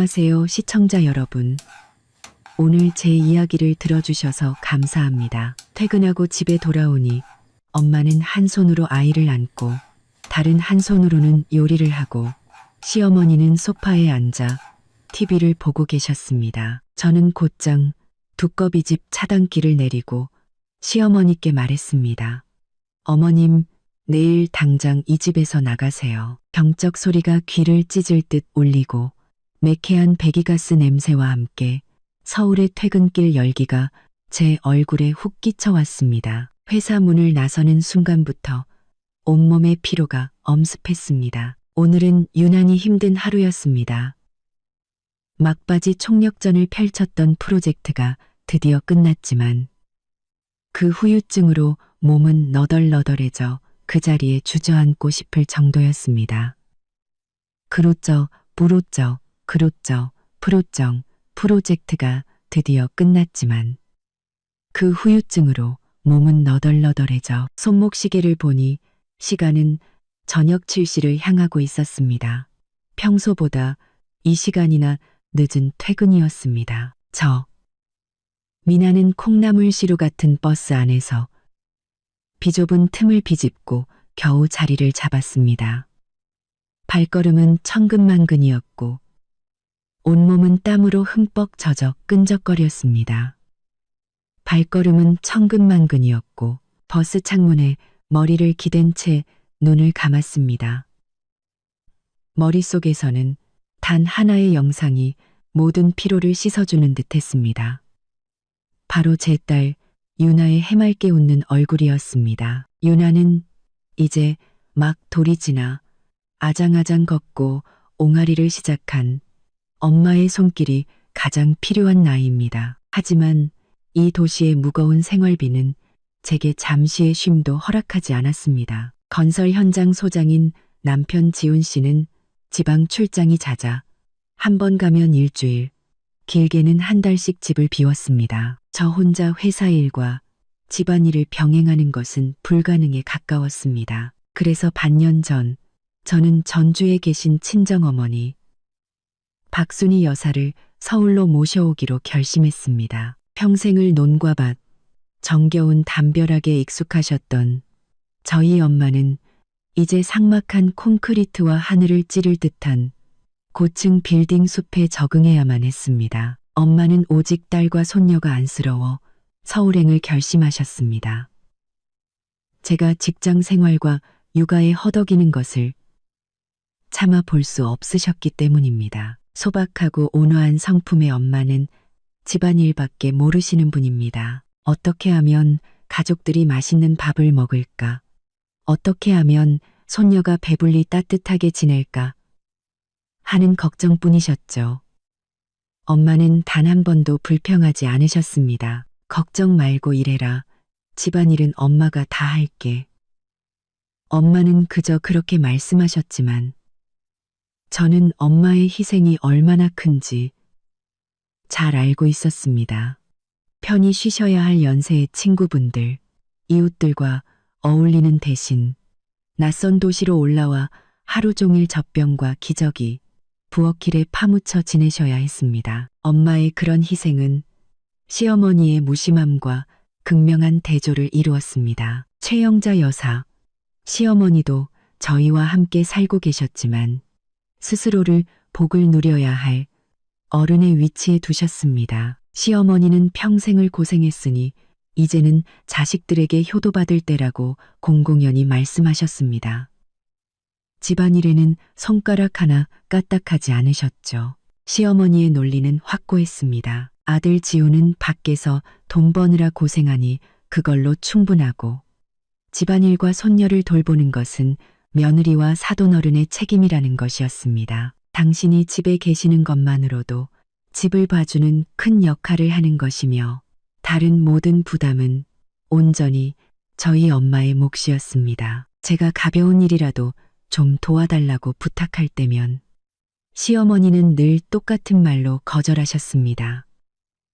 안녕하세요, 시청자 여러분. 오늘 제 이야기를 들어주셔서 감사합니다. 퇴근하고 집에 돌아오니 엄마는 한 손으로 아이를 안고 다른 한 손으로는 요리를 하고 시어머니는 소파에 앉아 TV를 보고 계셨습니다. 저는 곧장 두꺼비집 차단기를 내리고 시어머니께 말했습니다. 어머님, 내일 당장 이 집에서 나가세요. 경적 소리가 귀를 찢을 듯 울리고 매캐한 배기가스 냄새와 함께 서울의 퇴근길 열기가 제 얼굴에 훅 끼쳐왔습니다. 회사 문을 나서는 순간부터 온몸의 피로가 엄습했습니다. 오늘은 유난히 힘든 하루였습니다. 막바지 총력전을 펼쳤던 프로젝트가 드디어 끝났지만 그 후유증으로 몸은 너덜너덜해져 그 자리에 주저앉고 싶을 정도였습니다. 그로써 부로써 그로써 프로정 프로젝트가 드디어 끝났지만 그 후유증으로 몸은 너덜너덜해져 손목시계를 보니 시간은 저녁 7시를 향하고 있었습니다. 평소보다 이 시간이나 늦은 퇴근이었습니다. 미나는 콩나물 시루 같은 버스 안에서 비좁은 틈을 비집고 겨우 자리를 잡았습니다. 발걸음은 천근만근이었고 온몸은 땀으로 흠뻑 젖어 끈적거렸습니다. 발걸음은 천근만근이었고 버스 창문에 머리를 기댄 채 눈을 감았습니다. 머릿속에서는 단 하나의 영상이 모든 피로를 씻어주는 듯했습니다. 바로 제 딸 유나의 해맑게 웃는 얼굴이었습니다. 유나는 이제 막 돌이 지나 아장아장 걷고 옹알이를 시작한 엄마의 손길이 가장 필요한 나이입니다. 하지만 이 도시의 무거운 생활비는 제게 잠시의 쉼도 허락하지 않았습니다. 건설 현장 소장인 남편 지훈 씨는 지방 출장이 잦아 한 번 가면 일주일, 길게는 한 달씩 집을 비웠습니다. 저 혼자 회사 일과 집안일을 병행하는 것은 불가능에 가까웠습니다. 그래서 반년 전 저는 전주에 계신 친정어머니 박순희 여사를 서울로 모셔오기로 결심했습니다. 평생을 논과 밭, 정겨운 담벼락에 익숙하셨던 저희 엄마는 이제 삭막한 콘크리트와 하늘을 찌를 듯한 고층 빌딩 숲에 적응해야만 했습니다. 엄마는 오직 딸과 손녀가 안쓰러워 서울행을 결심하셨습니다. 제가 직장 생활과 육아에 허덕이는 것을 참아 볼 수 없으셨기 때문입니다. 소박하고 온화한 성품의 엄마는 집안일밖에 모르시는 분입니다. 어떻게 하면 가족들이 맛있는 밥을 먹을까? 어떻게 하면 손녀가 배불리 따뜻하게 지낼까? 하는 걱정뿐이셨죠. 엄마는 단 한 번도 불평하지 않으셨습니다. 걱정 말고 일해라. 집안일은 엄마가 다 할게. 엄마는 그저 그렇게 말씀하셨지만 저는 엄마의 희생이 얼마나 큰지 잘 알고 있었습니다. 편히 쉬셔야 할 연세의 친구분들, 이웃들과 어울리는 대신 낯선 도시로 올라와 하루 종일 젖병과 기저귀, 부엌일에 파묻혀 지내셔야 했습니다. 엄마의 그런 희생은 시어머니의 무심함과 극명한 대조를 이루었습니다. 최영자 여사, 시어머니도 저희와 함께 살고 계셨지만 스스로를 복을 누려야 할 어른의 위치에 두셨습니다. 시어머니는 평생을 고생했으니 이제는 자식들에게 효도받을 때라고 공공연히 말씀하셨습니다. 집안일에는 손가락 하나 까딱하지 않으셨죠. 시어머니의 논리는 확고했습니다. 아들 지우는 밖에서 돈 버느라 고생하니 그걸로 충분하고 집안일과 손녀를 돌보는 것은 며느리와 사돈어른의 책임이라는 것이었습니다. 당신이 집에 계시는 것만으로도 집을 봐주는 큰 역할을 하는 것이며 다른 모든 부담은 온전히 저희 엄마의 몫이었습니다. 제가 가벼운 일이라도 좀 도와달라고 부탁할 때면 시어머니는 늘 똑같은 말로 거절하셨습니다.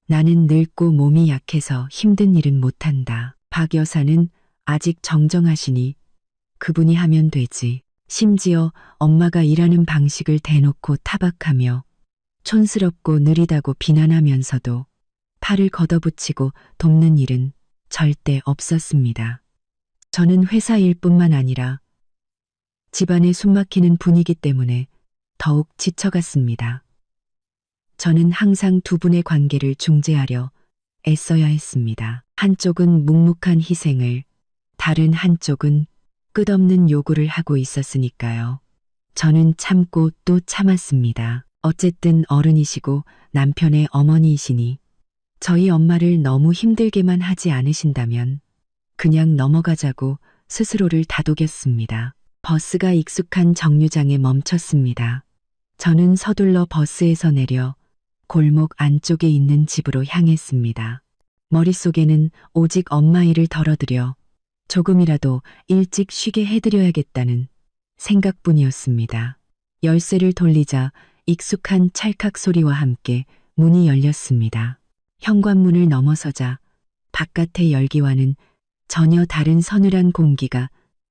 나는 늙고 몸이 약해서 힘든 일은 못한다. 박 여사는 아직 정정하시니 그분이 하면 되지. 심지어 엄마가 일하는 방식을 대놓고 타박하며 촌스럽고 느리다고 비난하면서도 팔을 걷어붙이고 돕는 일은 절대 없었습니다. 저는 회사 일뿐만 아니라 집안의 숨막히는 분위기 때문에 더욱 지쳐갔습니다. 저는 항상 두 분의 관계를 중재하려 애써야 했습니다. 한쪽은 묵묵한 희생을, 다른 한쪽은 끝없는 요구를 하고 있었으니까요. 저는 참고 또 참았습니다. 어쨌든 어른이시고 남편의 어머니이시니 저희 엄마를 너무 힘들게만 하지 않으신다면 그냥 넘어가자고 스스로를 다독였습니다. 버스가 익숙한 정류장에 멈췄습니다. 저는 서둘러 버스에서 내려 골목 안쪽에 있는 집으로 향했습니다. 머릿속에는 오직 엄마 일을 덜어드려 조금이라도 일찍 쉬게 해드려야겠다는 생각뿐이었습니다. 열쇠를 돌리자 익숙한 찰칵 소리와 함께 문이 열렸습니다. 현관문을 넘어서자 바깥의 열기와는 전혀 다른 서늘한 공기가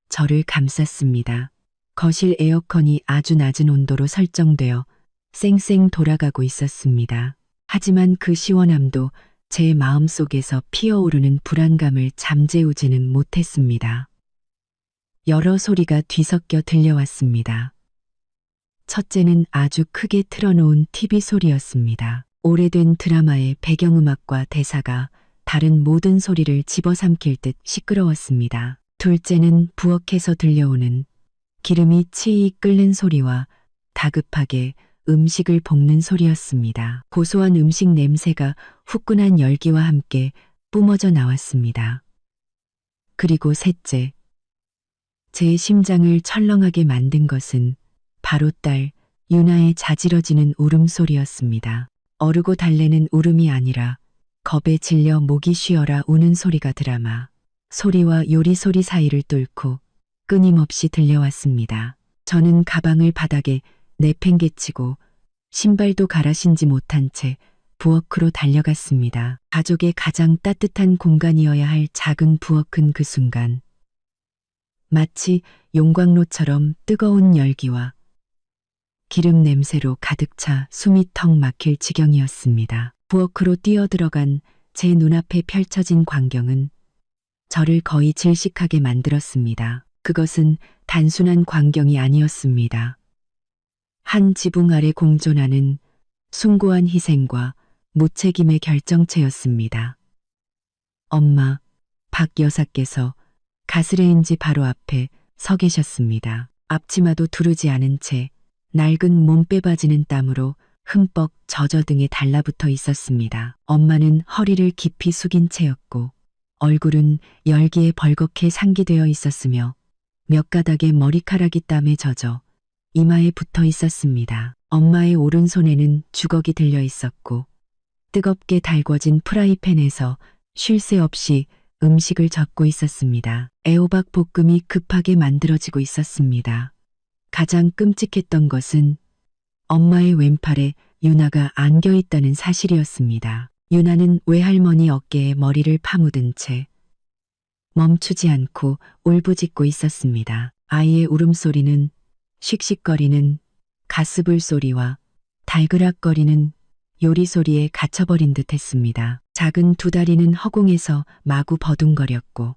저를 감쌌습니다. 거실 에어컨이 아주 낮은 온도로 설정되어 쌩쌩 돌아가고 있었습니다. 하지만 그 시원함도 제 마음속에서 피어오르는 불안감을 잠재우지는 못했습니다. 여러 소리가 뒤섞여 들려왔습니다. 첫째는 아주 크게 틀어놓은 TV 소리였습니다. 오래된 드라마의 배경음악과 대사가 다른 모든 소리를 집어삼킬 듯 시끄러웠습니다. 둘째는 부엌에서 들려오는 기름이 치익 끓는 소리와 다급하게 음식을 볶는 소리였습니다. 고소한 음식 냄새가 후끈한 열기와 함께 뿜어져 나왔습니다. 그리고 셋째, 제 심장을 철렁하게 만든 것은 바로 딸 유나의 자지러지는 울음소리였습니다. 어르고 달래는 울음이 아니라 겁에 질려 목이 쉬어라 우는 소리가 드라마 소리와 요리 소리 사이를 뚫고 끊임없이 들려왔습니다. 저는 가방을 바닥에 내팽개치고 신발도 갈아 신지 못한 채 부엌으로 달려갔습니다. 가족의 가장 따뜻한 공간이어야 할 작은 부엌은 그 순간 마치 용광로처럼 뜨거운 열기와 기름 냄새로 가득 차 숨이 턱 막힐 지경이었습니다. 부엌으로 뛰어들어간 제 눈앞에 펼쳐진 광경은 저를 거의 질식하게 만들었습니다. 그것은 단순한 광경이 아니었습니다. 한 지붕 아래 공존하는 숭고한 희생과 무책임의 결정체였습니다. 엄마, 박 여사께서 가스레인지 바로 앞에 서 계셨습니다. 앞치마도 두르지 않은 채 낡은 몸빼 바지는 땀으로 흠뻑 젖어 등에 달라붙어 있었습니다. 엄마는 허리를 깊이 숙인 채였고 얼굴은 열기에 벌겋게 상기되어 있었으며 몇 가닥의 머리카락이 땀에 젖어 이마에 붙어 있었습니다. 엄마의 오른손에는 주걱이 들려 있었고 뜨겁게 달궈진 프라이팬에서 쉴 새 없이 음식을 젓고 있었습니다. 애호박 볶음이 급하게 만들어지고 있었습니다. 가장 끔찍했던 것은 엄마의 왼팔에 유나가 안겨 있다는 사실이었습니다. 유나는 외할머니 어깨에 머리를 파묻은 채 멈추지 않고 울부짖고 있었습니다. 아이의 울음소리는 씩씩거리는 가스불 소리와 달그락거리는 요리 소리에 갇혀버린 듯 했습니다. 작은 두 다리는 허공에서 마구 버둥거렸고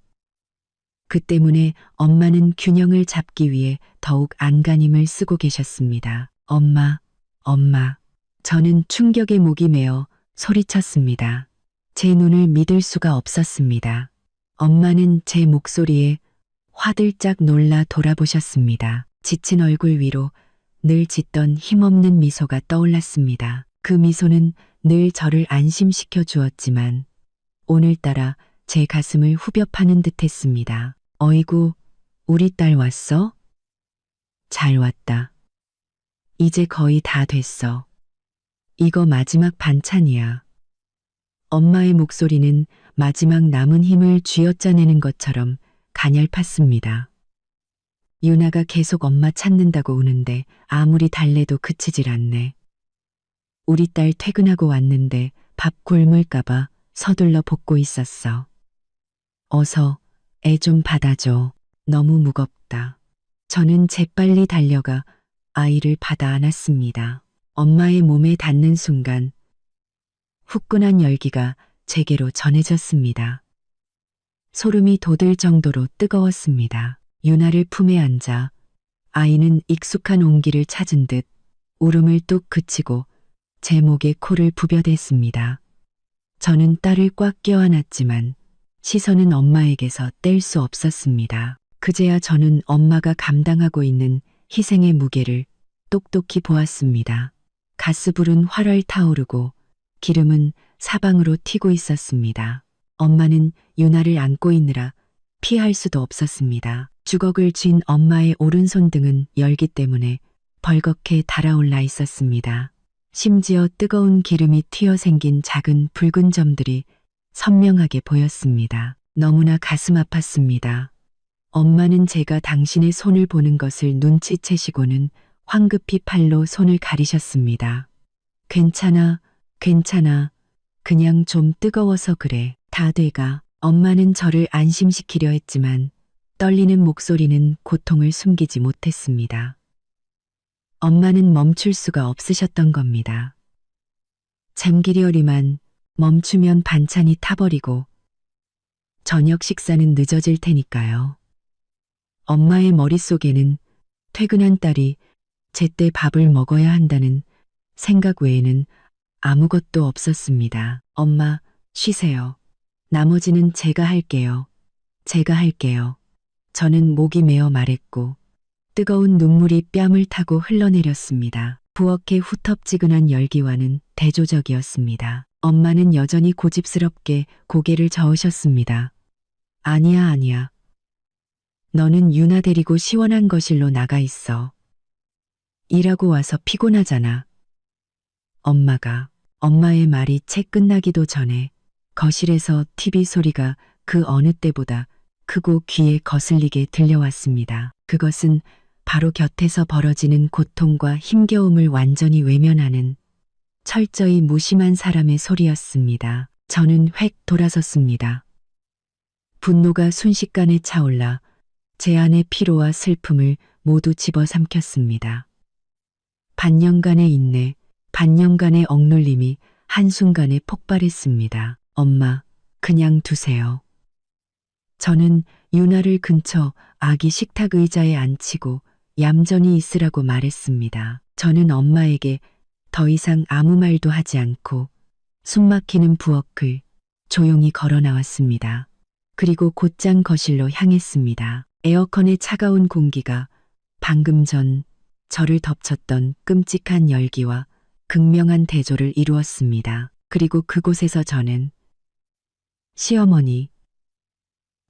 그 때문에 엄마는 균형을 잡기 위해 더욱 안간힘을 쓰고 계셨습니다. 엄마, 엄마. 저는 충격에 목이 메어 소리쳤습니다. 제 눈을 믿을 수가 없었습니다. 엄마는 제 목소리에 화들짝 놀라 돌아보셨습니다. 지친 얼굴 위로 늘 짓던 힘없는 미소가 떠올랐습니다. 그 미소는 늘 저를 안심시켜 주었지만 오늘따라 제 가슴을 후벼 파는 듯 했습니다. 어이구, 우리 딸 왔어? 잘 왔다. 이제 거의 다 됐어. 이거 마지막 반찬이야. 엄마의 목소리는 마지막 남은 힘을 쥐어짜내는 것처럼 가냘팠습니다. 유나가 계속 엄마 찾는다고 우는데 아무리 달래도 그치질 않네. 우리 딸 퇴근하고 왔는데 밥 굶을까봐 서둘러 볶고 있었어. 어서 애 좀 받아줘. 너무 무겁다. 저는 재빨리 달려가 아이를 받아 안았습니다. 엄마의 몸에 닿는 순간 후끈한 열기가 제게로 전해졌습니다. 소름이 돋을 정도로 뜨거웠습니다. 유나를 품에 안자 아이는 익숙한 온기를 찾은 듯 울음을 뚝 그치고 제 목에 코를 부벼댔습니다. 저는 딸을 꽉 껴안았지만 시선은 엄마에게서 뗄 수 없었습니다. 그제야 저는 엄마가 감당하고 있는 희생의 무게를 똑똑히 보았습니다. 가스불은 활활 타오르고 기름은 사방으로 튀고 있었습니다. 엄마는 유나를 안고 있느라 피할 수도 없었습니다. 주걱을 쥔 엄마의 오른손 등은 열기 때문에 벌겋게 달아올라 있었습니다. 심지어 뜨거운 기름이 튀어 생긴 작은 붉은 점들이 선명하게 보였습니다. 너무나 가슴 아팠습니다. 엄마는 제가 당신의 손을 보는 것을 눈치채시고는 황급히 팔로 손을 가리셨습니다. 괜찮아, 괜찮아. 그냥 좀 뜨거워서 그래. 다 돼가. 엄마는 저를 안심시키려 했지만 떨리는 목소리는 고통을 숨기지 못했습니다. 엄마는 멈출 수가 없으셨던 겁니다. 잠기려리만 멈추면 반찬이 타버리고 저녁 식사는 늦어질 테니까요. 엄마의 머릿속에는 퇴근한 딸이 제때 밥을 먹어야 한다는 생각 외에는 아무것도 없었습니다. 엄마, 쉬세요. 나머지는 제가 할게요. 제가 할게요. 저는 목이 메어 말했고 뜨거운 눈물이 뺨을 타고 흘러내렸습니다. 부엌의 후텁지근한 열기와는 대조적이었습니다. 엄마는 여전히 고집스럽게 고개를 저으셨습니다. 아니야, 아니야. 너는 유나 데리고 시원한 거실로 나가 있어. 일하고 와서 피곤하잖아. 엄마의 말이 채 끝나기도 전에 거실에서 TV 소리가 그 어느 때보다 크고 귀에 거슬리게 들려왔습니다. 그것은 바로 곁에서 벌어지는 고통과 힘겨움을 완전히 외면하는 철저히 무심한 사람의 소리였습니다. 저는 획 돌아섰습니다. 분노가 순식간에 차올라 제 안의 피로와 슬픔을 모두 집어삼켰습니다. 반년간의 인내, 반년간의 억눌림이 한순간에 폭발했습니다. 엄마, 그냥 두세요. 저는 유나를 근처 아기 식탁 의자에 앉히고 얌전히 있으라고 말했습니다. 저는 엄마에게 더 이상 아무 말도 하지 않고 숨막히는 부엌을 조용히 걸어 나왔습니다. 그리고 곧장 거실로 향했습니다. 에어컨의 차가운 공기가 방금 전 저를 덮쳤던 끔찍한 열기와 극명한 대조를 이루었습니다. 그리고 그곳에서 저는 시어머니,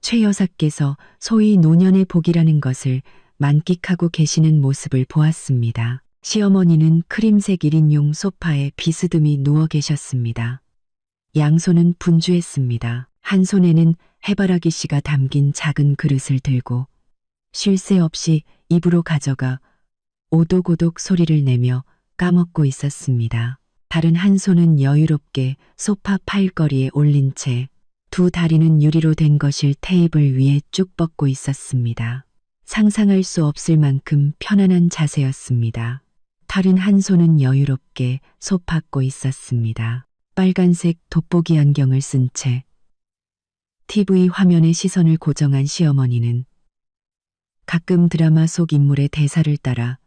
최 여사께서 소위 노년의 복이라는 것을 만끽하고 계시는 모습을 보았습니다. 시어머니는 크림색 1인용 소파에 비스듬히 누워 계셨습니다. 양손은 분주했습니다. 한 손에는 해바라기 씨가 담긴 작은 그릇을 들고 쉴 새 없이 입으로 가져가 오독오독 소리를 내며 까먹고 있었습니다. 다른 한 손은 여유롭게 소파 파일거리에 올린 채 두 다리는 유리로 된 거실 테이블 위에 쭉 뻗고 있었습니다. 상상할 수 없을 만큼 편안한 자세였습니다. 다른 한 손은 여유롭게 소파고 있었습니다. 빨간색 돋보기 안경을 쓴 채 TV 화면에 시선을 고정한 시어머니는 가끔 드라마 속 인물의 대사를 따라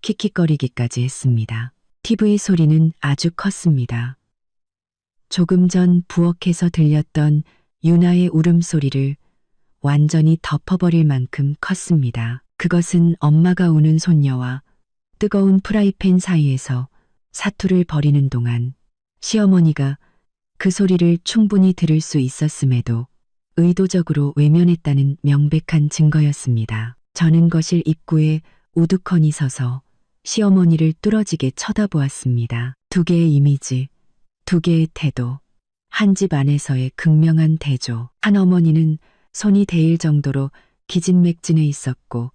킥킥거리기까지 했습니다. TV 소리는 아주 컸습니다. 조금 전 부엌에서 들렸던 유나의 울음소리를 완전히 덮어버릴 만큼 컸습니다. 그것은 엄마가 우는 손녀와 뜨거운 프라이팬 사이에서 사투를 벌이는 동안 시어머니가 그 소리를 충분히 들을 수 있었음에도 의도적으로 외면했다는 명백한 증거였습니다. 저는 거실 입구에 우두커니 서서 시어머니를 뚫어지게 쳐다보았습니다. 두 개의 이미지, 두 개의 태도, 한 집 안에서의 극명한 대조. 한 어머니는 손이 데일 정도로 기진맥진해 있었고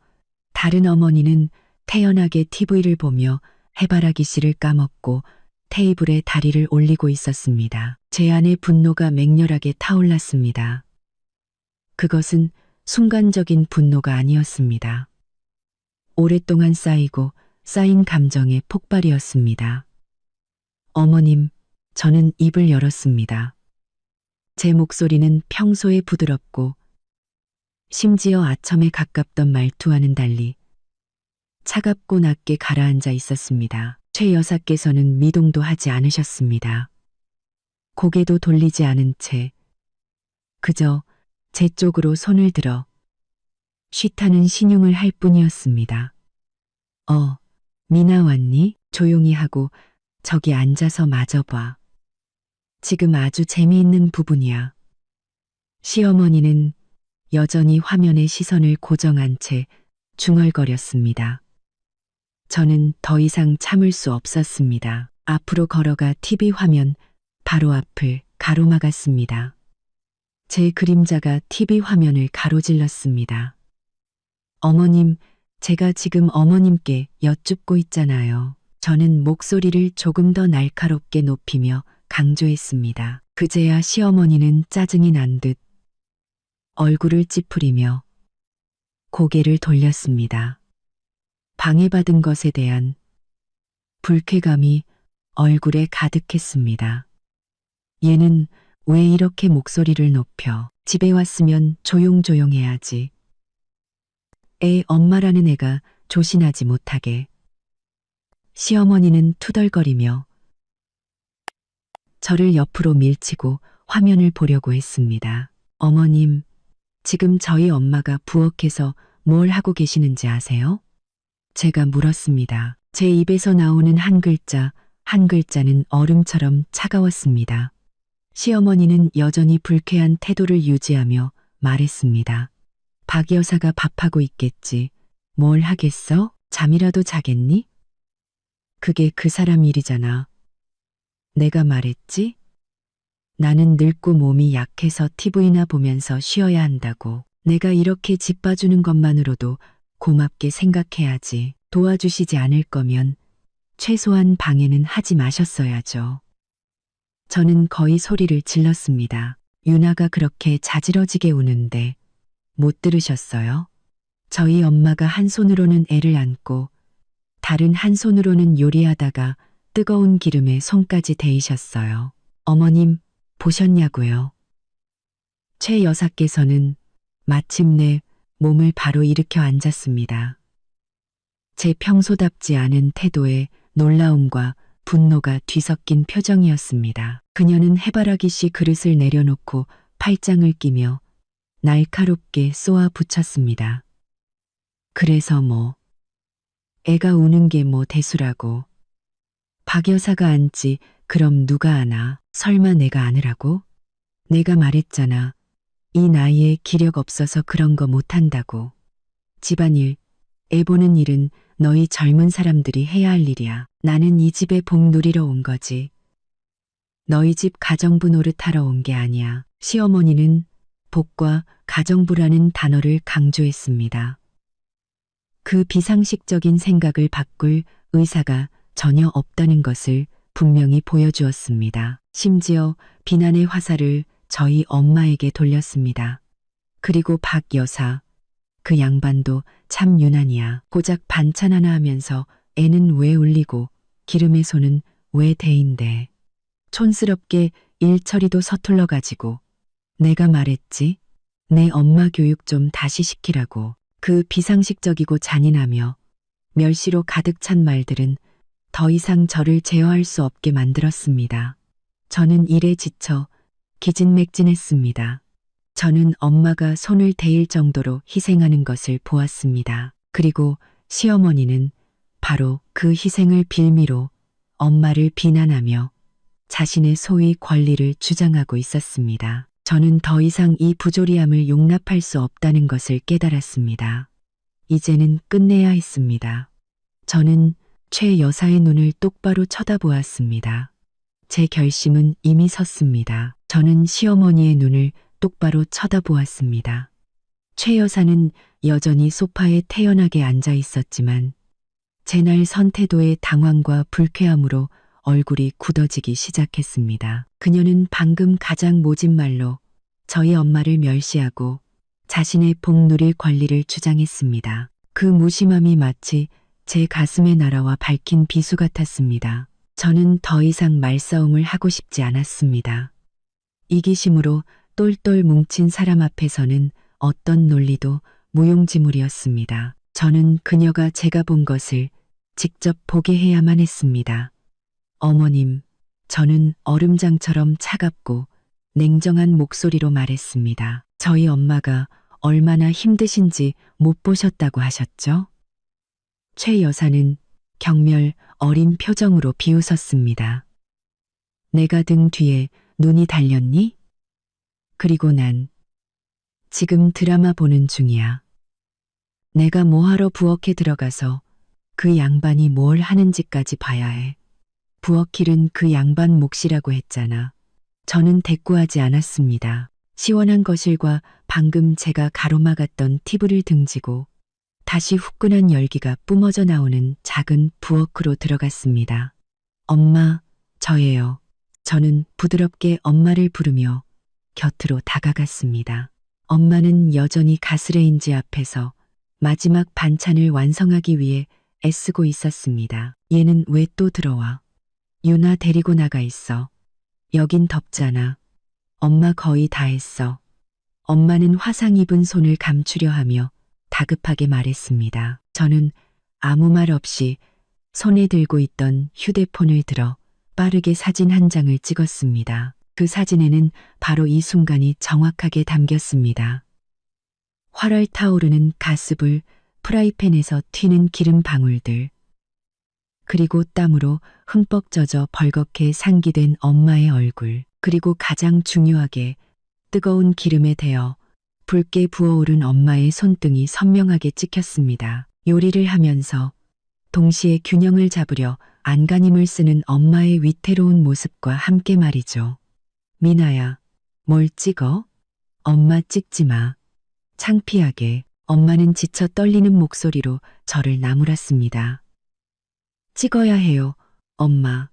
다른 어머니는 태연하게 TV를 보며 해바라기 씨를 까먹고 테이블에 다리를 올리고 있었습니다. 제 안의 분노가 맹렬하게 타올랐습니다. 그것은 순간적인 분노가 아니었습니다. 오랫동안 쌓이고 쌓인 감정의 폭발이었습니다. 어머님, 저는 입을 열었습니다. 제 목소리는 평소에 부드럽고 심지어 아첨에 가깝던 말투와는 달리 차갑고 낮게 가라앉아 있었습니다. 최 여사께서는 미동도 하지 않으셨습니다. 고개도 돌리지 않은 채 그저 제 쪽으로 손을 들어 쉬타는 신용을 할 뿐이었습니다. 미나 왔니? 조용히 하고 저기 앉아서 마저 봐. 지금 아주 재미있는 부분이야. 시어머니는 여전히 화면에 시선을 고정한 채 중얼거렸습니다. 저는 더 이상 참을 수 없었습니다. 앞으로 걸어가 TV 화면 바로 앞을 가로막았습니다. 제 그림자가 TV 화면을 가로질렀습니다. 어머님, 제가 지금 어머님께 여쭙고 있잖아요. 저는 목소리를 조금 더 날카롭게 높이며 강조했습니다. 그제야 시어머니는 짜증이 난 듯 얼굴을 찌푸리며 고개를 돌렸습니다. 방해받은 것에 대한 불쾌감이 얼굴에 가득했습니다. 얘는 왜 이렇게 목소리를 높여? 집에 왔으면 조용조용 해야지. 엄마라는 애가 조신하지 못하게. 시어머니는 투덜거리며 저를 옆으로 밀치고 화면을 보려고 했습니다. 어머님, 지금 저희 엄마가 부엌에서 뭘 하고 계시는지 아세요? 제가 물었습니다. 제 입에서 나오는 한 글자는 얼음처럼 차가웠습니다. 시어머니는 여전히 불쾌한 태도를 유지하며 말했습니다. 박 여사가 밥하고 있겠지. 뭘 하겠어? 잠이라도 자겠니? 그게 그 사람 일이잖아. 내가 말했지? 나는 늙고 몸이 약해서 TV나 보면서 쉬어야 한다고. 내가 이렇게 집 봐주는 것만으로도 고맙게 생각해야지. 도와주시지 않을 거면 최소한 방해는 하지 마셨어야죠. 저는 거의 소리를 질렀습니다. 유나가 그렇게 자지러지게 우는데 못 들으셨어요? 저희 엄마가 한 손으로는 애를 안고 다른 한 손으로는 요리하다가 뜨거운 기름에 손까지 데이셨어요. 어머님, 보셨냐고요? 최 여사께서는 마침내 몸을 바로 일으켜 앉았습니다. 제 평소답지 않은 태도에 놀라움과 분노가 뒤섞인 표정이었습니다. 그녀는 해바라기 씨 그릇을 내려놓고 팔짱을 끼며 날카롭게 쏘아 붙였습니다. 그래서 뭐, 애가 우는 게 뭐 대수라고. 박 여사가 안지 그럼 누가 안아? 설마 내가 안으라고? 내가 말했잖아. 이 나이에 기력 없어서 그런 거 못한다고. 집안일, 애 보는 일은 너희 젊은 사람들이 해야 할 일이야. 나는 이 집에 복 누리러 온 거지. 너희 집 가정부 노릇하러 온 게 아니야. 시어머니는 복과 가정부라는 단어를 강조했습니다. 그 비상식적인 생각을 바꿀 의사가 전혀 없다는 것을 분명히 보여주었습니다. 심지어 비난의 화살을 저희 엄마에게 돌렸습니다. 그리고 박 여사, 그 양반도 참 유난이야. 고작 반찬 하나 하면서 애는 왜 울리고 기름의 손은 왜 대인데. 촌스럽게 일 처리도 서툴러 가지고. 내가 말했지. 내 엄마 교육 좀 다시 시키라고. 그 비상식적이고 잔인하며 멸시로 가득 찬 말들은 더 이상 저를 제어할 수 없게 만들었습니다. 저는 일에 지쳐 기진맥진했습니다. 저는 엄마가 손을 대일 정도로 희생하는 것을 보았습니다. 그리고 시어머니는 바로 그 희생을 빌미로 엄마를 비난하며 자신의 소위 권리를 주장하고 있었습니다. 저는 더 이상 이 부조리함을 용납할 수 없다는 것을 깨달았습니다. 이제는 끝내야 했습니다. 저는 최 여사의 눈을 똑바로 쳐다보았습니다. 제 결심은 이미 섰습니다. 저는 시어머니의 눈을 똑바로 쳐다보았습니다. 최 여사는 여전히 소파에 태연하게 앉아 있었지만 제 날 선 태도의 당황과 불쾌함으로 얼굴이 굳어지기 시작했습니다. 그녀는 방금 가장 모진 말로 저희 엄마를 멸시하고 자신의 복 누릴 권리를 주장했습니다. 그 무심함이 마치 제 가슴에 날아와 밝힌 비수 같았습니다. 저는 더 이상 말싸움을 하고 싶지 않았습니다. 이기심으로 똘똘 뭉친 사람 앞에서는 어떤 논리도 무용지물이었습니다. 저는 그녀가 제가 본 것을 직접 보게 해야만 했습니다. 어머님, 저는 얼음장처럼 차갑고 냉정한 목소리로 말했습니다. 저희 엄마가 얼마나 힘드신지 못 보셨다고 하셨죠? 최 여사는 경멸 어린 표정으로 비웃었습니다. 내가 등 뒤에 눈이 달렸니? 그리고 난 지금 드라마 보는 중이야. 내가 뭐하러 부엌에 들어가서 그 양반이 뭘 하는지까지 봐야 해. 부엌일은 그 양반 몫이라고 했잖아. 저는 대꾸하지 않았습니다. 시원한 거실과 방금 제가 가로막았던 티브를 등지고 다시 후끈한 열기가 뿜어져 나오는 작은 부엌으로 들어갔습니다. 엄마, 저예요. 저는 부드럽게 엄마를 부르며 곁으로 다가갔습니다. 엄마는 여전히 가스레인지 앞에서 마지막 반찬을 완성하기 위해 애쓰고 있었습니다. 얘는 왜 또 들어와? 유나 데리고 나가 있어. 여긴 덥잖아. 엄마 거의 다 했어. 엄마는 화상 입은 손을 감추려 하며 다급하게 말했습니다. 저는 아무 말 없이 손에 들고 있던 휴대폰을 들어 빠르게 사진 한 장을 찍었습니다. 그 사진에는 바로 이 순간이 정확하게 담겼습니다. 활활 타오르는 가스불, 프라이팬에서 튀는 기름 방울들, 그리고 땀으로 흠뻑 젖어 벌겋게 상기된 엄마의 얼굴, 그리고 가장 중요하게 뜨거운 기름에 데어 붉게 부어오른 엄마의 손등이 선명하게 찍혔습니다. 요리를 하면서 동시에 균형을 잡으려 안간힘을 쓰는 엄마의 위태로운 모습과 함께 말이죠. 미나야, 뭘 찍어? 엄마 찍지 마. 창피하게 엄마는 지쳐 떨리는 목소리로 저를 나무랐습니다. 찍어야 해요, 엄마.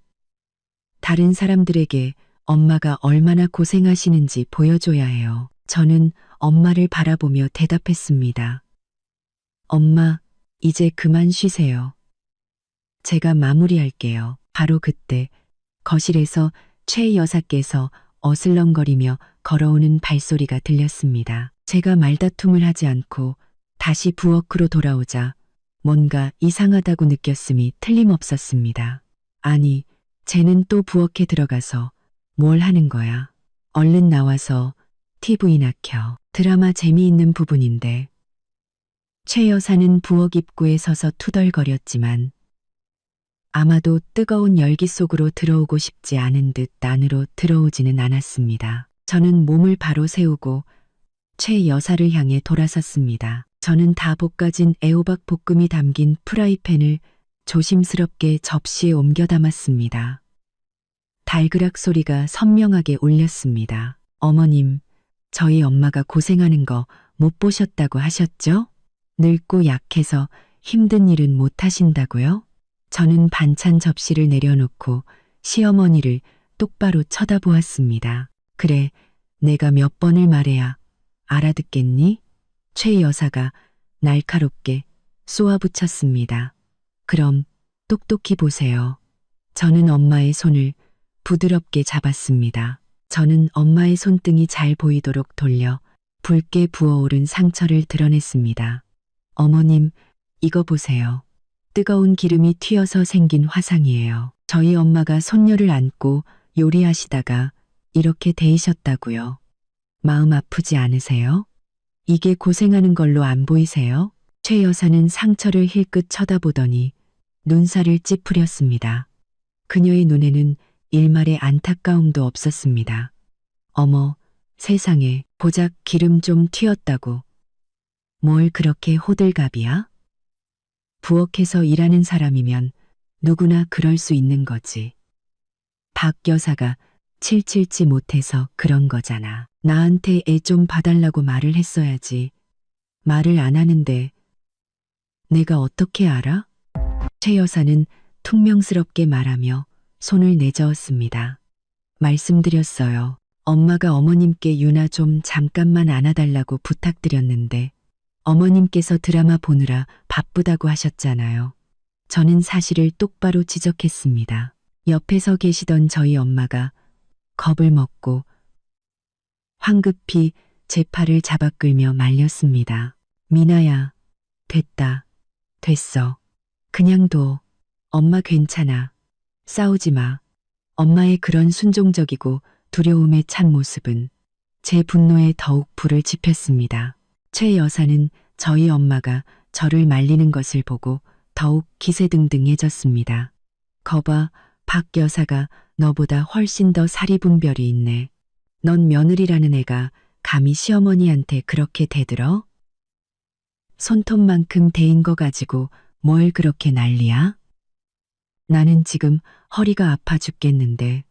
다른 사람들에게 엄마가 얼마나 고생하시는지 보여줘야 해요. 저는 엄마를 바라보며 대답했습니다. 엄마, 이제 그만 쉬세요. 제가 마무리할게요. 바로 그때 거실에서 최 여사께서 어슬렁거리며 걸어오는 발소리가 들렸습니다. 제가 말다툼을 하지 않고 다시 부엌으로 돌아오자 뭔가 이상하다고 느꼈음이 틀림없었습니다. 아니, 쟤는 또 부엌에 들어가서 뭘 하는 거야? 얼른 나와서 TV나 켜. 드라마 재미있는 부분인데. 최 여사는 부엌 입구에 서서 투덜거렸지만 아마도 뜨거운 열기 속으로 들어오고 싶지 않은 듯 안으로 들어오지는 않았습니다. 저는 몸을 바로 세우고 최 여사를 향해 돌아섰습니다. 저는 다 볶아진 애호박 볶음이 담긴 프라이팬을 조심스럽게 접시에 옮겨 담았습니다. 달그락 소리가 선명하게 울렸습니다. 어머님, 저희 엄마가 고생하는 거 못 보셨다고 하셨죠? 늙고 약해서 힘든 일은 못 하신다고요? 저는 반찬 접시를 내려놓고 시어머니를 똑바로 쳐다보았습니다. 그래, 내가 몇 번을 말해야 알아듣겠니? 최 여사가 날카롭게 쏘아붙였습니다. 그럼 똑똑히 보세요. 저는 엄마의 손을 부드럽게 잡았습니다. 저는 엄마의 손등이 잘 보이도록 돌려 붉게 부어오른 상처를 드러냈습니다. 어머님, 이거 보세요. 뜨거운 기름이 튀어서 생긴 화상이에요. 저희 엄마가 손녀를 안고 요리하시다가 이렇게 데이셨다고요. 마음 아프지 않으세요? 이게 고생하는 걸로 안 보이세요? 최 여사는 상처를 힐끗 쳐다보더니 눈살을 찌푸렸습니다. 그녀의 눈에는 일말의 안타까움도 없었습니다. 어머, 세상에, 고작 기름 좀 튀었다고. 뭘 그렇게 호들갑이야? 부엌에서 일하는 사람이면 누구나 그럴 수 있는 거지. 박 여사가 칠칠치 못해서 그런 거잖아. 나한테 애 좀 봐달라고 말을 했어야지. 말을 안 하는데 내가 어떻게 알아? 최 여사는 퉁명스럽게 말하며 손을 내저었습니다. 말씀드렸어요. 엄마가 어머님께 유나 좀 잠깐만 안아달라고 부탁드렸는데 어머님께서 드라마 보느라 바쁘다고 하셨잖아요. 저는 사실을 똑바로 지적했습니다. 옆에서 계시던 저희 엄마가 겁을 먹고 황급히 제 팔을 잡아 끌며 말렸습니다. 미나야, 됐다. 됐어. 그냥 둬. 엄마 괜찮아. 싸우지 마. 엄마의 그런 순종적이고 두려움에 찬 모습은 제 분노에 더욱 불을 지폈습니다. 최 여사는 저희 엄마가 저를 말리는 것을 보고 더욱 기세등등해졌습니다. 거봐, 박 여사가 너보다 훨씬 더 사리분별이 있네. 넌 며느리라는 애가 감히 시어머니한테 그렇게 대들어? 손톱만큼 대인 거 가지고 뭘 그렇게 난리야? 나는 지금 허리가 아파 죽겠는데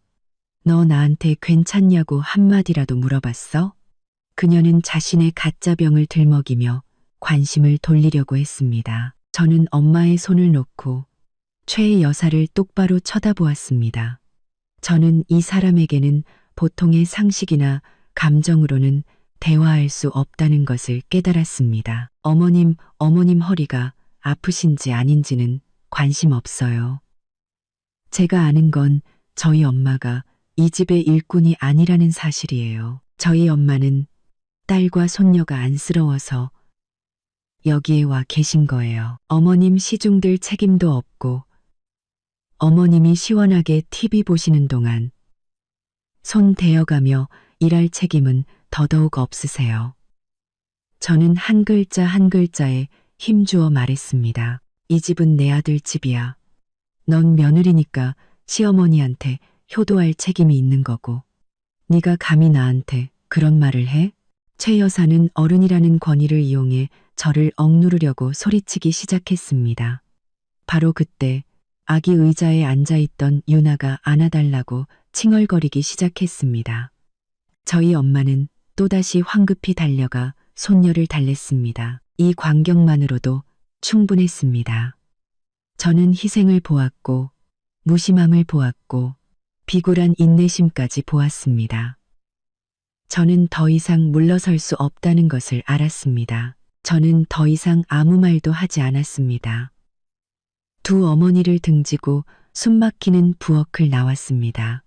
너 나한테 괜찮냐고 한마디라도 물어봤어? 그녀는 자신의 가짜 병을 들먹이며 관심을 돌리려고 했습니다. 저는 엄마의 손을 놓고 최 여사를 똑바로 쳐다보았습니다. 저는 이 사람에게는 보통의 상식이나 감정으로는 대화할 수 없다는 것을 깨달았습니다. 어머님 허리가 아프신지 아닌지는 관심 없어요. 제가 아는 건 저희 엄마가 이 집의 일꾼이 아니라는 사실이에요. 저희 엄마는 딸과 손녀가 안쓰러워서 여기에 와 계신 거예요. 어머님 시중들 책임도 없고 어머님이 시원하게 TV 보시는 동안 손 대어가며 일할 책임은 더더욱 없으세요. 저는 한 글자 한 글자에 힘주어 말했습니다. 이 집은 내 아들 집이야. 넌 며느리니까 시어머니한테 효도할 책임이 있는 거고. 네가 감히 나한테 그런 말을 해? 최 여사는 어른이라는 권위를 이용해 저를 억누르려고 소리치기 시작했습니다. 바로 그때 아기 의자에 앉아있던 유나가 안아달라고 칭얼거리기 시작했습니다. 저희 엄마는 또다시 황급히 달려가 손녀를 달랬습니다. 이 광경만으로도 충분했습니다. 저는 희생을 보았고 무심함을 보았고 비굴한 인내심까지 보았습니다. 저는 더 이상 물러설 수 없다는 것을 알았습니다. 저는 더 이상 아무 말도 하지 않았습니다. 두 어머니를 등지고 숨막히는 부엌을 나왔습니다.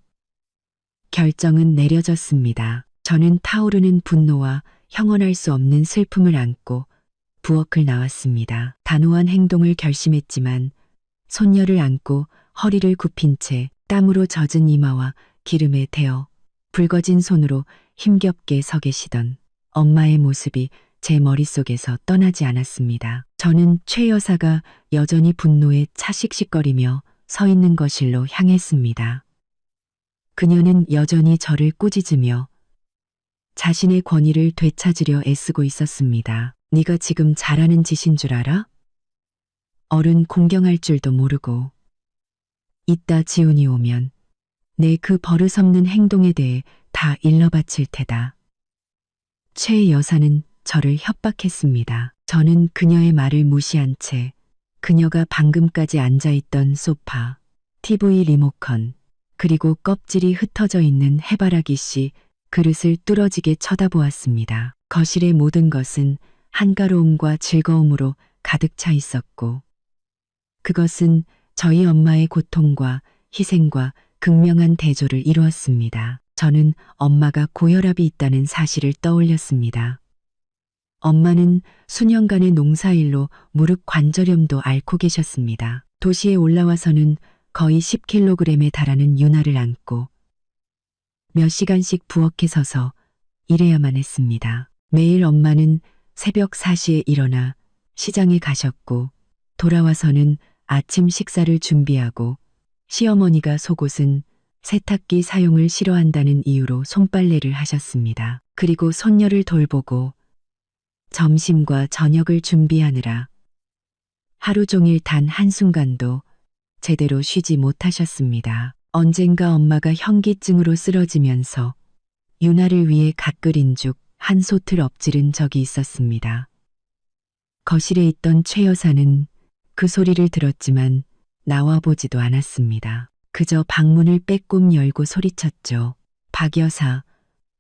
결정은 내려졌습니다. 저는 타오르는 분노와 형언할 수 없는 슬픔을 안고 부엌을 나왔습니다. 단호한 행동을 결심했지만 손녀를 안고 허리를 굽힌 채 땀으로 젖은 이마와 기름에 데어 붉어진 손으로 힘겹게 서 계시던 엄마의 모습이 제 머릿속에서 떠나지 않았습니다. 저는 최 여사가 여전히 분노에 차식식거리며 서 있는 거실로 향했습니다. 그녀는 여전히 저를 꾸짖으며 자신의 권위를 되찾으려 애쓰고 있었습니다. 네가 지금 잘하는 짓인 줄 알아? 어른 공경할 줄도 모르고 이따 지훈이 오면 내 그 버릇없는 행동에 대해 다 일러바칠 테다. 최 여사는 저를 협박했습니다. 저는 그녀의 말을 무시한 채 그녀가 방금까지 앉아있던 소파, TV 리모컨, 그리고 껍질이 흩어져 있는 해바라기 씨 그릇을 뚫어지게 쳐다보았습니다. 거실의 모든 것은 한가로움과 즐거움으로 가득 차 있었고 그것은 저희 엄마의 고통과 희생과 극명한 대조를 이루었습니다. 저는 엄마가 고혈압이 있다는 사실을 떠올렸습니다. 엄마는 수년간의 농사일로 무릎 관절염도 앓고 계셨습니다. 도시에 올라와서는 거의 10kg에 달하는 유나를 안고 몇 시간씩 부엌에 서서 일해야만 했습니다. 매일 엄마는 새벽 4시에 일어나 시장에 가셨고 돌아와서는 아침 식사를 준비하고 시어머니가 속옷은 세탁기 사용을 싫어한다는 이유로 손빨래를 하셨습니다. 그리고 손녀를 돌보고 점심과 저녁을 준비하느라 하루 종일 단 한순간도 제대로 쉬지 못하셨습니다. 언젠가 엄마가 현기증으로 쓰러지면서 유나를 위해 갓 끓인 죽 한 솥을 엎지른 적이 있었습니다. 거실에 있던 최 여사는 그 소리를 들었지만 나와보지도 않았습니다. 그저 방문을 빼꼼 열고 소리쳤죠. 박 여사,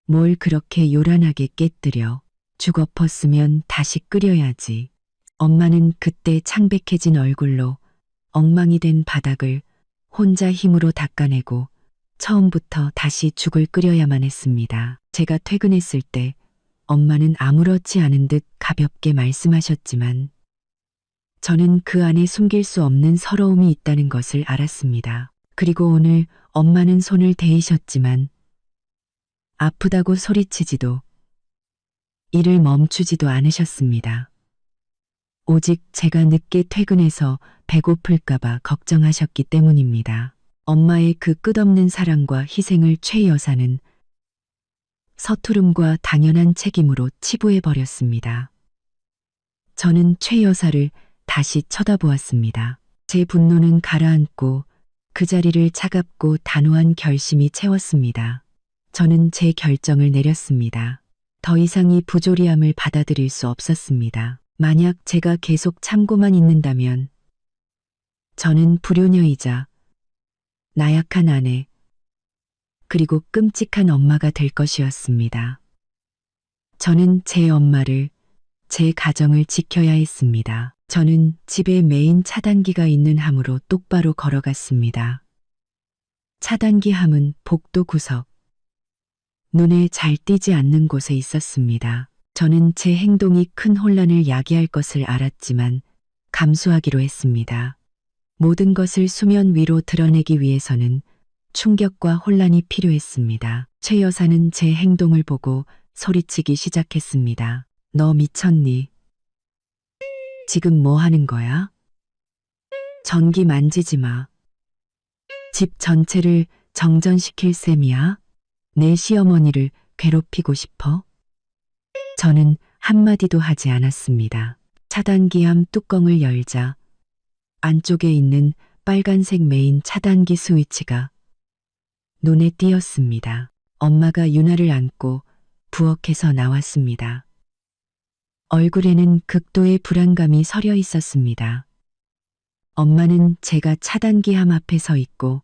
뭘 그렇게 요란하게 깨뜨려. 죽 엎었으면 다시 끓여야지. 엄마는 그때 창백해진 얼굴로 엉망이 된 바닥을 혼자 힘으로 닦아내고 처음부터 다시 죽을 끓여야만 했습니다. 제가 퇴근했을 때 엄마는 아무렇지 않은 듯 가볍게 말씀하셨지만 저는 그 안에 숨길 수 없는 서러움이 있다는 것을 알았습니다. 그리고 오늘 엄마는 손을 대이셨지만 아프다고 소리치지도 일을 멈추지도 않으셨습니다. 오직 제가 늦게 퇴근해서 배고플까봐 걱정하셨기 때문입니다. 엄마의 그 끝없는 사랑과 희생을 최 여사는 서투름과 당연한 책임으로 치부해버렸습니다. 저는 최 여사를 다시 쳐다보았습니다. 제 분노는 가라앉고 그 자리를 차갑고 단호한 결심이 채웠습니다. 저는 제 결정을 내렸습니다. 더 이상 이 부조리함을 받아들일 수 없었습니다. 만약 제가 계속 참고만 있는다면 저는 불효녀이자 나약한 아내 그리고 끔찍한 엄마가 될 것이었습니다. 저는 제 엄마를, 제 가정을 지켜야 했습니다. 저는 집에 메인 차단기가 있는 함으로 똑바로 걸어갔습니다. 차단기 함은 복도 구석, 눈에 잘 띄지 않는 곳에 있었습니다. 저는 제 행동이 큰 혼란을 야기할 것을 알았지만 감수하기로 했습니다. 모든 것을 수면 위로 드러내기 위해서는 충격과 혼란이 필요했습니다. 최 여사는 제 행동을 보고 소리치기 시작했습니다. 너 미쳤니? 지금 뭐 하는 거야? 전기 만지지 마. 집 전체를 정전시킬 셈이야? 내 시어머니를 괴롭히고 싶어? 저는 한마디도 하지 않았습니다. 차단기함 뚜껑을 열자 안쪽에 있는 빨간색 메인 차단기 스위치가 눈에 띄었습니다. 엄마가 유나를 안고 부엌에서 나왔습니다. 얼굴에는 극도의 불안감이 서려 있었습니다. 엄마는 제가 차단기함 앞에 서 있고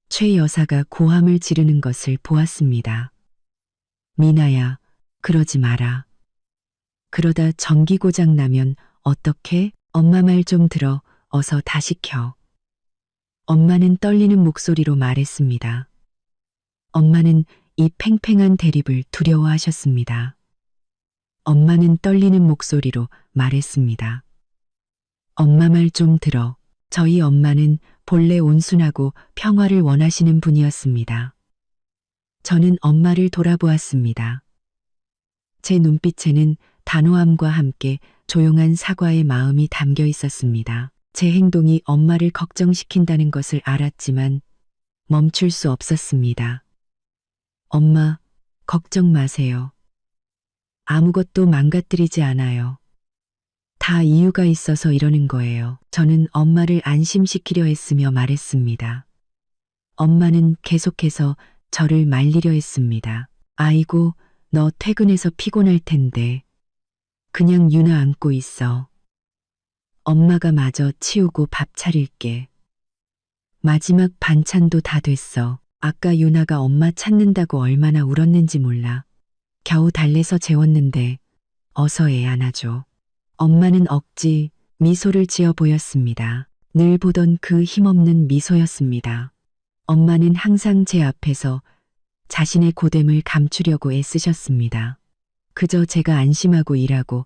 최 여사가 고함을 지르는 것을 보았습니다. 미나야, 그러지 마라. 그러다 전기 고장 나면 어떡해? 엄마 말 좀 들어. 어서 다시 켜. 엄마는 떨리는 목소리로 말했습니다. 엄마는 이 팽팽한 대립을 두려워하셨습니다. 엄마는 떨리는 목소리로 말했습니다. 엄마 말 좀 들어. 저희 엄마는 본래 온순하고 평화를 원하시는 분이었습니다. 저는 엄마를 돌아보았습니다. 제 눈빛에는 단호함과 함께 조용한 사과의 마음이 담겨 있었습니다. 제 행동이 엄마를 걱정시킨다는 것을 알았지만 멈출 수 없었습니다. 엄마, 걱정 마세요. 아무것도 망가뜨리지 않아요. 다 이유가 있어서 이러는 거예요. 저는 엄마를 안심시키려 했으며 말했습니다. 엄마는 계속해서 저를 말리려 했습니다. 아이고, 너 퇴근해서 피곤할 텐데. 그냥 유나 안고 있어. 엄마가 마저 치우고 밥 차릴게. 마지막 반찬도 다 됐어. 아까 유나가 엄마 찾는다고 얼마나 울었는지 몰라. 겨우 달래서 재웠는데 어서 애 안아줘. 엄마는 억지 미소를 지어 보였습니다. 늘 보던 그 힘없는 미소였습니다. 엄마는 항상 제 앞에서 자신의 고됨을 감추려고 애쓰셨습니다. 그저 제가 안심하고 일하고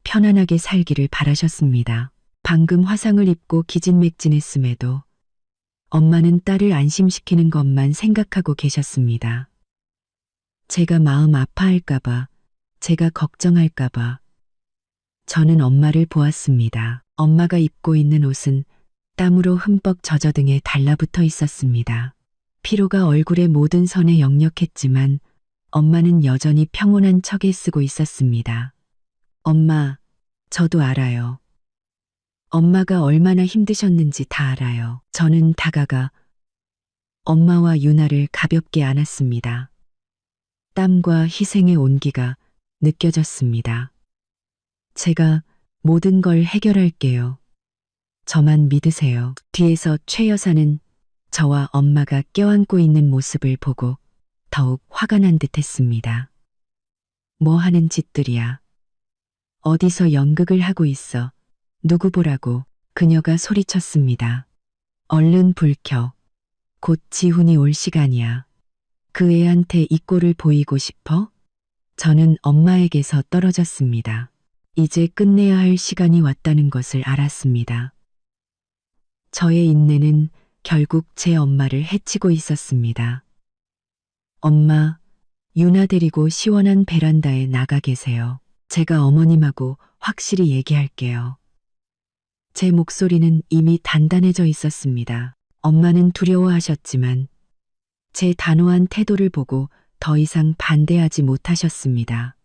편안하게 살기를 바라셨습니다. 방금 화상을 입고 기진맥진했음에도 엄마는 딸을 안심시키는 것만 생각하고 계셨습니다. 제가 마음 아파할까봐, 제가 걱정할까봐. 저는 엄마를 보았습니다. 엄마가 입고 있는 옷은 땀으로 흠뻑 젖어 등에 달라붙어 있었습니다. 피로가 얼굴의 모든 선에 역력했지만 엄마는 여전히 평온한 척에 쓰고 있었습니다. 엄마, 저도 알아요. 엄마가 얼마나 힘드셨는지 다 알아요. 저는 다가가 엄마와 유나를 가볍게 안았습니다. 땀과 희생의 온기가 느껴졌습니다. 제가 모든 걸 해결할게요. 저만 믿으세요. 뒤에서 최 여사는 저와 엄마가 껴안고 있는 모습을 보고 더욱 화가 난 듯 했습니다. 뭐 하는 짓들이야. 어디서 연극을 하고 있어. 누구 보라고. 그녀가 소리쳤습니다. 얼른 불 켜. 곧 지훈이 올 시간이야. 그 애한테 이 꼴을 보이고 싶어? 저는 엄마에게서 떨어졌습니다. 이제 끝내야 할 시간이 왔다는 것을 알았습니다. 저의 인내는 결국 제 엄마를 해치고 있었습니다. 엄마, 유나 데리고 시원한 베란다에 나가 계세요. 제가 어머님하고 확실히 얘기할게요. 제 목소리는 이미 단단해져 있었습니다. 엄마는 두려워하셨지만 제 단호한 태도를 보고 더 이상 반대하지 못하셨습니다.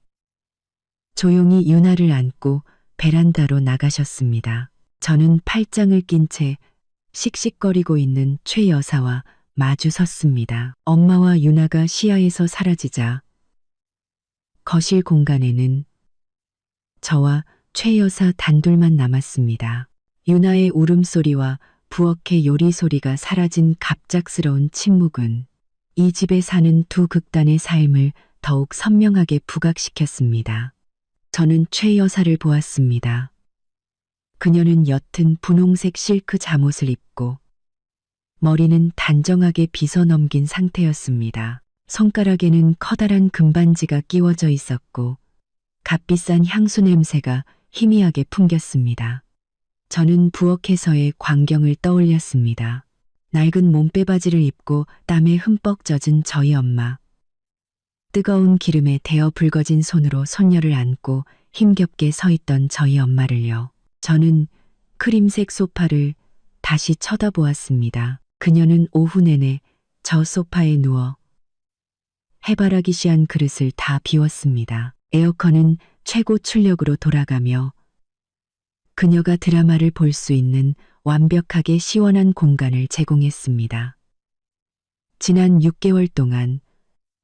조용히 유나를 안고 베란다로 나가셨습니다. 저는 팔짱을 낀 채 씩씩거리고 있는 최 여사와 마주 섰습니다. 엄마와 유나가 시야에서 사라지자 거실 공간에는 저와 최 여사 단둘만 남았습니다. 유나의 울음소리와 부엌의 요리 소리가 사라진 갑작스러운 침묵은 이 집에 사는 두 극단의 삶을 더욱 선명하게 부각시켰습니다. 저는 최 여사를 보았습니다. 그녀는 옅은 분홍색 실크 잠옷을 입고 머리는 단정하게 빗어 넘긴 상태였습니다. 손가락에는 커다란 금반지가 끼워져 있었고 값비싼 향수 냄새가 희미하게 풍겼습니다. 저는 부엌에서의 광경을 떠올렸습니다. 낡은 몸빼바지를 입고 땀에 흠뻑 젖은 저희 엄마. 뜨거운 기름에 데어 붉어진 손으로 손녀를 안고 힘겹게 서 있던 저희 엄마를요. 저는 크림색 소파를 다시 쳐다보았습니다. 그녀는 오후 내내 저 소파에 누워 해바라기 씨한 그릇을 다 비웠습니다. 에어컨은 최고 출력으로 돌아가며 그녀가 드라마를 볼 수 있는 완벽하게 시원한 공간을 제공했습니다. 지난 6개월 동안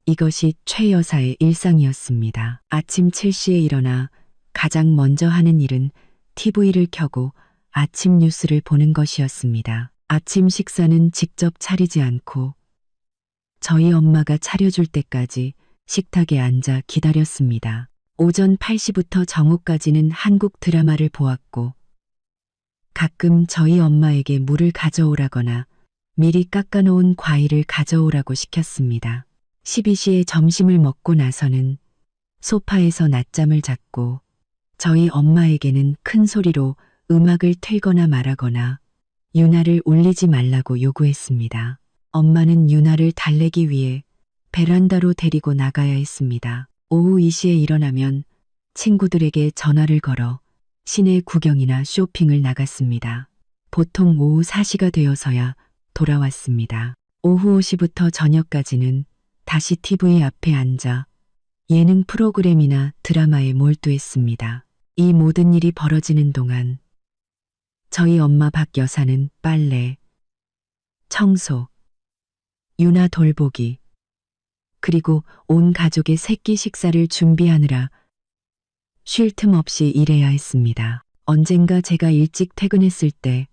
이것이 최 여사의 일상이었습니다. 아침 7시에 일어나 가장 먼저 하는 일은 TV를 켜고 아침 뉴스를 보는 것이었습니다. 아침 식사는 직접 차리지 않고 저희 엄마가 차려줄 때까지 식탁에 앉아 기다렸습니다. 오전 8시부터 정오까지는 한국 드라마를 보았고 가끔 저희 엄마에게 물을 가져오라거나 미리 깎아놓은 과일을 가져오라고 시켰습니다. 12시에 점심을 먹고 나서는 소파에서 낮잠을 잤고 저희 엄마에게는 큰 소리로 음악을 틀거나 말하거나 유나를 울리지 말라고 요구했습니다. 엄마는 유나를 달래기 위해 베란다로 데리고 나가야 했습니다. 오후 2시에 일어나면 친구들에게 전화를 걸어 시내 구경이나 쇼핑을 나갔습니다. 보통 오후 4시가 되어서야 돌아왔습니다. 오후 5시부터 저녁까지는 다시 TV 앞에 앉아 예능 프로그램이나 드라마에 몰두했습니다. 이 모든 일이 벌어지는 동안 저희 엄마 박 여사는 빨래, 청소, 유나 돌보기, 그리고 온 가족의 새끼 식사를 준비하느라 쉴 틈 없이 일해야 했습니다. 언젠가 제가 일찍 퇴근했을 때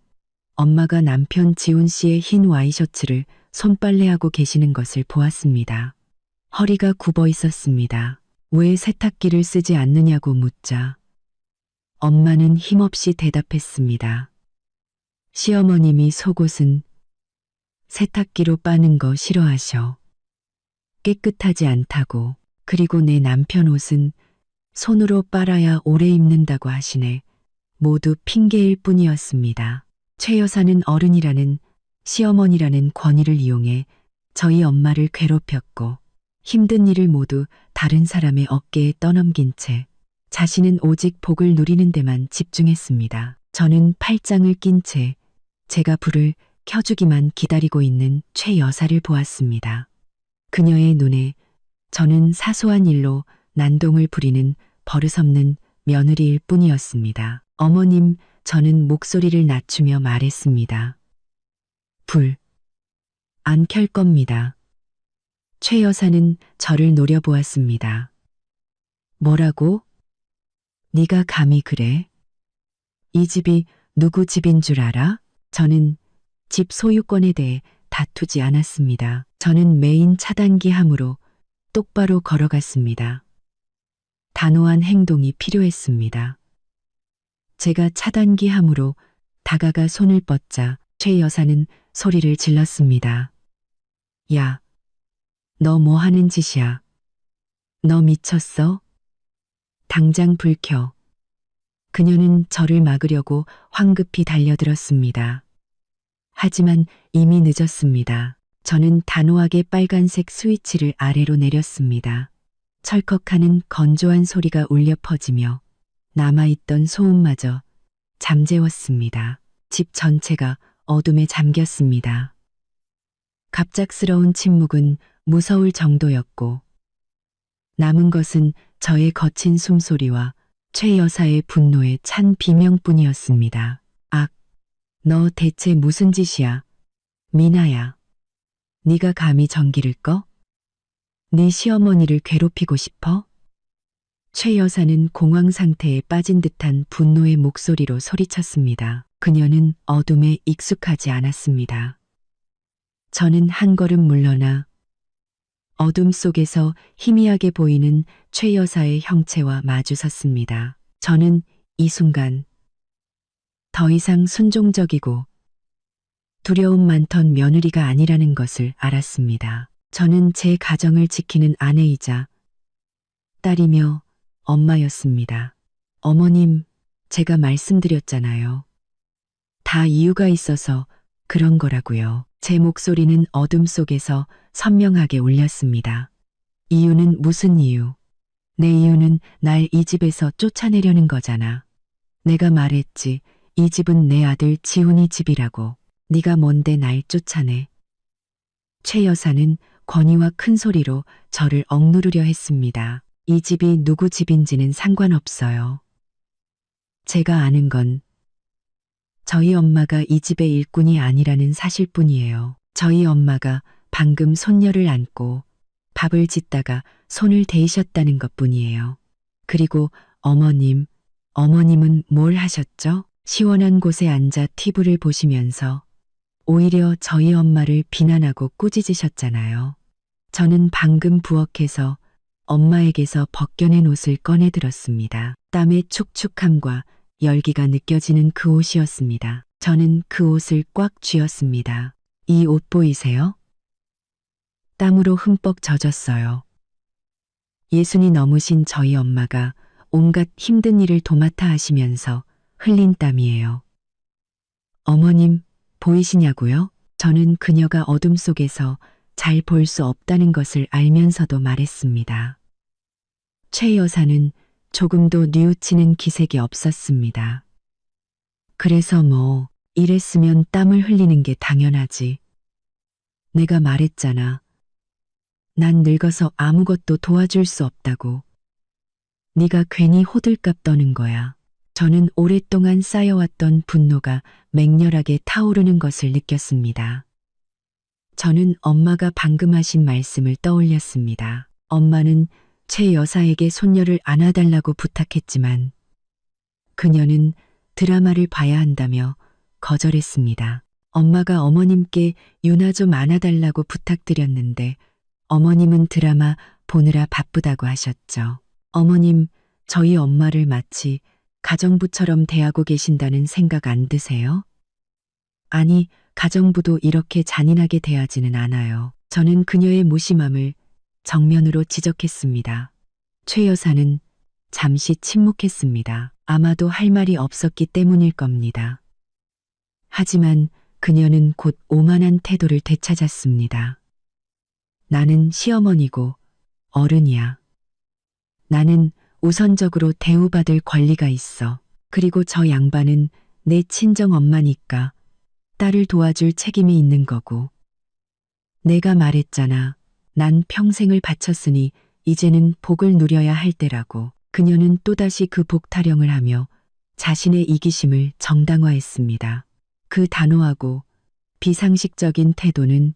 엄마가 남편 지훈 씨의 흰 와이셔츠를 손빨래하고 계시는 것을 보았습니다. 허리가 굽어 있었습니다. 왜 세탁기를 쓰지 않느냐고 묻자 엄마는 힘없이 대답했습니다. 시어머님이 속옷은 세탁기로 빠는 거 싫어하셔. 깨끗하지 않다고. 그리고 내 남편 옷은 손으로 빨아야 오래 입는다고 하시네. 모두 핑계일 뿐이었습니다. 최 여사는 어른이라는 시어머니라는 권위를 이용해 저희 엄마를 괴롭혔고 힘든 일을 모두 다른 사람의 어깨에 떠넘긴 채 자신은 오직 복을 누리는 데만 집중했습니다. 저는 팔짱을 낀 채 제가 불을 켜주기만 기다리고 있는 최 여사를 보았습니다. 그녀의 눈에 저는 사소한 일로 난동을 부리는 버릇없는 며느리일 뿐이었습니다. 어머님, 저는 목소리를 낮추며 말했습니다. 불 안 켤 겁니다. 최 여사는 저를 노려보았습니다. 뭐라고? 네가 감히 그래? 이 집이 누구 집인 줄 알아? 저는 집 소유권에 대해 다투지 않았습니다. 저는 메인 차단기 함으로 똑바로 걸어갔습니다. 단호한 행동이 필요했습니다. 제가 차단기 함으로 다가가 손을 뻗자 최 여사는 소리를 질렀습니다. 야, 너 뭐 하는 짓이야? 너 미쳤어? 당장 불 켜. 그녀는 저를 막으려고 황급히 달려들었습니다. 하지만 이미 늦었습니다. 저는 단호하게 빨간색 스위치를 아래로 내렸습니다. 철컥하는 건조한 소리가 울려 퍼지며 남아있던 소음마저 잠재웠습니다. 집 전체가 어둠에 잠겼습니다. 갑작스러운 침묵은 무서울 정도였고 남은 것은 저의 거친 숨소리와 최 여사의 분노에 찬 비명뿐이었습니다. 악, 너 대체 무슨 짓이야? 미나야. 네가 감히 전기를 꺼? 네 시어머니를 괴롭히고 싶어? 최 여사는 공황 상태에 빠진 듯한 분노의 목소리로 소리쳤습니다. 그녀는 어둠에 익숙하지 않았습니다. 저는 한 걸음 물러나 어둠 속에서 희미하게 보이는 최 여사의 형체와 마주섰습니다. 저는 이 순간 더 이상 순종적이고 두려움 많던 며느리가 아니라는 것을 알았습니다. 저는 제 가정을 지키는 아내이자 딸이며 엄마였습니다. 어머님, 제가 말씀드렸잖아요. 다 이유가 있어서 그런 거라고요. 제 목소리는 어둠 속에서 선명하게 울렸습니다. 이유는 무슨 이유? 내 이유는 날 이 집에서 쫓아내려는 거잖아. 내가 말했지. 이 집은 내 아들 지훈이 집이라고. 네가 뭔데 날 쫓아내. 최 여사는 권위와 큰 소리로 저를 억누르려 했습니다. 이 집이 누구 집인지는 상관없어요. 제가 아는 건 저희 엄마가 이 집의 일꾼이 아니라는 사실뿐이에요. 저희 엄마가 방금 손녀를 안고 밥을 짓다가 손을 대이셨다는 것뿐이에요. 그리고 어머님은 뭘 하셨죠? 시원한 곳에 앉아 TV를 보시면서 오히려 저희 엄마를 비난하고 꾸짖으셨잖아요. 저는 방금 부엌에서 엄마에게서 벗겨낸 옷을 꺼내 들었습니다. 땀의 축축함과 열기가 느껴지는 그 옷이었습니다. 저는 그 옷을 꽉 쥐었습니다. 이 옷 보이세요? 땀으로 흠뻑 젖었어요. 예순이 넘으신 저희 엄마가 온갖 힘든 일을 도맡아 하시면서 흘린 땀이에요. 어머님, 보이시냐고요? 저는 그녀가 어둠 속에서 잘 볼 수 없다는 것을 알면서도 말했습니다. 최 여사는 조금도 뉘우치는 기색이 없었습니다. 그래서 뭐, 이랬으면 땀을 흘리는 게 당연하지. 내가 말했잖아. 난 늙어서 아무것도 도와줄 수 없다고. 네가 괜히 호들갑 떠는 거야. 저는 오랫동안 쌓여왔던 분노가 맹렬하게 타오르는 것을 느꼈습니다. 저는 엄마가 방금 하신 말씀을 떠올렸습니다. 엄마는 최 여사에게 손녀를 안아달라고 부탁했지만 그녀는 드라마를 봐야 한다며 거절했습니다. 엄마가 어머님께 유나 좀 안아달라고 부탁드렸는데 어머님은 드라마 보느라 바쁘다고 하셨죠. 어머님, 저희 엄마를 마치 가정부처럼 대하고 계신다는 생각 안 드세요? 아니, 가정부도 이렇게 잔인하게 대하지는 않아요. 저는 그녀의 무심함을 정면으로 지적했습니다. 최 여사는 잠시 침묵했습니다. 아마도 할 말이 없었기 때문일 겁니다. 하지만 그녀는 곧 오만한 태도를 되찾았습니다. 나는 시어머니고 어른이야. 나는 우선적으로 대우받을 권리가 있어. 그리고 저 양반은 내 친정 엄마니까 딸을 도와줄 책임이 있는 거고. 내가 말했잖아. 난 평생을 바쳤으니 이제는 복을 누려야 할 때라고. 그녀는 또다시 그 복 타령을 하며 자신의 이기심을 정당화했습니다. 그 단호하고 비상식적인 태도는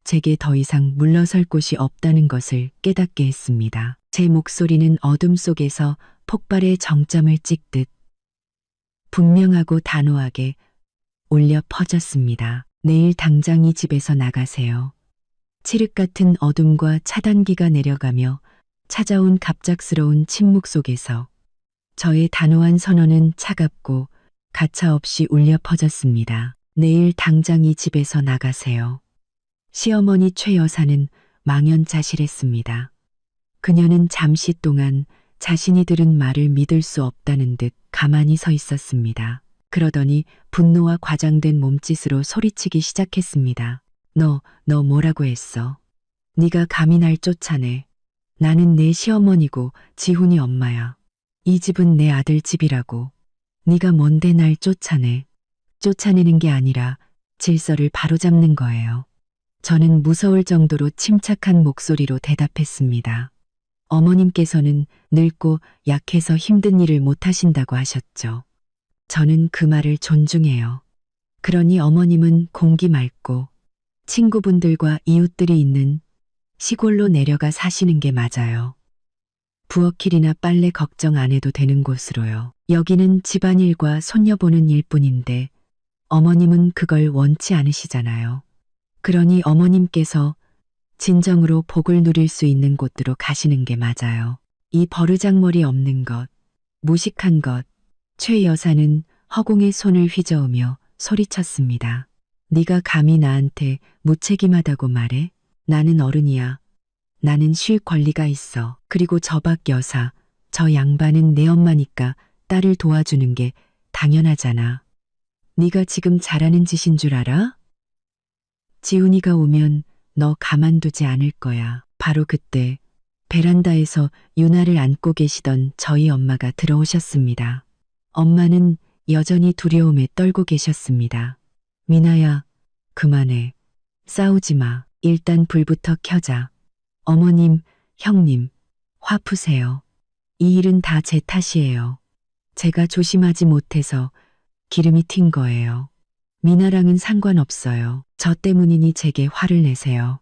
제게 더 이상 물러설 곳이 없다는 것을 깨닫게 했습니다. 제 목소리는 어둠 속에서 폭발의 정점을 찍듯 분명하고 단호하게 울려 퍼졌습니다. 내일 당장 이 집에서 나가세요. 칠흑 같은 어둠과 차단기가 내려가며 찾아온 갑작스러운 침묵 속에서 저의 단호한 선언은 차갑고 가차없이 울려 퍼졌습니다. 내일 당장 이 집에서 나가세요. 시어머니 최 여사는 망연자실했습니다. 그녀는 잠시 동안 자신이 들은 말을 믿을 수 없다는 듯 가만히 서 있었습니다. 그러더니 분노와 과장된 몸짓으로 소리치기 시작했습니다. 너 뭐라고 했어? 네가 감히 날 쫓아내. 나는 내 시어머니고 지훈이 엄마야. 이 집은 내 아들 집이라고. 네가 뭔데 날 쫓아내. 쫓아내는 게 아니라 질서를 바로잡는 거예요. 저는 무서울 정도로 침착한 목소리로 대답했습니다. 어머님께서는 늙고 약해서 힘든 일을 못하신다고 하셨죠. 저는 그 말을 존중해요. 그러니 어머님은 공기 맑고 친구분들과 이웃들이 있는 시골로 내려가 사시는 게 맞아요. 부엌일이나 빨래 걱정 안 해도 되는 곳으로요. 여기는 집안일과 손녀 보는 일뿐인데 어머님은 그걸 원치 않으시잖아요. 그러니 어머님께서 진정으로 복을 누릴 수 있는 곳으로 가시는 게 맞아요. 이 버르장머리 없는 것, 무식한 것, 최 여사는 허공에 손을 휘저으며 소리쳤습니다. 네가 감히 나한테 무책임하다고 말해? 나는 어른이야. 나는 쉴 권리가 있어. 그리고 저 박 여사, 저 양반은 내 엄마니까 딸을 도와주는 게 당연하잖아. 네가 지금 잘하는 짓인 줄 알아? 지훈이가 오면 너 가만두지 않을 거야. 바로 그때 베란다에서 유나를 안고 계시던 저희 엄마가 들어오셨습니다. 엄마는 여전히 두려움에 떨고 계셨습니다. 미나야, 그만해. 싸우지 마. 일단 불부터 켜자. 어머님, 형님, 화 푸세요. 이 일은 다 제 탓이에요. 제가 조심하지 못해서 기름이 튄 거예요. 미나랑은 상관없어요. 저 때문이니 제게 화를 내세요.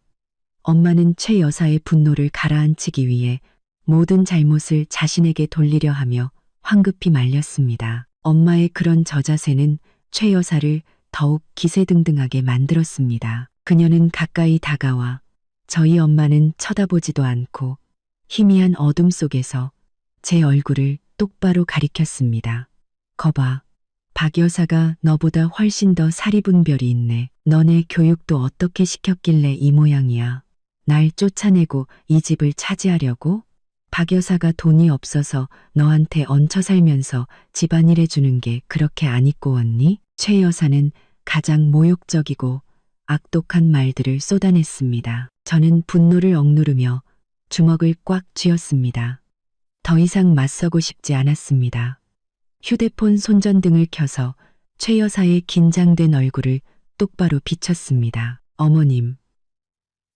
엄마는 최 여사의 분노를 가라앉히기 위해 모든 잘못을 자신에게 돌리려 하며 황급히 말렸습니다. 엄마의 그런 저자세는 최 여사를 더욱 기세등등하게 만들었습니다. 그녀는 가까이 다가와 저희 엄마는 쳐다보지도 않고 희미한 어둠 속에서 제 얼굴을 똑바로 가리켰습니다. 거봐. 박 여사가 너보다 훨씬 더 사리분별이 있네. 너네 교육도 어떻게 시켰길래 이 모양이야. 날 쫓아내고 이 집을 차지하려고? 박 여사가 돈이 없어서 너한테 얹혀 살면서 집안일 해주는 게 그렇게 안 이꼬웠니? 최 여사는 가장 모욕적이고 악독한 말들을 쏟아냈습니다. 저는 분노를 억누르며 주먹을 꽉 쥐었습니다. 더 이상 맞서고 싶지 않았습니다. 휴대폰 손전등을 켜서 최 여사의 긴장된 얼굴을 똑바로 비췄습니다. 어머님.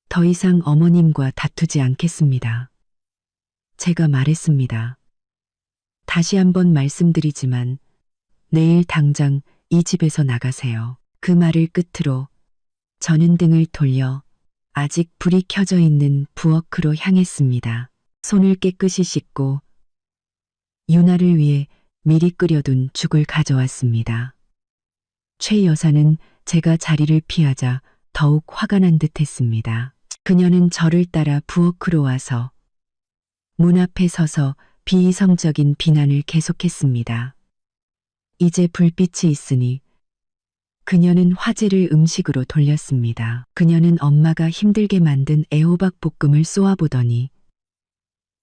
더 이상 어머님과 다투지 않겠습니다. 제가 말했습니다. 다시 한번 말씀드리지만 내일 당장 이 집에서 나가세요. 그 말을 끝으로 저는 등을 돌려 아직 불이 켜져 있는 부엌으로 향했습니다. 손을 깨끗이 씻고 유나를 위해 미리 끓여둔 죽을 가져왔습니다. 최 여사는 제가 자리를 피하자 더욱 화가 난 듯했습니다. 그녀는 저를 따라 부엌으로 와서 문 앞에 서서 비이성적인 비난을 계속했습니다. 이제 불빛이 있으니 그녀는 화제를 음식으로 돌렸습니다. 그녀는 엄마가 힘들게 만든 애호박 볶음을 쏘아보더니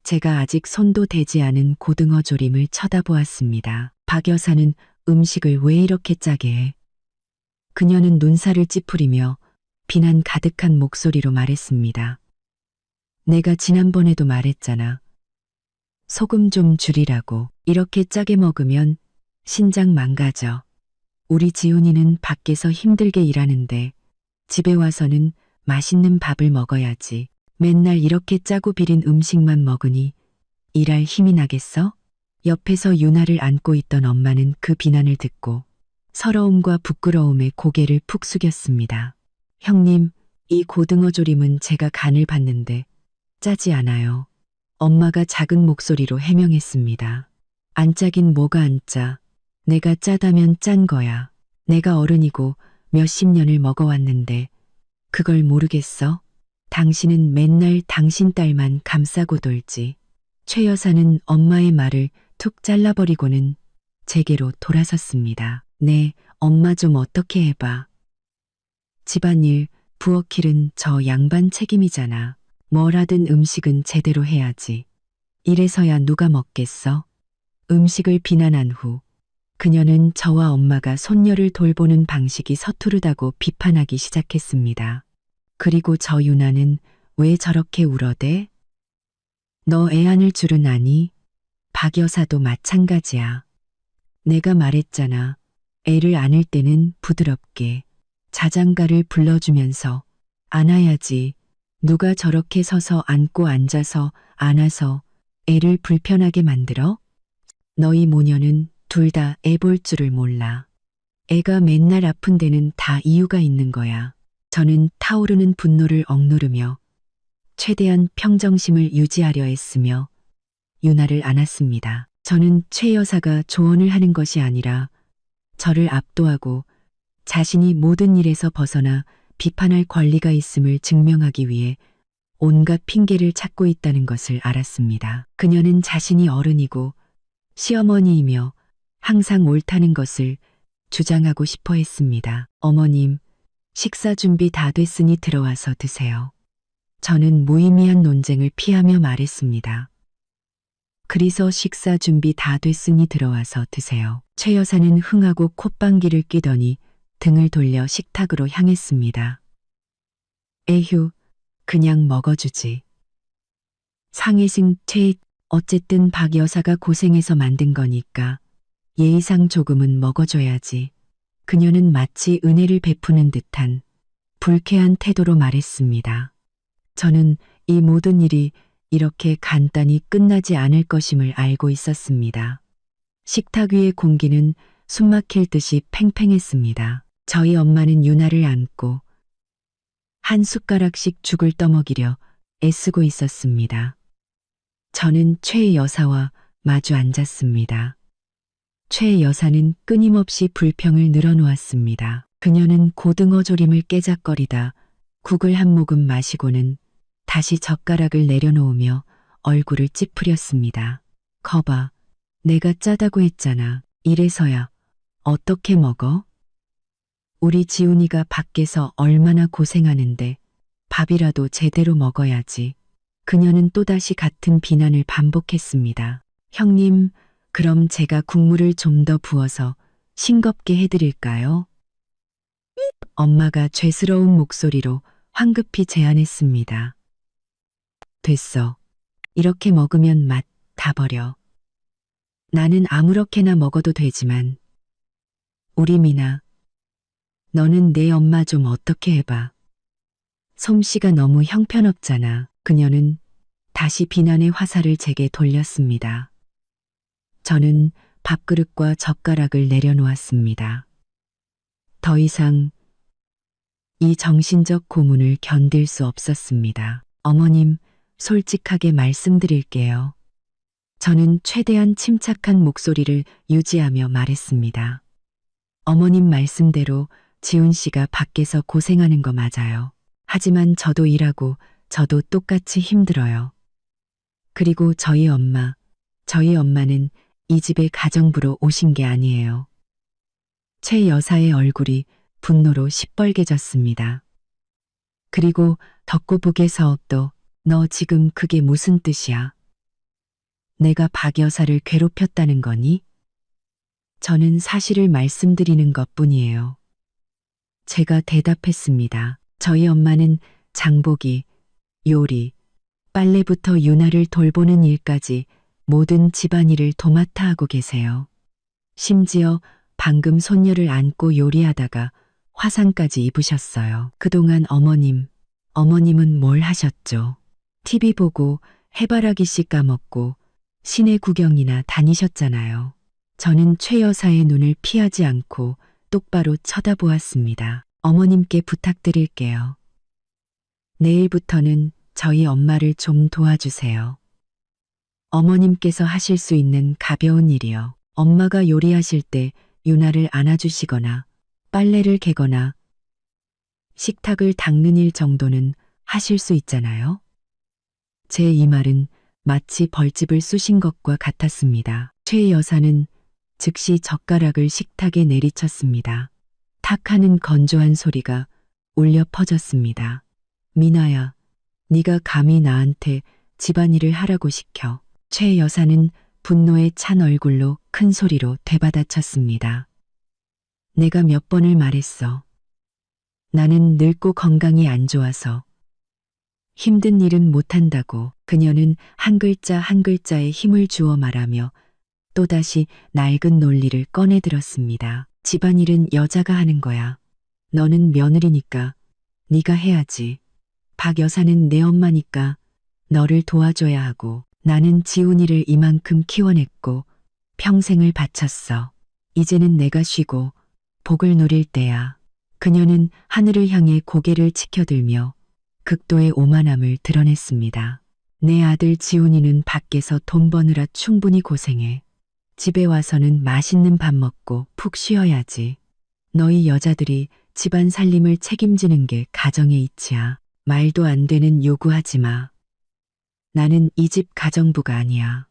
제가 아직 손도 대지 않은 고등어 조림을 쳐다보았습니다. 박 여사는 음식을 왜 이렇게 짜게 해? 그녀는 눈살을 찌푸리며 비난 가득한 목소리로 말했습니다. 내가 지난번에도 말했잖아. 소금 좀 줄이라고. 이렇게 짜게 먹으면 신장 망가져. 우리 지훈이는 밖에서 힘들게 일하는데 집에 와서는 맛있는 밥을 먹어야지. 맨날 이렇게 짜고 비린 음식만 먹으니 일할 힘이 나겠어? 옆에서 유나를 안고 있던 엄마는 그 비난을 듣고 서러움과 부끄러움에 고개를 푹 숙였습니다. 형님, 이 고등어 조림은 제가 간을 봤는데 짜지 않아요. 엄마가 작은 목소리로 해명했습니다. 안 짜긴 뭐가 안 짜. 내가 짜다면 짠 거야. 내가 어른이고 몇십 년을 먹어왔는데 그걸 모르겠어? 당신은 맨날 당신 딸만 감싸고 돌지. 최 여사는 엄마의 말을 툭 잘라버리고는 제게로 돌아섰습니다. 네, 엄마 좀 어떻게 해봐. 집안일, 부엌일은 저 양반 책임이잖아. 뭘 하든 음식은 제대로 해야지. 이래서야 누가 먹겠어? 음식을 비난한 후 그녀는 저와 엄마가 손녀를 돌보는 방식이 서투르다고 비판하기 시작했습니다. 그리고 저 유나는 왜 저렇게 울어대? 너 애 안을 줄은 아니? 박 여사도 마찬가지야. 내가 말했잖아. 애를 안을 때는 부드럽게 자장가를 불러주면서 안아야지. 누가 저렇게 서서 안고 앉아서 안아서 애를 불편하게 만들어? 너희 모녀는 둘 다 애 볼 줄을 몰라. 애가 맨날 아픈 데는 다 이유가 있는 거야. 저는 타오르는 분노를 억누르며 최대한 평정심을 유지하려 했으며 유나를 안았습니다. 저는 최 여사가 조언을 하는 것이 아니라 저를 압도하고 자신이 모든 일에서 벗어나 비판할 권리가 있음을 증명하기 위해 온갖 핑계를 찾고 있다는 것을 알았습니다. 그녀는 자신이 어른이고 시어머니이며 항상 옳다는 것을 주장하고 싶어 했습니다. 어머님, 식사 준비 다 됐으니 들어와서 드세요. 저는 무의미한 논쟁을 피하며 말했습니다. 그리서 식사 준비 다 됐으니 들어와서 드세요. 최 여사는 흥하고 콧방귀를 뀌더니 등을 돌려 식탁으로 향했습니다. 에휴, 그냥 먹어주지. 상해승 최, 어쨌든 박 여사가 고생해서 만든 거니까 예의상 조금은 먹어줘야지. 그녀는 마치 은혜를 베푸는 듯한 불쾌한 태도로 말했습니다. 저는 이 모든 일이 이렇게 간단히 끝나지 않을 것임을 알고 있었습니다. 식탁 위의 공기는 숨막힐 듯이 팽팽했습니다. 저희 엄마는 유나를 안고 한 숟가락씩 죽을 떠먹이려 애쓰고 있었습니다. 저는 최 여사와 마주 앉았습니다. 최 여사는 끊임없이 불평을 늘어놓았습니다. 그녀는 고등어 조림을 깨작거리다 국을 한 모금 마시고는 다시 젓가락을 내려놓으며 얼굴을 찌푸렸습니다. 거봐, 내가 짜다고 했잖아. 이래서야 어떻게 먹어? 우리 지훈이가 밖에서 얼마나 고생하는데 밥이라도 제대로 먹어야지. 그녀는 또다시 같은 비난을 반복했습니다. 형님, 그럼 제가 국물을 좀 더 부어서 싱겁게 해드릴까요? 엄마가 죄스러운 목소리로 황급히 제안했습니다. 됐어. 이렇게 먹으면 맛 다 버려. 나는 아무렇게나 먹어도 되지만 우리 미나, 너는 내 엄마 좀 어떻게 해봐. 솜씨가 너무 형편없잖아. 그녀는 다시 비난의 화살을 제게 돌렸습니다. 저는 밥그릇과 젓가락을 내려놓았습니다. 더 이상 이 정신적 고문을 견딜 수 없었습니다. 어머님, 솔직하게 말씀드릴게요. 저는 최대한 침착한 목소리를 유지하며 말했습니다. 어머님 말씀대로 지훈 씨가 밖에서 고생하는 거 맞아요. 하지만 저도 일하고 저도 똑같이 힘들어요. 그리고 저희 엄마는 이 집에 가정부로 오신 게 아니에요. 최 여사의 얼굴이 분노로 시뻘개졌습니다. 그리고 덕고북에서 또 너 지금 그게 무슨 뜻이야? 내가 박 여사를 괴롭혔다는 거니? 저는 사실을 말씀드리는 것뿐이에요. 제가 대답했습니다. 저희 엄마는 장보기, 요리, 빨래부터 유나를 돌보는 일까지 모든 집안일을 도맡아 하고 계세요. 심지어 방금 손녀를 안고 요리하다가 화상까지 입으셨어요. 그동안 어머님은 뭘 하셨죠? TV 보고 해바라기씨 까먹고 시내 구경이나 다니셨잖아요. 저는 최 여사의 눈을 피하지 않고 똑바로 쳐다보았습니다. 어머님께 부탁드릴게요. 내일부터는 저희 엄마를 좀 도와주세요. 어머님께서 하실 수 있는 가벼운 일이요. 엄마가 요리하실 때 유나를 안아주시거나 빨래를 개거나 식탁을 닦는 일 정도는 하실 수 있잖아요. 제 이 말은 마치 벌집을 쑤신 것과 같았습니다. 최 여사는 즉시 젓가락을 식탁에 내리쳤습니다. 탁 하는 건조한 소리가 울려 퍼졌습니다. 미나야, 네가 감히 나한테 집안일을 하라고 시켜. 최 여사는 분노에 찬 얼굴로 큰 소리로 되받아쳤습니다. 내가 몇 번을 말했어. 나는 늙고 건강이 안 좋아서 힘든 일은 못한다고. 그녀는 한 글자 한 글자에 힘을 주어 말하며 또다시 낡은 논리를 꺼내들었습니다. 집안일은 여자가 하는 거야. 너는 며느리니까 네가 해야지. 박 여사는 내 엄마니까 너를 도와줘야 하고, 나는 지훈이를 이만큼 키워냈고 평생을 바쳤어. 이제는 내가 쉬고 복을 누릴 때야. 그녀는 하늘을 향해 고개를 치켜들며 극도의 오만함을 드러냈습니다. 내 아들 지훈이는 밖에서 돈 버느라 충분히 고생해. 집에 와서는 맛있는 밥 먹고 푹 쉬어야지. 너희 여자들이 집안 살림을 책임지는 게 가정의 이치야. 말도 안 되는 요구하지 마. 나는 이 집 가정부가 아니야.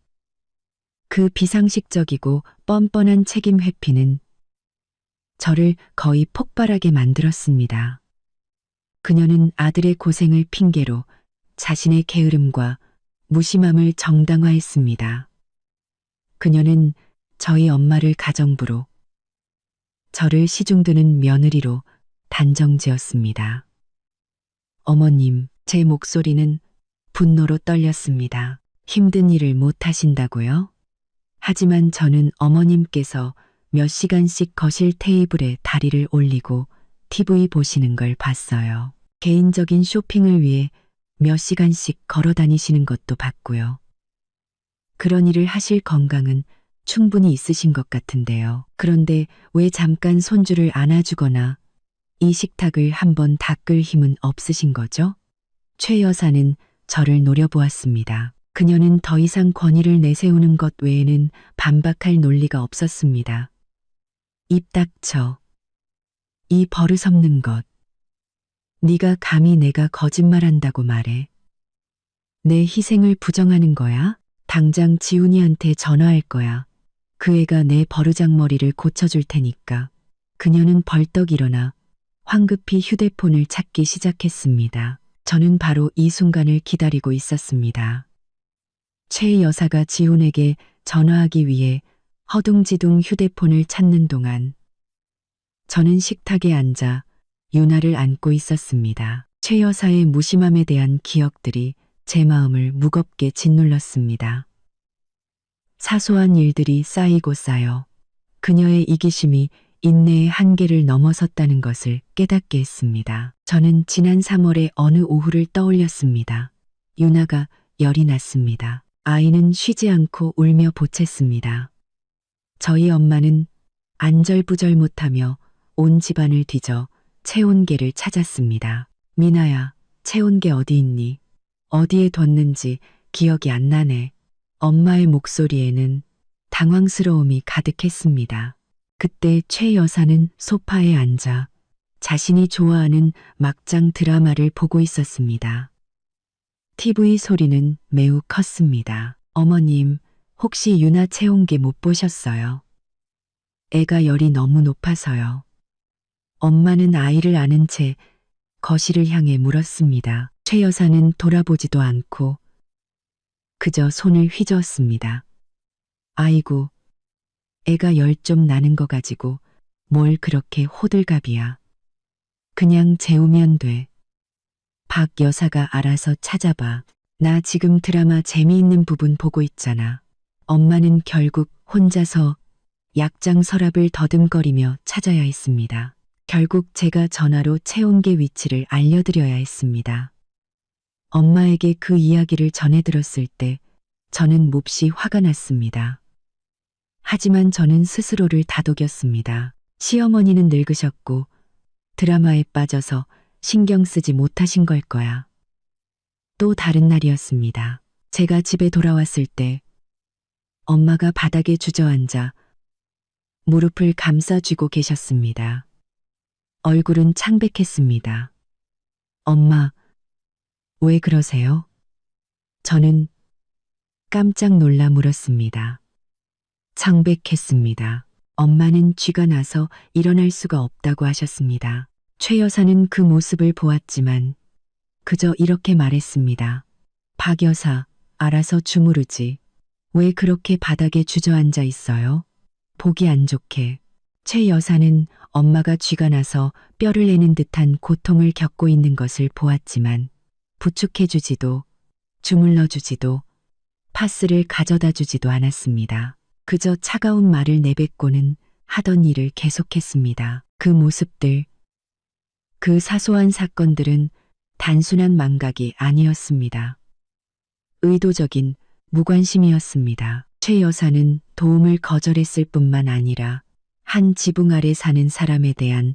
그 비상식적이고 뻔뻔한 책임 회피는 저를 거의 폭발하게 만들었습니다. 그녀는 아들의 고생을 핑계로 자신의 게으름과 무심함을 정당화했습니다. 그녀는 저희 엄마를 가정부로, 저를 시중드는 며느리로 단정지었습니다. 어머님, 제 목소리는 분노로 떨렸습니다. 힘든 일을 못 하신다고요? 하지만 저는 어머님께서 몇 시간씩 거실 테이블에 다리를 올리고 TV 보시는 걸 봤어요. 개인적인 쇼핑을 위해 몇 시간씩 걸어 다니시는 것도 봤고요. 그런 일을 하실 건강은 충분히 있으신 것 같은데요. 그런데 왜 잠깐 손주를 안아주거나 이 식탁을 한번 닦을 힘은 없으신 거죠? 최 여사는 저를 노려보았습니다. 그녀는 더 이상 권위를 내세우는 것 외에는 반박할 논리가 없었습니다. 입 닥쳐. 이 버릇없는 것. 네가 감히 내가 거짓말한다고 말해. 내 희생을 부정하는 거야? 당장 지훈이한테 전화할 거야. 그 애가 내 버르장머리를 고쳐줄 테니까. 그녀는 벌떡 일어나 황급히 휴대폰을 찾기 시작했습니다. 저는 바로 이 순간을 기다리고 있었습니다. 최 여사가 지훈에게 전화하기 위해 허둥지둥 휴대폰을 찾는 동안 저는 식탁에 앉아 유나를 안고 있었습니다. 최 여사의 무심함에 대한 기억들이 제 마음을 무겁게 짓눌렀습니다. 사소한 일들이 쌓이고 쌓여 그녀의 이기심이 인내의 한계를 넘어섰다는 것을 깨닫게 했습니다. 저는 지난 3월의 어느 오후를 떠올렸습니다. 유나가 열이 났습니다. 아이는 쉬지 않고 울며 보챘습니다. 저희 엄마는 안절부절 못하며 온 집안을 뒤져 채온개를 찾았습니다. 미나야, 채온개 어디 있니? 어디에 뒀는지 기억이 안 나네. 엄마의 목소리에는 당황스러움이 가득했습니다. 그때 최 여사는 소파에 앉아 자신이 좋아하는 막장 드라마를 보고 있었습니다. TV 소리는 매우 컸습니다. 어머님, 혹시 유나 채온개 못 보셨어요? 애가 열이 너무 높아서요. 엄마는 아이를 안은 채 거실을 향해 물었습니다. 최 여사는 돌아보지도 않고 그저 손을 휘저었습니다. 아이고, 애가 열 좀 나는 거 가지고 뭘 그렇게 호들갑이야. 그냥 재우면 돼. 박 여사가 알아서 찾아봐. 나 지금 드라마 재미있는 부분 보고 있잖아. 엄마는 결국 혼자서 약장 서랍을 더듬거리며 찾아야 했습니다. 결국 제가 전화로 채온개 위치를 알려드려야 했습니다. 엄마에게 그 이야기를 전해 들었을 때 저는 몹시 화가 났습니다. 하지만 저는 스스로를 다독였습니다. 시어머니는 늙으셨고 드라마에 빠져서 신경 쓰지 못하신 걸 거야. 또 다른 날이었습니다. 제가 집에 돌아왔을 때 엄마가 바닥에 주저앉아 무릎을 감싸쥐고 계셨습니다. 얼굴은 창백했습니다. 엄마, 왜 그러세요? 저는 깜짝 놀라 물었습니다. 창백했습니다. 엄마는 쥐가 나서 일어날 수가 없다고 하셨습니다. 최 여사는 그 모습을 보았지만 그저 이렇게 말했습니다. 박 여사, 알아서 주무르지. 왜 그렇게 바닥에 주저앉아 있어요? 보기 안 좋게. 최 여사는 엄마가 쥐가 나서 뼈를 내는 듯한 고통을 겪고 있는 것을 보았지만 부축해주지도 주물러주지도 파스를 가져다 주지도 않았습니다. 그저 차가운 말을 내뱉고는 하던 일을 계속했습니다. 그 모습들, 그 사소한 사건들은 단순한 망각이 아니었습니다. 의도적인 무관심이었습니다. 최 여사는 도움을 거절했을 뿐만 아니라 한 지붕 아래 사는 사람에 대한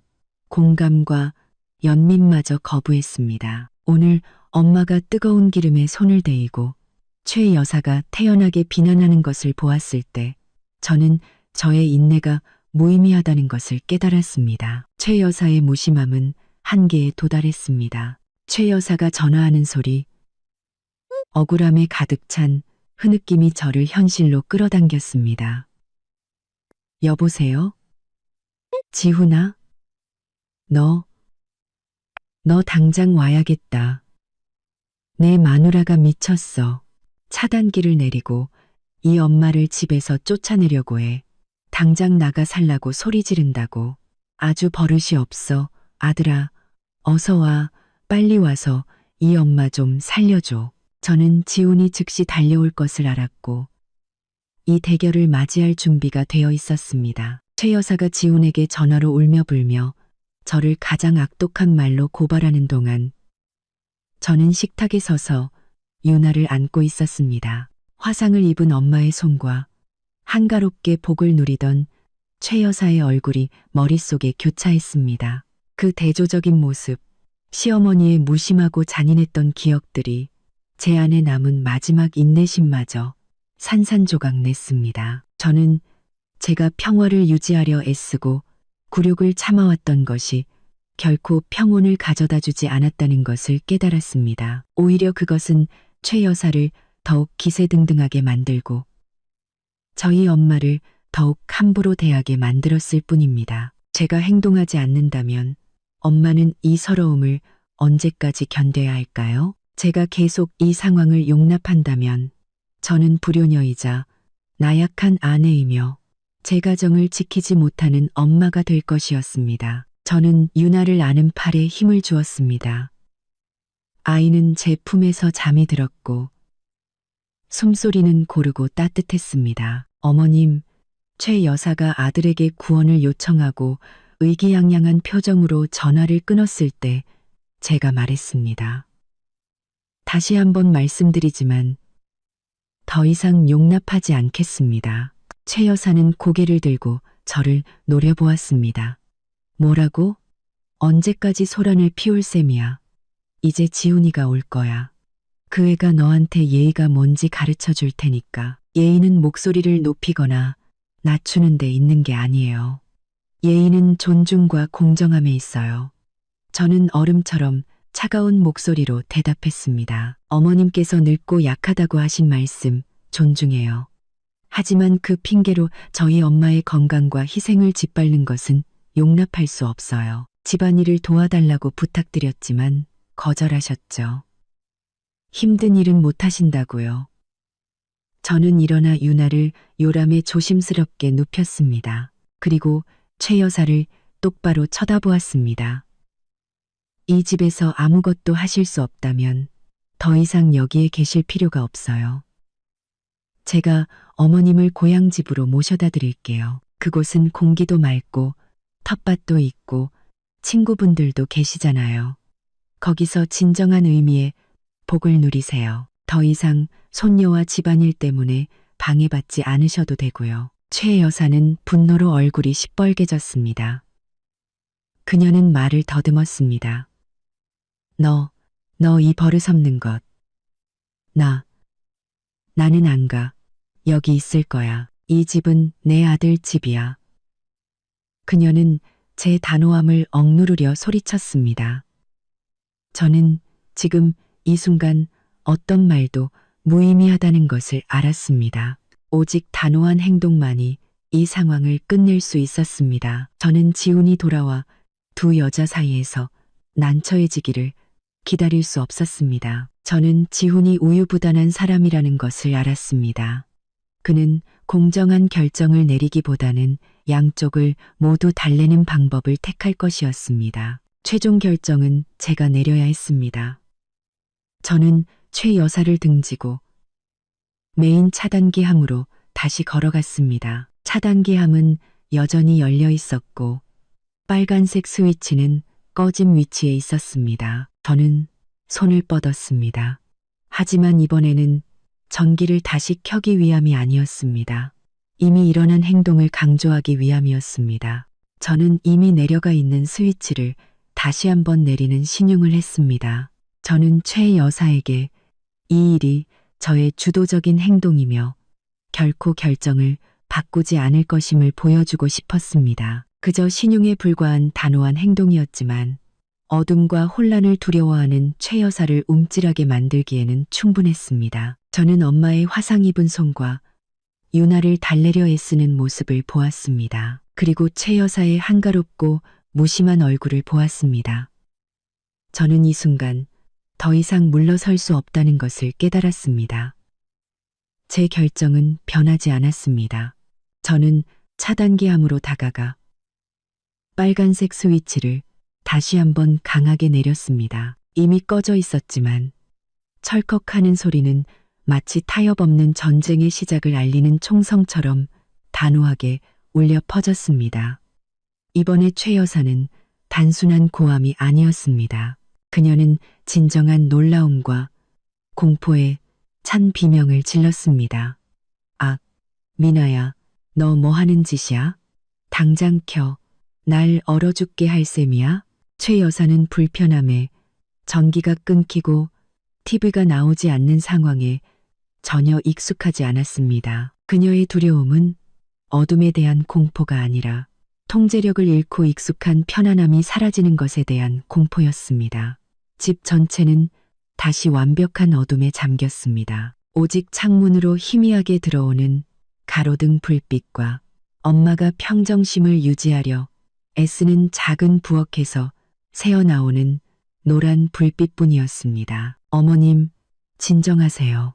공감과 연민마저 거부했습니다. 오늘 엄마가 뜨거운 기름에 손을 대이고 최 여사가 태연하게 비난하는 것을 보았을 때 저는 저의 인내가 무의미하다는 것을 깨달았습니다. 최 여사의 무심함은 한계에 도달했습니다. 최 여사가 전화하는 소리, 억울함에 가득 찬 흐느낌이 저를 현실로 끌어당겼습니다. 여보세요? 지훈아? 너 당장 와야겠다. 내 마누라가 미쳤어. 차단기를 내리고 이 엄마를 집에서 쫓아내려고 해. 당장 나가 살라고 소리 지른다고. 아주 버릇이 없어. 아들아, 어서 와. 빨리 와서 이 엄마 좀 살려줘. 저는 지훈이 즉시 달려올 것을 알았고 이 대결을 맞이할 준비가 되어 있었습니다. 최 여사가 지훈에게 전화로 울며 불며 저를 가장 악독한 말로 고발하는 동안 저는 식탁에 서서 유나를 안고 있었습니다. 화상을 입은 엄마의 손과 한가롭게 복을 누리던 최 여사의 얼굴이 머릿속에 교차했습니다. 그 대조적인 모습, 시어머니의 무심하고 잔인했던 기억들이 제 안에 남은 마지막 인내심마저 산산조각 냈습니다. 저는 제가 평화를 유지하려 애쓰고 굴욕을 참아왔던 것이 결코 평온을 가져다 주지 않았다는 것을 깨달았습니다. 오히려 그것은 최 여사를 더욱 기세등등하게 만들고 저희 엄마를 더욱 함부로 대하게 만들었을 뿐입니다. 제가 행동하지 않는다면 엄마는 이 서러움을 언제까지 견뎌야 할까요? 제가 계속 이 상황을 용납한다면 저는 불효녀이자 나약한 아내이며 제 가정을 지키지 못하는 엄마가 될 것이었습니다. 저는 유나를 아는 팔에 힘을 주었습니다. 아이는 제 품에서 잠이 들었고 숨소리는 고르고 따뜻했습니다. 어머님, 최 여사가 아들에게 구원을 요청하고 의기양양한 표정으로 전화를 끊었을 때 제가 말했습니다. 다시 한번 말씀드리지만 더 이상 용납하지 않겠습니다. 최 여사는 고개를 들고 저를 노려보았습니다. 뭐라고? 언제까지 소란을 피울 셈이야. 이제 지훈이가 올 거야. 그 애가 너한테 예의가 뭔지 가르쳐 줄 테니까. 예의는 목소리를 높이거나 낮추는 데 있는 게 아니에요. 예의는 존중과 공정함에 있어요. 저는 얼음처럼 차가운 목소리로 대답했습니다. 어머님께서 늙고 약하다고 하신 말씀 존중해요. 하지만 그 핑계로 저희 엄마의 건강과 희생을 짓밟는 것은 용납할 수 없어요. 집안일을 도와달라고 부탁드렸지만 거절하셨죠. 힘든 일은 못하신다고요. 저는 일어나 유나를 요람에 조심스럽게 눕혔습니다. 그리고 최 여사를 똑바로 쳐다보았습니다. 이 집에서 아무것도 하실 수 없다면 더 이상 여기에 계실 필요가 없어요. 제가 어머님을 고향집으로 모셔다 드릴게요. 그곳은 공기도 맑고 텃밭도 있고 친구분들도 계시잖아요. 거기서 진정한 의미의 복을 누리세요. 더 이상 손녀와 집안일 때문에 방해받지 않으셔도 되고요. 최 여사는 분노로 얼굴이 시뻘개졌습니다. 그녀는 말을 더듬었습니다. 너 이 버릇없는 것. 나는 안 가. 여기 있을 거야. 이 집은 내 아들 집이야. 그녀는 제 단호함을 억누르려 소리쳤습니다. 저는 지금 이 순간 어떤 말도 무의미하다는 것을 알았습니다. 오직 단호한 행동만이 이 상황을 끝낼 수 있었습니다. 저는 지훈이 돌아와 두 여자 사이에서 난처해지기를 기다릴 수 없었습니다. 저는 지훈이 우유부단한 사람이라는 것을 알았습니다. 그는 공정한 결정을 내리기보다는 양쪽을 모두 달래는 방법을 택할 것이었습니다. 최종 결정은 제가 내려야 했습니다. 저는 최 여사를 등지고 메인 차단기 함으로 다시 걸어갔습니다. 차단기 함은 여전히 열려 있었고 빨간색 스위치는 꺼진 위치에 있었습니다. 저는 손을 뻗었습니다. 하지만 이번에는 전기를 다시 켜기 위함이 아니었습니다. 이미 일어난 행동을 강조하기 위함이었습니다. 저는 이미 내려가 있는 스위치를 다시 한번 내리는 신용을 했습니다. 저는 최 여사에게 이 일이 저의 주도적인 행동이며 결코 결정을 바꾸지 않을 것임을 보여주고 싶었습니다. 그저 신용에 불과한 단호한 행동이었지만 어둠과 혼란을 두려워하는 최 여사를 움찔하게 만들기에는 충분했습니다. 저는 엄마의 화상 입은 손과 유나를 달래려 애쓰는 모습을 보았습니다. 그리고 최 여사의 한가롭고 무심한 얼굴을 보았습니다. 저는 이 순간 더 이상 물러설 수 없다는 것을 깨달았습니다. 제 결정은 변하지 않았습니다. 저는 차단기 함으로 다가가 빨간색 스위치를 다시 한번 강하게 내렸습니다. 이미 꺼져 있었지만 철컥하는 소리는 마치 타협 없는 전쟁의 시작을 알리는 총성처럼 단호하게 울려 퍼졌습니다. 이번에 최 여사는 단순한 고함이 아니었습니다. 그녀는 진정한 놀라움과 공포에 찬 비명을 질렀습니다. 아, 미나야, 너 뭐 하는 짓이야? 당장 켜. 날 얼어 죽게 할 셈이야? 최 여사는 불편함에 전기가 끊기고 TV가 나오지 않는 상황에 전혀 익숙하지 않았습니다. 그녀의 두려움은 어둠에 대한 공포가 아니라 통제력을 잃고 익숙한 편안함이 사라지는 것에 대한 공포였습니다. 집 전체는 다시 완벽한 어둠에 잠겼습니다. 오직 창문으로 희미하게 들어오는 가로등 불빛과 엄마가 평정심을 유지하려 애쓰는 작은 부엌에서 새어나오는 노란 불빛뿐이었습니다. 어머님, 진정하세요.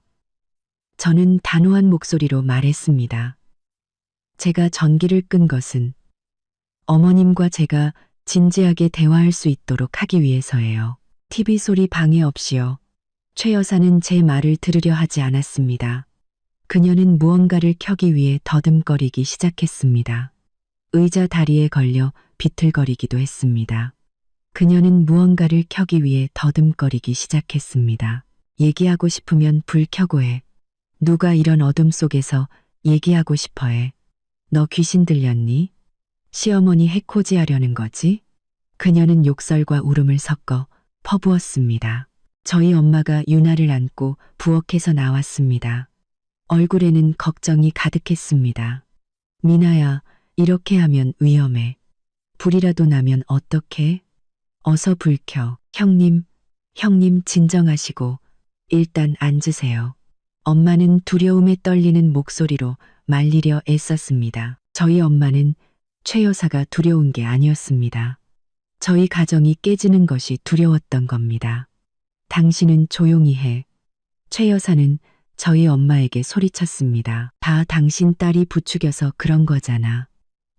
저는 단호한 목소리로 말했습니다. 제가 전기를 끈 것은 어머님과 제가 진지하게 대화할 수 있도록 하기 위해서예요. TV 소리 방해 없이요. 최 여사는 제 말을 들으려 하지 않았습니다. 그녀는 무언가를 켜기 위해 더듬거리기 시작했습니다. 의자 다리에 걸려 비틀거리기도 했습니다. 그녀는 무언가를 켜기 위해 더듬거리기 시작했습니다. 얘기하고 싶으면 불 켜고 해. 누가 이런 어둠 속에서 얘기하고 싶어 해. 너 귀신 들렸니? 시어머니 해코지 하려는 거지? 그녀는 욕설과 울음을 섞어 퍼부었습니다. 저희 엄마가 유나를 안고 부엌에서 나왔습니다. 얼굴에는 걱정이 가득했습니다. 미나야, 이렇게 하면 위험해. 불이라도 나면 어떡해? 어서 불 켜. 형님 진정하시고 일단 앉으세요. 엄마는 두려움에 떨리는 목소리로 말리려 애썼습니다. 저희 엄마는 최 여사가 두려운 게 아니었습니다. 저희 가정이 깨지는 것이 두려웠던 겁니다. 당신은 조용히 해. 최 여사는 저희 엄마에게 소리쳤습니다. 다 당신 딸이 부추겨서 그런 거잖아.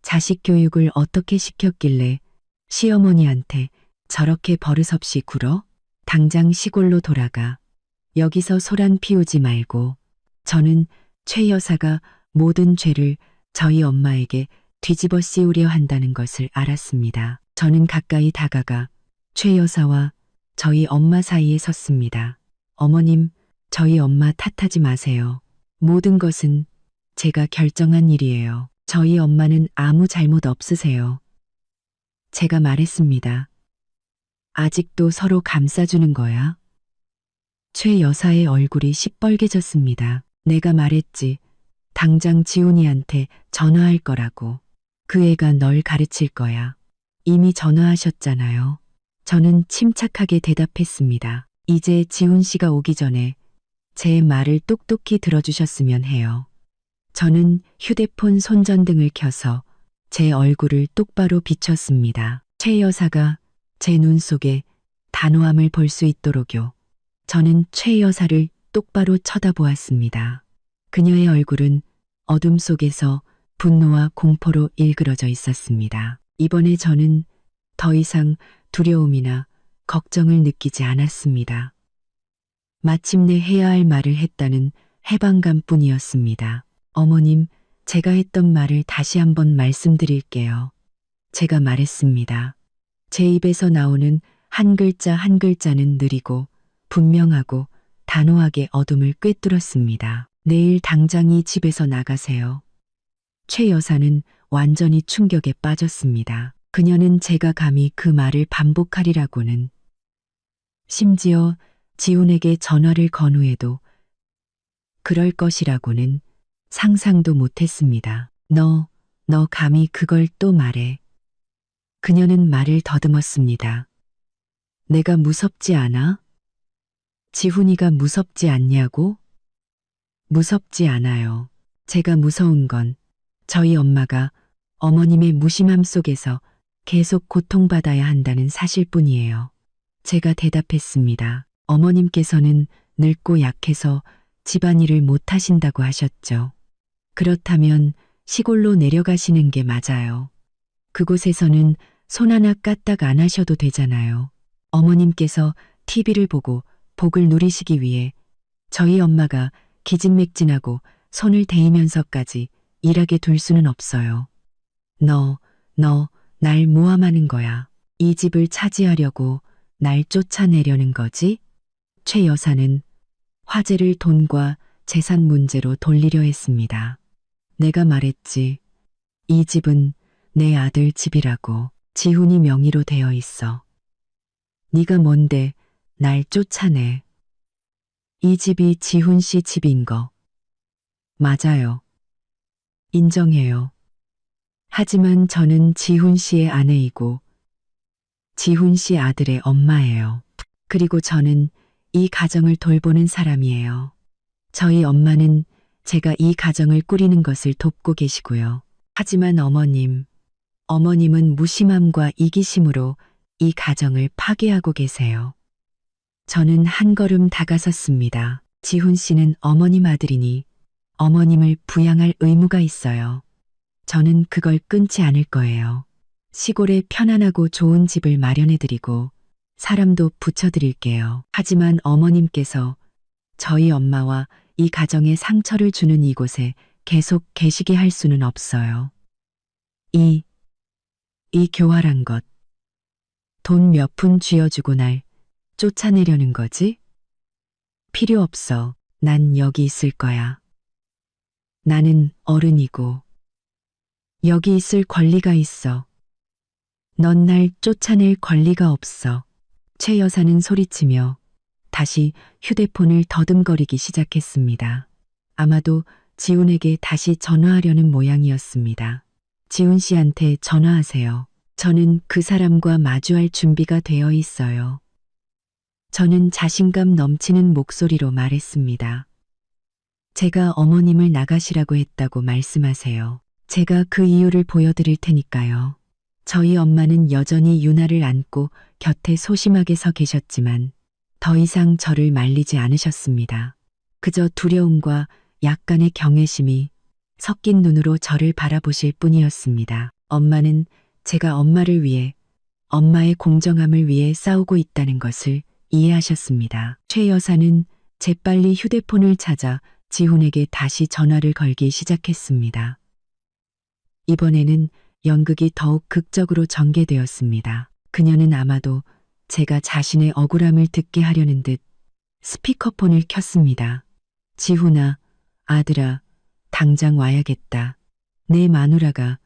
자식 교육을 어떻게 시켰길래 시어머니한테 저렇게 버릇없이 굴어? 당장 시골로 돌아가. 여기서 소란 피우지 말고. 저는 최 여사가 모든 죄를 저희 엄마에게 뒤집어 씌우려 한다는 것을 알았습니다. 저는 가까이 다가가 최 여사와 저희 엄마 사이에 섰습니다. 어머님, 저희 엄마 탓하지 마세요. 모든 것은 제가 결정한 일이에요. 저희 엄마는 아무 잘못 없으세요. 제가 말했습니다. 아직도 서로 감싸주는 거야? 최 여사의 얼굴이 시뻘개졌습니다. 내가 말했지. 당장 지훈이한테 전화할 거라고. 그 애가 널 가르칠 거야. 이미 전화하셨잖아요. 저는 침착하게 대답했습니다. 이제 지훈 씨가 오기 전에 제 말을 똑똑히 들어주셨으면 해요. 저는 휴대폰 손전등을 켜서 제 얼굴을 똑바로 비췄습니다. 최 여사가 제 눈 속에 단호함을 볼 수 있도록요. 저는 최 여사를 똑바로 쳐다보았습니다. 그녀의 얼굴은 어둠 속에서 분노와 공포로 일그러져 있었습니다. 이번에 저는 더 이상 두려움이나 걱정을 느끼지 않았습니다. 마침내 해야 할 말을 했다는 해방감뿐이었습니다. 어머님, 제가 했던 말을 다시 한번 말씀드릴게요. 제가 말했습니다. 제 입에서 나오는 한 글자 한 글자는 느리고 분명하고 단호하게 어둠을 꿰뚫었습니다. 내일 당장 이 집에서 나가세요. 최 여사는 완전히 충격에 빠졌습니다. 그녀는 제가 감히 그 말을 반복하리라고는, 심지어 지훈에게 전화를 건 후에도 그럴 것이라고는 상상도 못했습니다. 너 감히 그걸 또 말해. 그녀는 말을 더듬었습니다. 내가 무섭지 않아? 지훈이가 무섭지 않냐고? 무섭지 않아요. 제가 무서운 건 저희 엄마가 어머님의 무심함 속에서 계속 고통받아야 한다는 사실뿐이에요. 제가 대답했습니다. 어머님께서는 늙고 약해서 집안일을 못하신다고 하셨죠. 그렇다면 시골로 내려가시는 게 맞아요. 그곳에서는 손 하나 까딱 안 하셔도 되잖아요. 어머님께서 TV를 보고 복을 누리시기 위해 저희 엄마가 기진맥진하고 손을 대이면서까지 일하게 둘 수는 없어요. 너 날 모함하는 거야. 이 집을 차지하려고 날 쫓아내려는 거지? 최 여사는 화제를 돈과 재산 문제로 돌리려 했습니다. 내가 말했지. 이 집은 내 아들 집이라고. 지훈이 명의로 되어 있어. 네가 뭔데 날 쫓아내. 이 집이 지훈 씨 집인 거. 맞아요. 인정해요. 하지만 저는 지훈 씨의 아내이고 지훈 씨 아들의 엄마예요. 그리고 저는 이 가정을 돌보는 사람이에요. 저희 엄마는 제가 이 가정을 꾸리는 것을 돕고 계시고요. 하지만 어머님은 무심함과 이기심으로 이 가정을 파괴하고 계세요. 저는 한 걸음 다가섰습니다. 지훈 씨는 어머님 아들이니 어머님을 부양할 의무가 있어요. 저는 그걸 끊지 않을 거예요. 시골에 편안하고 좋은 집을 마련해드리고 사람도 붙여드릴게요. 하지만 어머님께서 저희 엄마와 이 가정에 상처를 주는 이곳에 계속 계시게 할 수는 없어요. 이 교활한 것. 돈 몇 푼 쥐어주고 날 쫓아내려는 거지? 필요 없어. 난 여기 있을 거야. 나는 어른이고 여기 있을 권리가 있어. 넌 날 쫓아낼 권리가 없어. 최 여사는 소리치며 다시 휴대폰을 더듬거리기 시작했습니다. 아마도 지훈에게 다시 전화하려는 모양이었습니다. 지훈 씨한테 전화하세요. 저는 그 사람과 마주할 준비가 되어 있어요. 저는 자신감 넘치는 목소리로 말했습니다. 제가 어머님을 나가시라고 했다고 말씀하세요. 제가 그 이유를 보여드릴 테니까요. 저희 엄마는 여전히 유나를 안고 곁에 소심하게 서 계셨지만 더 이상 저를 말리지 않으셨습니다. 그저 두려움과 약간의 경외심이 섞인 눈으로 저를 바라보실 뿐이었습니다. 엄마는 제가 엄마를 위해, 엄마의 공정함을 위해 싸우고 있다는 것을 이해하셨습니다. 최 여사는 재빨리 휴대폰을 찾아 지훈에게 다시 전화를 걸기 시작했습니다. 이번에는 연극이 더욱 극적으로 전개되었습니다. 그녀는 아마도 제가 자신의 억울함을 듣게 하려는 듯 스피커폰을 켰습니다. 지훈아, 아들아, 당장 와야겠다. 내 마누라가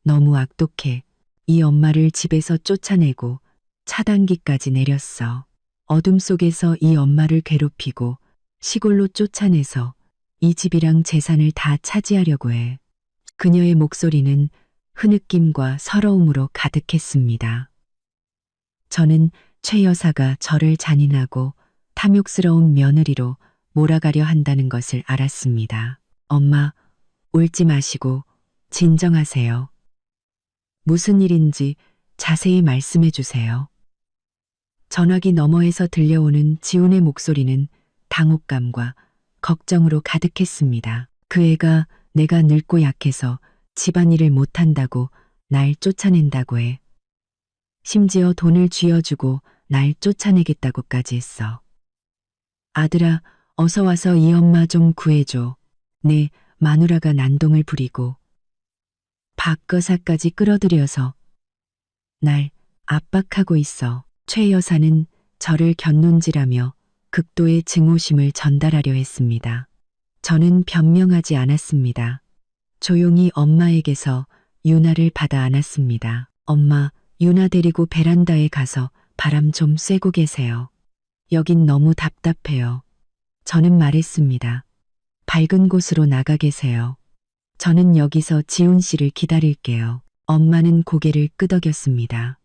너무 악독해. 이 엄마를 집에서 쫓아내고 차단기까지 내렸어. 어둠 속에서 이 엄마를 괴롭히고 시골로 쫓아내서 이 집이랑 재산을 다 차지하려고 해. 그녀의 목소리는 흐느낌과 서러움으로 가득했습니다. 저는 최 여사가 저를 잔인하고 탐욕스러운 며느리로 몰아가려 한다는 것을 알았습니다. 엄마, 울지 마시고 진정하세요. 무슨 일인지 자세히 말씀해 주세요. 전화기 너머에서 들려오는 지훈의 목소리는 당혹감과 걱정으로 가득했습니다. 그 애가 내가 늙고 약해서 집안일을 못한다고 날 쫓아낸다고 해. 심지어 돈을 쥐어주고 날 쫓아내겠다고까지 했어. 아들아, 어서 와서 이 엄마 좀 구해줘. 내 마누라가 난동을 부리고 박거사까지 끌어들여서 날 압박하고 있어. 최 여사는 저를 견눈질하며 극도의 증오심을 전달하려 했습니다. 저는 변명하지 않았습니다. 조용히 엄마에게서 유나를 받아 안았습니다. 엄마, 유나 데리고 베란다에 가서 바람 좀 쐬고 계세요. 여긴 너무 답답해요. 저는 말했습니다. 밝은 곳으로 나가 계세요. 저는 여기서 지훈 씨를 기다릴게요. 엄마는 고개를 끄덕였습니다.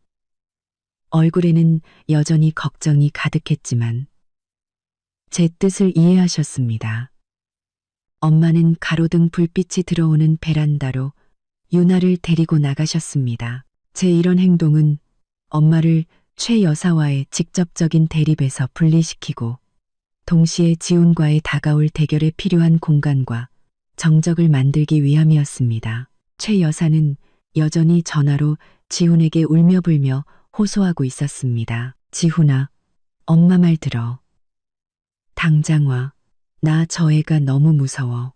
얼굴에는 여전히 걱정이 가득했지만 제 뜻을 이해하셨습니다. 엄마는 가로등 불빛이 들어오는 베란다로 유나를 데리고 나가셨습니다. 제 이런 행동은 엄마를 최 여사와의 직접적인 대립에서 분리시키고 동시에 지훈과의 다가올 대결에 필요한 공간과 정적을 만들기 위함이었습니다. 최 여사는 여전히 전화로 지훈에게 울며불며 호소하고 있었습니다. 지훈아, 엄마 말 들어. 당장 와. 나 저 애가 너무 무서워.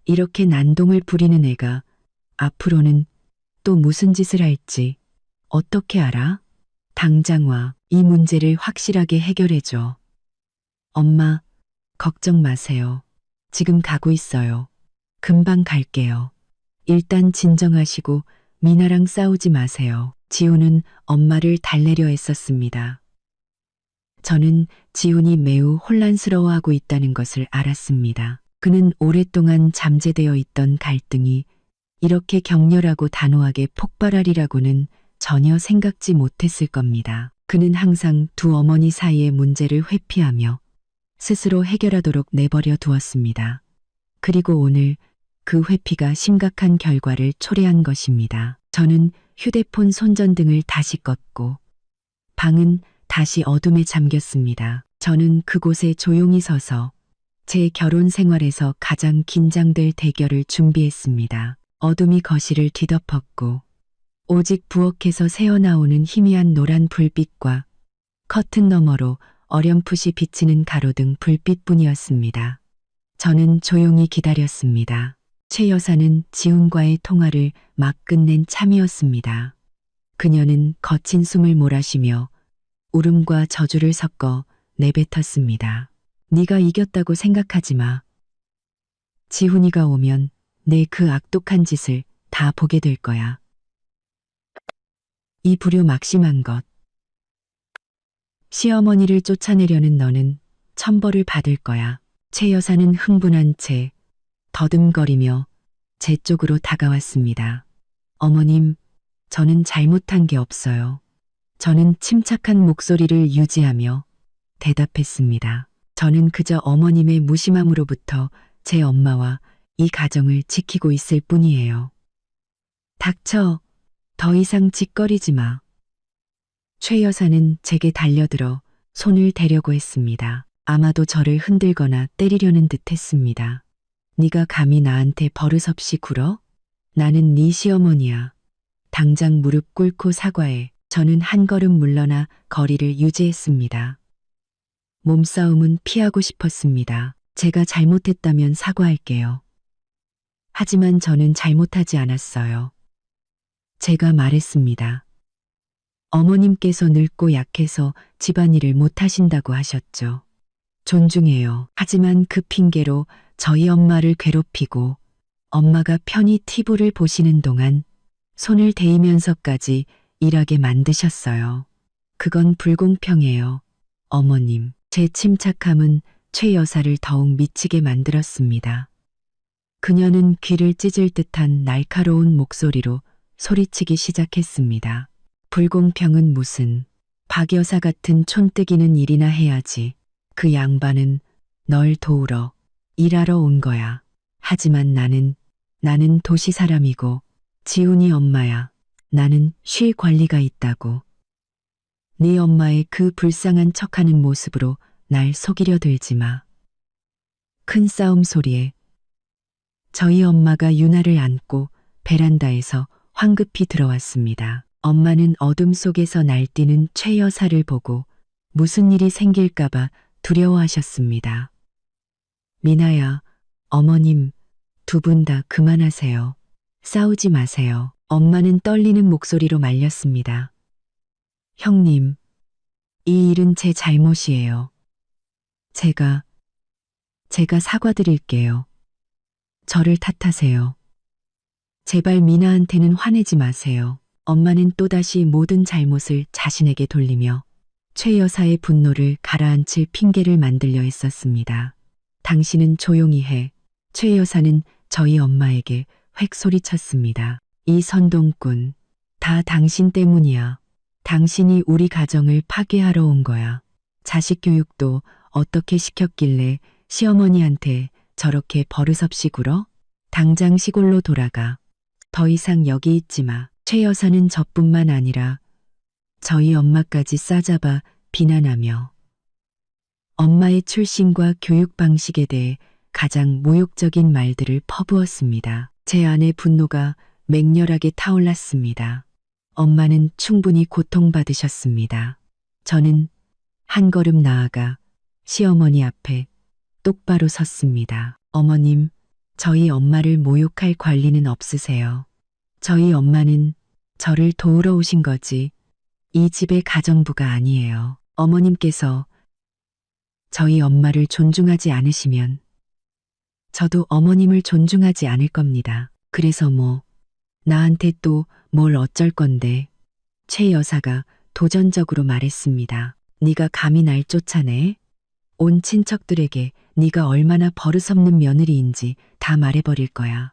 이렇게 난동을 부리는 애가 앞으로는 또 무슨 짓을 할지 어떻게 알아? 당장 와. 이 문제를 확실하게 해결해줘. 엄마, 걱정 마세요. 지금 가고 있어요. 금방 갈게요. 일단 진정하시고 미나랑 싸우지 마세요. 지훈은 엄마를 달래려 했었습니다. 저는 지훈이 매우 혼란스러워하고 있다는 것을 알았습니다. 그는 오랫동안 잠재되어 있던 갈등이 이렇게 격렬하고 단호하게 폭발하리라고는 전혀 생각지 못했을 겁니다. 그는 항상 두 어머니 사이의 문제를 회피하며 스스로 해결하도록 내버려 두었습니다. 그리고 오늘 그 회피가 심각한 결과를 초래한 것입니다. 저는 휴대폰 손전등을 다시 껐고 방은 다시 어둠에 잠겼습니다. 저는 그곳에 조용히 서서 제 결혼 생활에서 가장 긴장될 대결을 준비했습니다. 어둠이 거실을 뒤덮었고 오직 부엌에서 새어나오는 희미한 노란 불빛과 커튼 너머로 어렴풋이 비치는 가로등 불빛뿐이었습니다. 저는 조용히 기다렸습니다. 최 여사는 지훈과의 통화를 막 끝낸 참이었습니다. 그녀는 거친 숨을 몰아쉬며 울음과 저주를 섞어 내뱉었습니다. 네가 이겼다고 생각하지 마. 지훈이가 오면 내 그 악독한 짓을 다 보게 될 거야. 이 불효막심한 것. 시어머니를 쫓아내려는 너는 천벌을 받을 거야. 최 여사는 흥분한 채 더듬거리며 제 쪽으로 다가왔습니다. 어머님, 저는 잘못한 게 없어요. 저는 침착한 목소리를 유지하며 대답했습니다. 저는 그저 어머님의 무심함으로부터 제 엄마와 이 가정을 지키고 있을 뿐이에요. 닥쳐. 더 이상 짓거리지 마. 최 여사는 제게 달려들어 손을 대려고 했습니다. 아마도 저를 흔들거나 때리려는 듯 했습니다. 네가 감히 나한테 버릇없이 굴어? 나는 네 시어머니야. 당장 무릎 꿇고 사과해. 저는 한 걸음 물러나 거리를 유지했습니다. 몸싸움은 피하고 싶었습니다. 제가 잘못했다면 사과할게요. 하지만 저는 잘못하지 않았어요. 제가 말했습니다. 어머님께서 늙고 약해서 집안일을 못하신다고 하셨죠. 존중해요. 하지만 그 핑계로 저희 엄마를 괴롭히고 엄마가 편히 TV를 보시는 동안 손을 대이면서까지 일하게 만드셨어요. 그건 불공평해요. 어머님, 제 침착함은 최 여사를 더욱 미치게 만들었습니다. 그녀는 귀를 찢을 듯한 날카로운 목소리로 소리치기 시작했습니다. 불공평은 무슨, 박 여사 같은 촌뜨기는 일이나 해야지. 그 양반은 널 도우러 일하러 온 거야. 하지만 나는 도시 사람이고 지훈이 엄마야. 나는 쉴 권리가 있다고. 네 엄마의 그 불쌍한 척하는 모습으로 날 속이려 들지 마. 큰 싸움 소리에 저희 엄마가 유나를 안고 베란다에서 황급히 들어왔습니다. 엄마는 어둠 속에서 날뛰는 최 여사를 보고 무슨 일이 생길까봐 두려워하셨습니다. 미나야, 어머님, 두 분 다 그만하세요. 싸우지 마세요. 엄마는 떨리는 목소리로 말렸습니다. 형님, 이 일은 제 잘못이에요. 제가 사과드릴게요. 저를 탓하세요. 제발 미나한테는 화내지 마세요. 엄마는 또다시 모든 잘못을 자신에게 돌리며 최 여사의 분노를 가라앉힐 핑계를 만들려 했었습니다. 당신은 조용히 해. 최 여사는 저희 엄마에게 획 소리쳤습니다. 이 선동꾼, 다 당신 때문이야. 당신이 우리 가정을 파괴하러 온 거야. 자식 교육도 어떻게 시켰길래 시어머니한테 저렇게 버릇없이 굴어? 당장 시골로 돌아가. 더 이상 여기 있지 마. 최 여사는 저뿐만 아니라 저희 엄마까지 싸잡아 비난하며 엄마의 출신과 교육 방식에 대해 가장 모욕적인 말들을 퍼부었습니다. 제 안의 분노가 맹렬하게 타올랐습니다. 엄마는 충분히 고통받으셨습니다. 저는 한 걸음 나아가 시어머니 앞에 똑바로 섰습니다. 어머님, 저희 엄마를 모욕할 권리는 없으세요. 저희 엄마는 저를 도우러 오신 거지 이 집의 가정부가 아니에요. 어머님께서 저희 엄마를 존중하지 않으시면 저도 어머님을 존중하지 않을 겁니다. 그래서 나한테 또 뭘 어쩔 건데. 최 여사가 도전적으로 말했습니다. 네가 감히 날 쫓아내? 온 친척들에게 네가 얼마나 버릇없는 며느리인지 다 말해버릴 거야.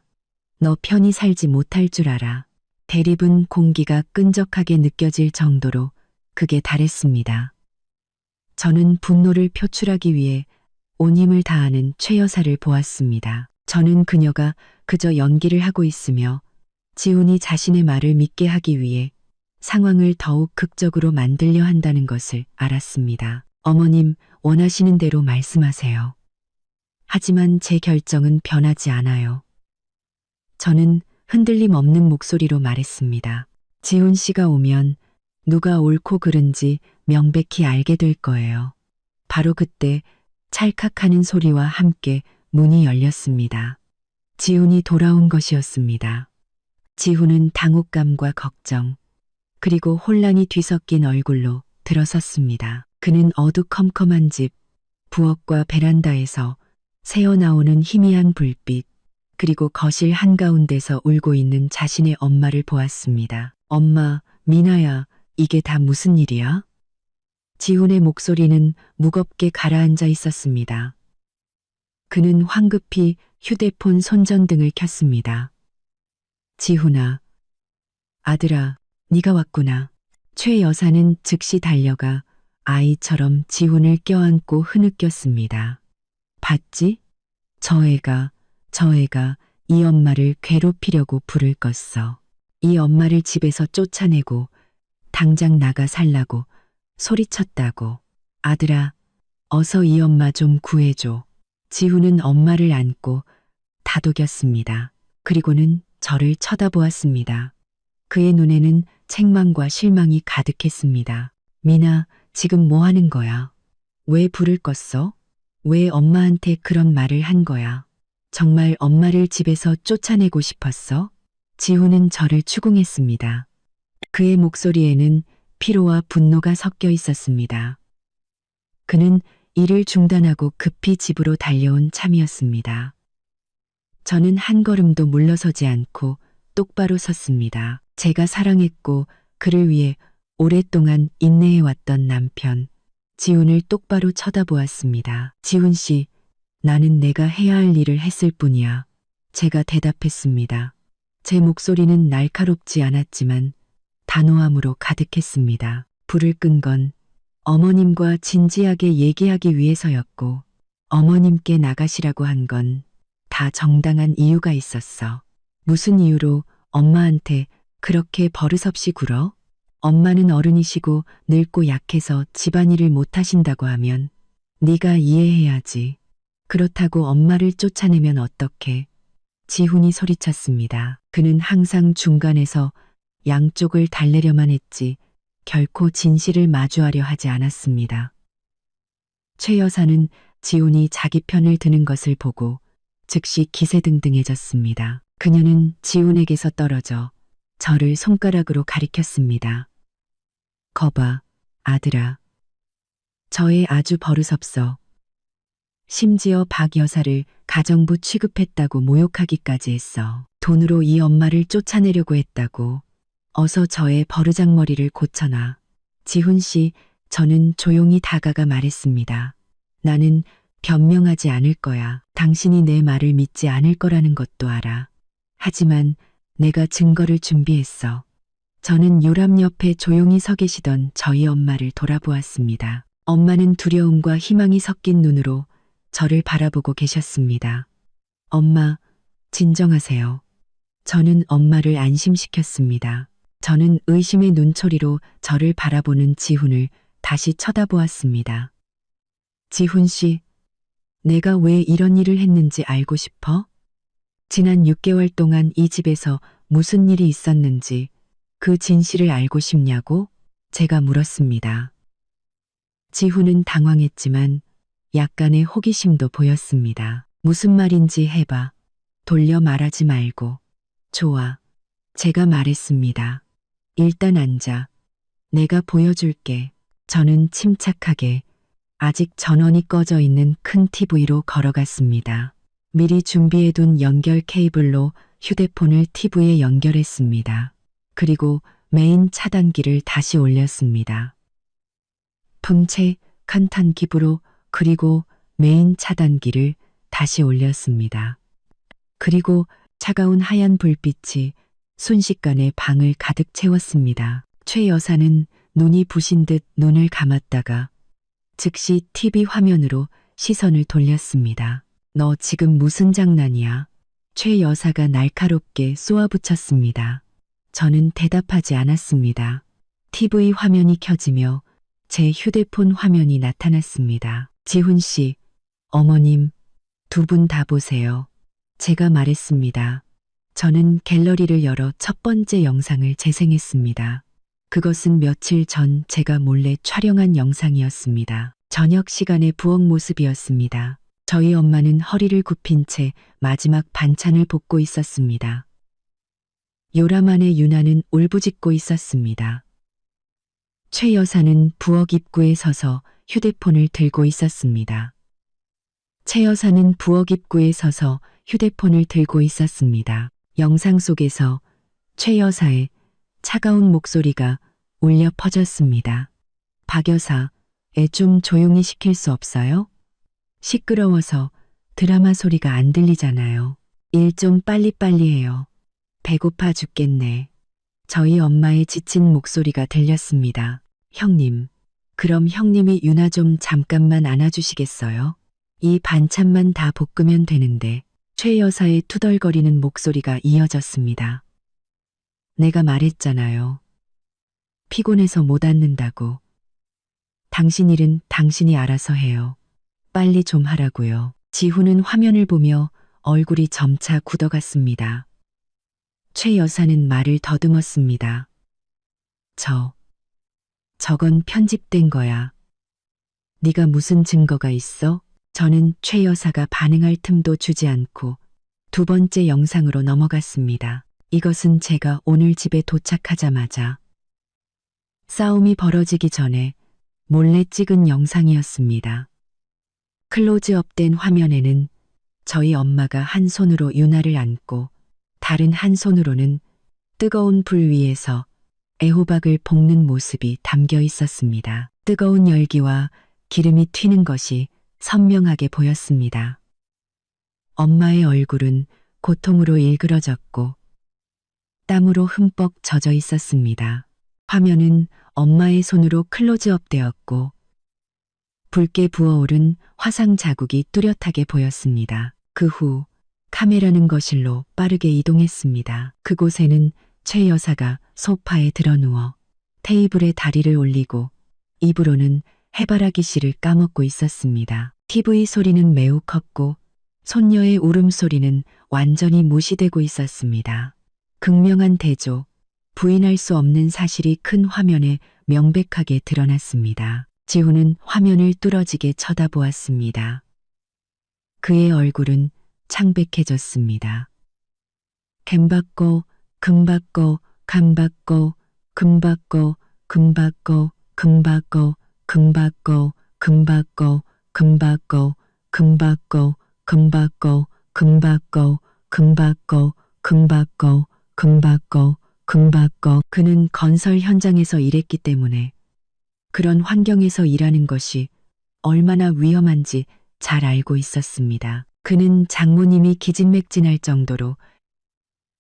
너 편히 살지 못할 줄 알아. 대립은 공기가 끈적하게 느껴질 정도로 극에 달했습니다. 저는 분노를 표출하기 위해 온 힘을 다하는 최 여사를 보았습니다. 저는 그녀가 그저 연기를 하고 있으며 지훈이 자신의 말을 믿게 하기 위해 상황을 더욱 극적으로 만들려 한다는 것을 알았습니다. 어머님, 원하시는 대로 말씀하세요. 하지만 제 결정은 변하지 않아요. 저는 흔들림 없는 목소리로 말했습니다. 지훈 씨가 오면 누가 옳고 그른지 명백히 알게 될 거예요. 바로 그때 찰칵하는 소리와 함께 문이 열렸습니다. 지훈이 돌아온 것이었습니다. 지훈은 당혹감과 걱정, 그리고 혼란이 뒤섞인 얼굴로 들어섰습니다. 그는 어두컴컴한 집, 부엌과 베란다에서 새어나오는 희미한 불빛, 그리고 거실 한가운데서 울고 있는 자신의 엄마를 보았습니다. 엄마, 미나야, 이게 다 무슨 일이야? 지훈의 목소리는 무겁게 가라앉아 있었습니다. 그는 황급히 휴대폰 손전등을 켰습니다. 지훈아, 아들아, 네가 왔구나. 최 여사는 즉시 달려가 아이처럼 지훈을 껴안고 흐느꼈습니다. 봤지? 저 애가 이 엄마를 괴롭히려고 불을 껐어. 이 엄마를 집에서 쫓아내고 당장 나가 살라고 소리쳤다고. 아들아, 어서 이 엄마 좀 구해줘. 지훈은 엄마를 안고 다독였습니다. 그리고는 저를 쳐다보았습니다. 그의 눈에는 책망과 실망이 가득했습니다. 미나, 지금 뭐 하는 거야? 왜 불을 껐어? 왜 엄마한테 그런 말을 한 거야? 정말 엄마를 집에서 쫓아내고 싶었어? 지훈은 저를 추궁했습니다. 그의 목소리에는 피로와 분노가 섞여 있었습니다. 그는 일을 중단하고 급히 집으로 달려온 참이었습니다. 저는 한 걸음도 물러서지 않고 똑바로 섰습니다. 제가 사랑했고 그를 위해 오랫동안 인내해왔던 남편, 지훈을 똑바로 쳐다보았습니다. 지훈 씨, 나는 내가 해야 할 일을 했을 뿐이야. 제가 대답했습니다. 제 목소리는 날카롭지 않았지만 단호함으로 가득했습니다. 불을 끈 건 어머님과 진지하게 얘기하기 위해서였고, 어머님께 나가시라고 한 건 다 정당한 이유가 있었어. 무슨 이유로 엄마한테 그렇게 버릇없이 굴어? 엄마는 어른이시고 늙고 약해서 집안일을 못하신다고 하면 네가 이해해야지. 그렇다고 엄마를 쫓아내면 어떡해? 지훈이 소리쳤습니다. 그는 항상 중간에서 양쪽을 달래려만 했지 결코 진실을 마주하려 하지 않았습니다. 최 여사는 지훈이 자기 편을 드는 것을 보고 즉시 기세등등해졌습니다. 그녀는 지훈에게서 떨어져 저를 손가락으로 가리켰습니다. 거봐, 아들아. 저의 아주 버릇없어. 심지어 박 여사를 가정부 취급했다고 모욕하기까지 했어. 돈으로 이 엄마를 쫓아내려고 했다고. 어서 저의 버르장머리를 고쳐놔. 지훈 씨, 저는 조용히 다가가 말했습니다. 나는 변명하지 않을 거야. 당신이 내 말을 믿지 않을 거라는 것도 알아. 하지만 내가 증거를 준비했어. 저는 요람 옆에 조용히 서 계시던 저희 엄마를 돌아보았습니다. 엄마는 두려움과 희망이 섞인 눈으로 저를 바라보고 계셨습니다. 엄마, 진정하세요. 저는 엄마를 안심시켰습니다. 저는 의심의 눈초리로 저를 바라보는 지훈을 다시 쳐다보았습니다. 지훈 씨, 내가 왜 이런 일을 했는지 알고 싶어? 지난 6개월 동안 이 집에서 무슨 일이 있었는지 그 진실을 알고 싶냐고 제가 물었습니다. 지훈은 당황했지만 약간의 호기심도 보였습니다. 무슨 말인지 해봐. 돌려 말하지 말고. 좋아. 제가 말했습니다. 일단 앉아. 내가 보여줄게. 저는 침착하게 아직 전원이 꺼져 있는 큰 TV로 걸어갔습니다. 미리 준비해둔 연결 케이블로 휴대폰을 TV에 연결했습니다. 그리고 메인 차단기를 다시 올렸습니다. 품체 간탄 기부로 그리고 메인 차단기를 다시 올렸습니다. 그리고 차가운 하얀 불빛이 순식간에 방을 가득 채웠습니다. 최 여사는 눈이 부신 듯 눈을 감았다가 즉시 TV 화면으로 시선을 돌렸습니다. 너 지금 무슨 장난이야? 최 여사가 날카롭게 쏘아붙였습니다. 저는 대답하지 않았습니다. TV 화면이 켜지며 제 휴대폰 화면이 나타났습니다. 지훈 씨, 어머님, 두 분 다 보세요. 제가 말했습니다. 저는 갤러리를 열어 첫 번째 영상을 재생했습니다. 그것은 며칠 전 제가 몰래 촬영한 영상이었습니다. 저녁 시간의 부엌 모습이었습니다. 저희 엄마는 허리를 굽힌 채 마지막 반찬을 볶고 있었습니다. 요람 안에 유나는 울부짖고 있었습니다. 최 여사는 부엌 입구에 서서 휴대폰을 들고 있었습니다. 최 여사는 부엌 입구에 서서 휴대폰을 들고 있었습니다. 영상 속에서 최 여사의 차가운 목소리가 울려 퍼졌습니다. 박 여사, 애 좀 조용히 시킬 수 없어요? 시끄러워서 드라마 소리가 안 들리잖아요. 일 좀 빨리빨리 해요. 배고파 죽겠네. 저희 엄마의 지친 목소리가 들렸습니다. 형님, 그럼 형님이 유나 좀 잠깐만 안아주시겠어요? 이 반찬만 다 볶으면 되는데. 최 여사의 투덜거리는 목소리가 이어졌습니다. 내가 말했잖아요. 피곤해서 못 앉는다고. 당신 일은 당신이 알아서 해요. 빨리 좀 하라고요. 지훈은 화면을 보며 얼굴이 점차 굳어갔습니다. 최 여사는 말을 더듬었습니다. 저건 편집된 거야. 네가 무슨 증거가 있어? 저는 최 여사가 반응할 틈도 주지 않고 두 번째 영상으로 넘어갔습니다. 이것은 제가 오늘 집에 도착하자마자 싸움이 벌어지기 전에 몰래 찍은 영상이었습니다. 클로즈업된 화면에는 저희 엄마가 한 손으로 유나를 안고 다른 한 손으로는 뜨거운 불 위에서 애호박을 볶는 모습이 담겨 있었습니다. 뜨거운 열기와 기름이 튀는 것이 선명하게 보였습니다. 엄마의 얼굴은 고통으로 일그러졌고 땀으로 흠뻑 젖어 있었습니다. 화면은 엄마의 손으로 클로즈업 되었고 붉게 부어오른 화상 자국이 뚜렷하게 보였습니다. 그 후 카메라는 거실로 빠르게 이동했습니다. 그곳에는 최 여사가 소파에 드러누워 테이블에 다리를 올리고 입으로는 해바라기 씨를 까먹고 있었습니다. TV 소리는 매우 컸고 손녀의 울음소리는 완전히 무시되고 있었습니다. 극명한 대조, 부인할 수 없는 사실이 큰 화면에 명백하게 드러났습니다. 지훈은 화면을 뚫어지게 쳐다보았습니다. 그의 얼굴은 창백해졌습니다. 갬받고 금받고 감받고 금받고 금받고 금받고 금받고 금받고 금받고 금받고 금받고 금받고 금받고 금받고 금받고 금받고 그는 건설 현장에서 일했기 때문에 그런 환경에서 일하는 것이 얼마나 위험한지 잘 알고 있었습니다. 그는 장모님이 기진맥진할 정도로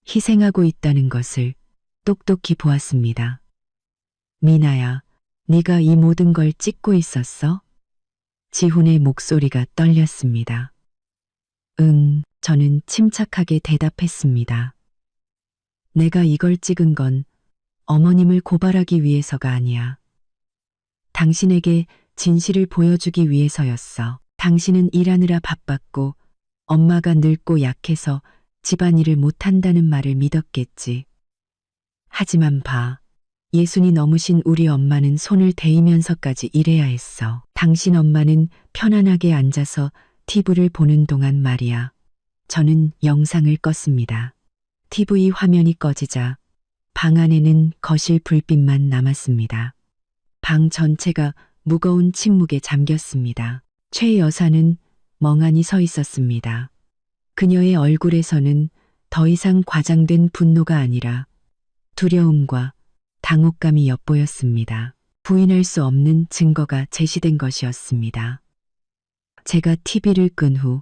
희생하고 있다는 것을 똑똑히 보았습니다. 미나야, 네가 이 모든 걸 찍고 있었어? 지훈의 목소리가 떨렸습니다. 응, 저는 침착하게 대답했습니다. 내가 이걸 찍은 건 어머님을 고발하기 위해서가 아니야. 당신에게 진실을 보여주기 위해서였어. 당신은 일하느라 바빴고 엄마가 늙고 약해서 집안일을 못한다는 말을 믿었겠지. 하지만 봐. 예순이 넘으신 우리 엄마는 손을 대이면서까지 일해야 했어. 당신 엄마는 편안하게 앉아서 TV를 보는 동안 말이야. 저는 영상을 껐습니다. TV 화면이 꺼지자 방 안에는 거실 불빛만 남았습니다. 방 전체가 무거운 침묵에 잠겼습니다. 최 여사는 멍하니 서 있었습니다. 그녀의 얼굴에서는 더 이상 과장된 분노가 아니라 두려움과 당혹감이 엿보였습니다. 부인할 수 없는 증거가 제시된 것이었습니다. 제가 TV를 끈 후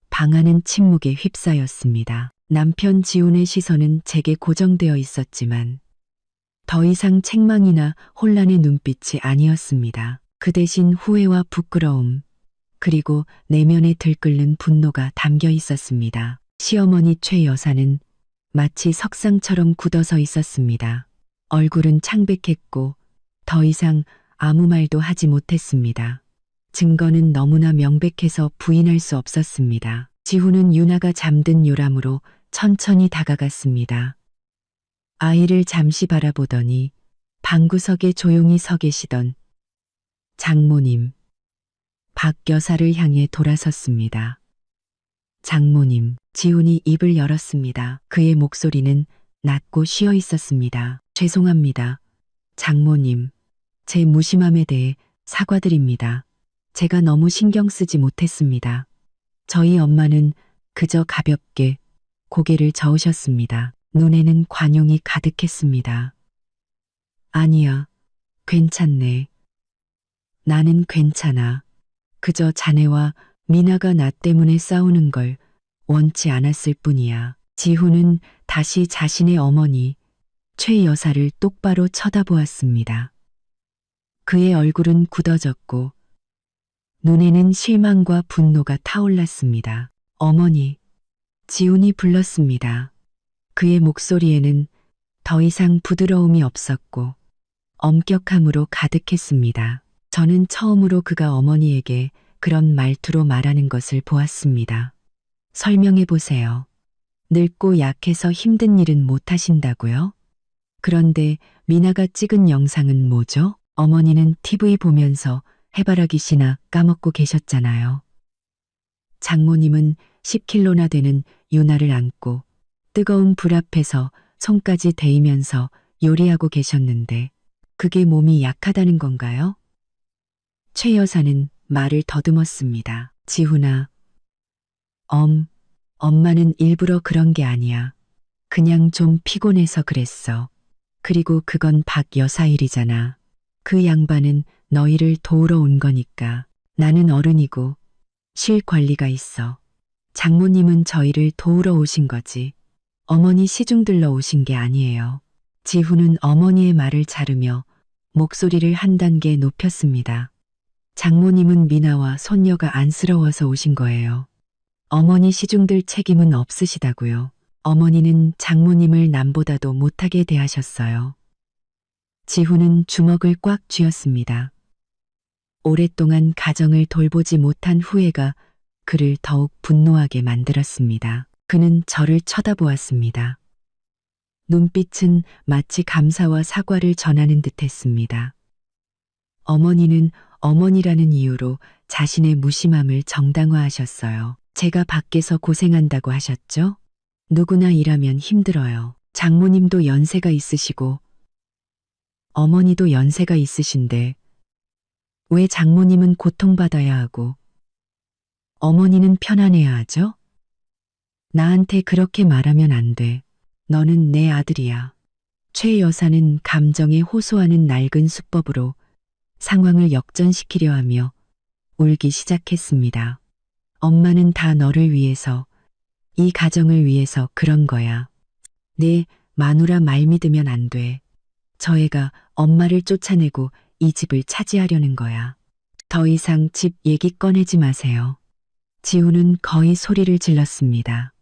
방 안은 침묵에 휩싸였습니다. 남편 지훈의 시선은 제게 고정되어 있었지만 더 이상 책망이나 혼란의 눈빛이 아니었습니다. 그 대신 후회와 부끄러움, 그리고 내면에 들끓는 분노가 담겨 있었습니다. 시어머니 최 여사는 마치 석상처럼 굳어서 있었습니다. 얼굴은 창백했고 더 이상 아무 말도 하지 못했습니다. 증거는 너무나 명백해서 부인할 수 없었습니다. 지훈은 유나가 잠든 요람으로 천천히 다가갔습니다. 아이를 잠시 바라보더니 방구석에 조용히 서 계시던 장모님, 박 여사를 향해 돌아섰습니다. 장모님, 지훈이 입을 열었습니다. 그의 목소리는 낮고 쉬어 있었습니다. 죄송합니다. 장모님, 제 무심함에 대해 사과드립니다. 제가 너무 신경 쓰지 못했습니다. 저희 엄마는 그저 가볍게 고개를 저으셨습니다. 눈에는 관용이 가득했습니다. 아니야, 괜찮네. 나는 괜찮아. 그저 자네와 미나가 나 때문에 싸우는 걸 원치 않았을 뿐이야. 지훈은 다시 자신의 어머니, 최 여사를 똑바로 쳐다보았습니다. 그의 얼굴은 굳어졌고 눈에는 실망과 분노가 타올랐습니다. 어머니, 지훈이 불렀습니다. 그의 목소리에는 더 이상 부드러움이 없었고 엄격함으로 가득했습니다. 저는 처음으로 그가 어머니에게 그런 말투로 말하는 것을 보았습니다. 설명해 보세요. 늙고 약해서 힘든 일은 못 하신다고요? 그런데 미나가 찍은 영상은 뭐죠? 어머니는 TV 보면서 해바라기 씨나 까먹고 계셨잖아요. 장모님은 10kg나 되는 유나를 안고 뜨거운 불 앞에서 손까지 대이면서 요리하고 계셨는데 그게 몸이 약하다는 건가요? 최 여사는 말을 더듬었습니다. 지훈아, 엄마는 일부러 그런 게 아니야. 그냥 좀 피곤해서 그랬어. 그리고 그건 박 여사 일이잖아. 그 양반은 너희를 도우러 온 거니까. 나는 어른이고 쉴 권리가 있어. 장모님은 저희를 도우러 오신 거지. 어머니 시중 들러 오신 게 아니에요. 지훈은 어머니의 말을 자르며 목소리를 한 단계 높였습니다. 장모님은 미나와 손녀가 안쓰러워서 오신 거예요. 어머니 시중들 책임은 없으시다고요. 어머니는 장모님을 남보다도 못하게 대하셨어요. 지훈은 주먹을 꽉 쥐었습니다. 오랫동안 가정을 돌보지 못한 후회가 그를 더욱 분노하게 만들었습니다. 그는 저를 쳐다보았습니다. 눈빛은 마치 감사와 사과를 전하는 듯했습니다. 어머니는 어머니라는 이유로 자신의 무심함을 정당화하셨어요. 제가 밖에서 고생한다고 하셨죠? 누구나 일하면 힘들어요. 장모님도 연세가 있으시고 어머니도 연세가 있으신데 왜 장모님은 고통받아야 하고 어머니는 편안해야 하죠? 나한테 그렇게 말하면 안 돼. 너는 내 아들이야. 최 여사는 감정에 호소하는 낡은 수법으로 상황을 역전시키려 하며 울기 시작했습니다. 엄마는 다 너를 위해서, 이 가정을 위해서 그런 거야. 내 마누라 말 믿으면 안 돼. 저 애가 엄마를 쫓아내고 이 집을 차지하려는 거야. 더 이상 집 얘기 꺼내지 마세요. 지훈은 거의 소리를 질렀습니다.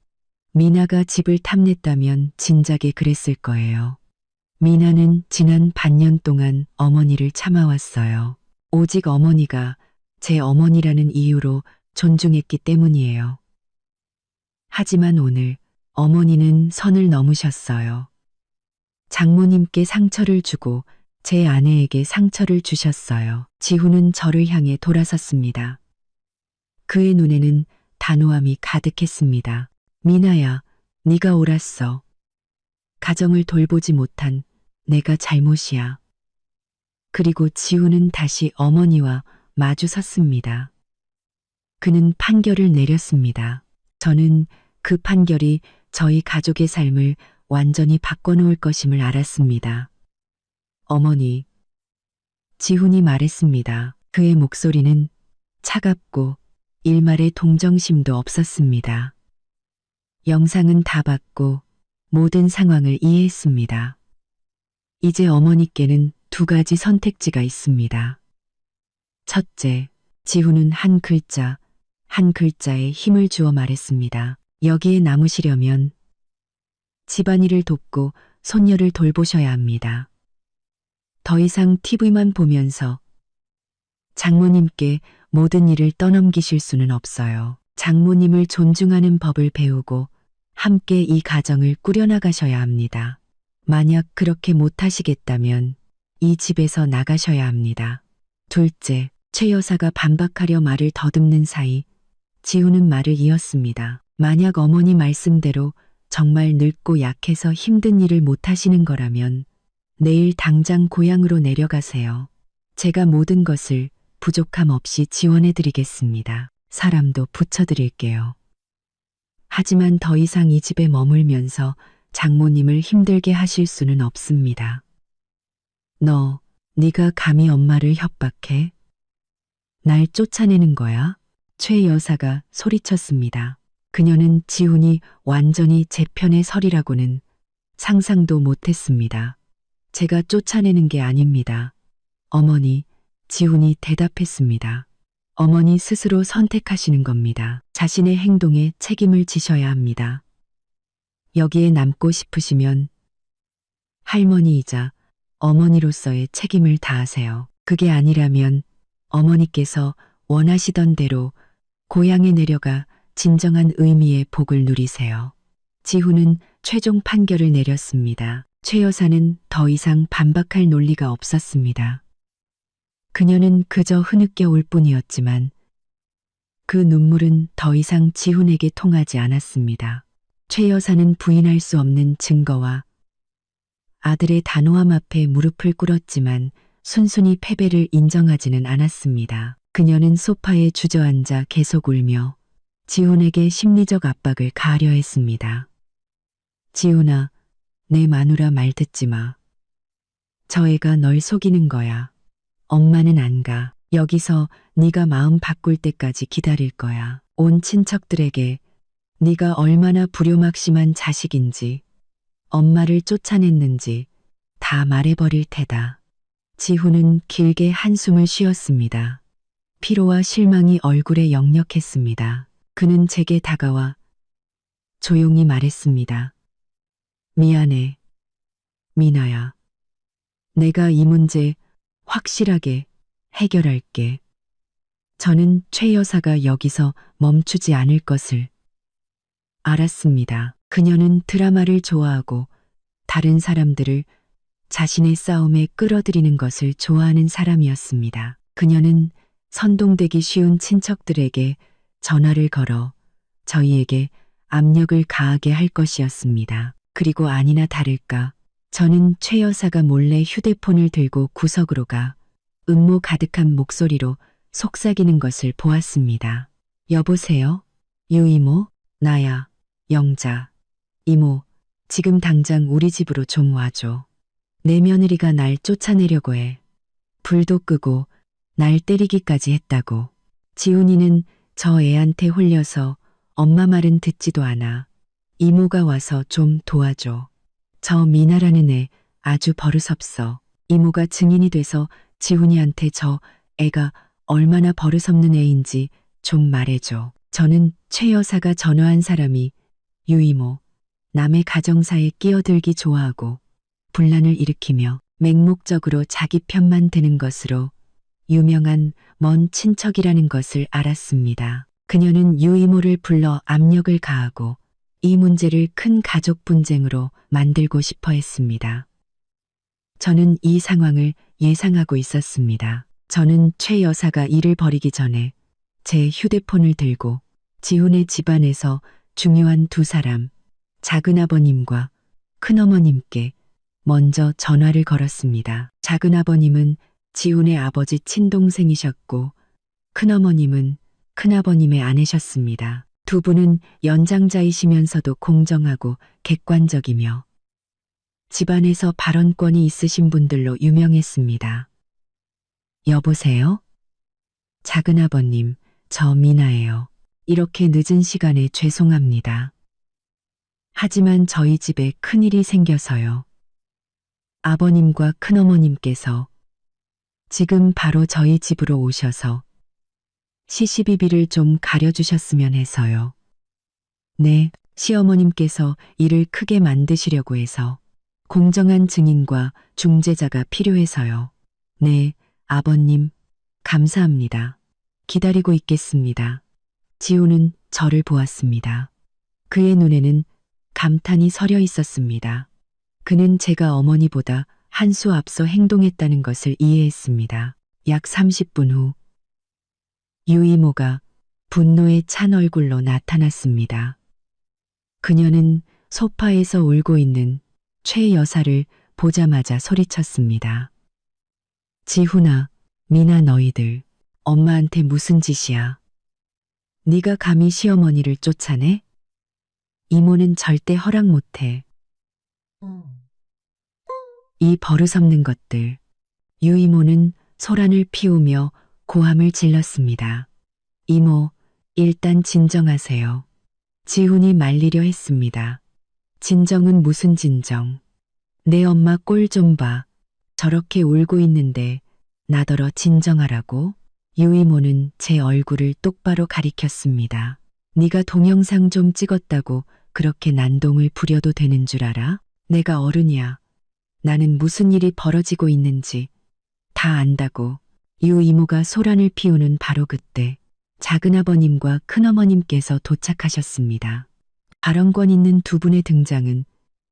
미나가 집을 탐냈다면 진작에 그랬을 거예요. 미나는 지난 반년 동안 어머니를 참아왔어요. 오직 어머니가 제 어머니라는 이유로 존중했기 때문이에요. 하지만 오늘 어머니는 선을 넘으셨어요. 장모님께 상처를 주고 제 아내에게 상처를 주셨어요. 지훈은 저를 향해 돌아섰습니다. 그의 눈에는 단호함이 가득했습니다. 미나야, 네가 옳았어. 가정을 돌보지 못한 내가 잘못이야. 그리고 지훈은 다시 어머니와 마주 섰습니다. 그는 판결을 내렸습니다. 저는 그 판결이 저희 가족의 삶을 완전히 바꿔놓을 것임을 알았습니다. 어머니, 지훈이 말했습니다. 그의 목소리는 차갑고 일말의 동정심도 없었습니다. 영상은 다 봤고 모든 상황을 이해했습니다. 이제 어머니께는 두 가지 선택지가 있습니다. 첫째, 지훈은 한 글자에 힘을 주어 말했습니다. 여기에 남으시려면 집안일을 돕고 손녀를 돌보셔야 합니다. 더 이상 TV만 보면서 장모님께 모든 일을 떠넘기실 수는 없어요. 장모님을 존중하는 법을 배우고 함께 이 가정을 꾸려나가셔야 합니다. 만약 그렇게 못하시겠다면 이 집에서 나가셔야 합니다. 둘째, 최 여사가 반박하려 말을 더듬는 사이 지훈은 말을 이었습니다. 만약 어머니 말씀대로 정말 늙고 약해서 힘든 일을 못하시는 거라면 내일 당장 고향으로 내려가세요. 제가 모든 것을 부족함 없이 지원해 드리겠습니다. 사람도 붙여드릴게요. 하지만 더 이상 이 집에 머물면서 장모님을 힘들게 하실 수는 없습니다. 네가 감히 엄마를 협박해? 날 쫓아내는 거야? 최 여사가 소리쳤습니다. 그녀는 지훈이 완전히 제 편에 서리라고는 상상도 못했습니다. 제가 쫓아내는 게 아닙니다. 어머니, 지훈이 대답했습니다. 어머니 스스로 선택하시는 겁니다. 자신의 행동에 책임을 지셔야 합니다. 여기에 남고 싶으시면 할머니이자 어머니로서의 책임을 다하세요. 그게 아니라면 어머니께서 원하시던 대로 고향에 내려가 진정한 의미의 복을 누리세요. 지훈은 최종 판결을 내렸습니다. 최 여사는 더 이상 반박할 논리가 없었습니다. 그녀는 그저 흐느껴 올 뿐이었지만 그 눈물은 더 이상 지훈에게 통하지 않았습니다. 최 여사는 부인할 수 없는 증거와 아들의 단호함 앞에 무릎을 꿇었지만 순순히 패배를 인정하지는 않았습니다. 그녀는 소파에 주저앉아 계속 울며 지훈에게 심리적 압박을 가하려 했습니다. 지훈아, 내 마누라 말 듣지 마. 저 애가 널 속이는 거야. 엄마는 안 가. 여기서 네가 마음 바꿀 때까지 기다릴 거야. 온 친척들에게 네가 얼마나 불효막심한 자식인지, 엄마를 쫓아냈는지 다 말해버릴 테다. 지훈은 길게 한숨을 쉬었습니다. 피로와 실망이 얼굴에 역력했습니다. 그는 제게 다가와 조용히 말했습니다. 미안해, 미나야. 내가 이 문제 확실하게 해결할게. 저는 최 여사가 여기서 멈추지 않을 것을 알았습니다. 그녀는 드라마를 좋아하고 다른 사람들을 자신의 싸움에 끌어들이는 것을 좋아하는 사람이었습니다. 그녀는 선동되기 쉬운 친척들에게 전화를 걸어 저희에게 압력을 가하게 할 것이었습니다. 그리고 아니나 다를까 저는 최 여사가 몰래 휴대폰을 들고 구석으로 가 음모 가득한 목소리로 속삭이는 것을 보았습니다. 여보세요? 유이모? 나야. 영자. 이모, 지금 당장 우리 집으로 좀 와줘. 내 며느리가 날 쫓아내려고 해. 불도 끄고 날 때리기까지 했다고. 지훈이는 저 애한테 홀려서 엄마 말은 듣지도 않아. 이모가 와서 좀 도와줘. 저 미나라는 애 아주 버릇없어. 이모가 증인이 돼서 지훈이한테 저 애가 얼마나 버릇없는 애인지 좀 말해줘. 저는 최 여사가 전화한 사람이 유이모, 남의 가정사에 끼어들기 좋아하고 분란을 일으키며 맹목적으로 자기 편만 드는 것으로 유명한 먼 친척이라는 것을 알았습니다. 그녀는 유이모를 불러 압력을 가하고 이 문제를 큰 가족 분쟁으로 만들고 싶어 했습니다. 저는 이 상황을 예상하고 있었습니다. 저는 최 여사가 일을 벌이기 전에 제 휴대폰을 들고 지훈의 집안에서 중요한 두 사람, 작은아버님과 큰어머님께 먼저 전화를 걸었습니다. 작은아버님은 지훈의 아버지 친동생이셨고 큰어머님은 큰아버님의 아내셨습니다. 두 분은 연장자이시면서도 공정하고 객관적이며 집안에서 발언권이 있으신 분들로 유명했습니다. 여보세요? 작은아버님, 저 미나예요. 이렇게 늦은 시간에 죄송합니다. 하지만 저희 집에 큰일이 생겨서요. 아버님과 큰어머님께서 지금 바로 저희 집으로 오셔서 시시비비를 좀 가려주셨으면 해서요. 네, 시어머님께서 일을 크게 만드시려고 해서 공정한 증인과 중재자가 필요해서요. 네, 아버님, 감사합니다. 기다리고 있겠습니다. 지훈은 저를 보았습니다. 그의 눈에는 감탄이 서려 있었습니다. 그는 제가 어머니보다 한 수 앞서 행동했다는 것을 이해했습니다. 약 30분 후 유이모가 분노에 찬 얼굴로 나타났습니다. 그녀는 소파에서 울고 있는 최 여사를 보자마자 소리쳤습니다. 지훈아, 미나 너희들 엄마한테 무슨 짓이야? 네가 감히 시어머니를 쫓아내? 이모는 절대 허락 못해. 이 버릇없는 것들. 유이모는 소란을 피우며 고함을 질렀습니다. 이모, 일단 진정하세요. 지훈이 말리려 했습니다. 진정은 무슨 진정. 내 엄마 꼴 좀 봐. 저렇게 울고 있는데 나더러 진정하라고? 유이모는 제 얼굴을 똑바로 가리켰습니다. 네가 동영상 좀 찍었다고 그렇게 난동을 부려도 되는 줄 알아? 내가 어른이야. 나는 무슨 일이 벌어지고 있는지 다 안다고. 유이모가 소란을 피우는 바로 그때 작은아버님과 큰어머님께서 도착하셨습니다. 발언권 있는 두 분의 등장은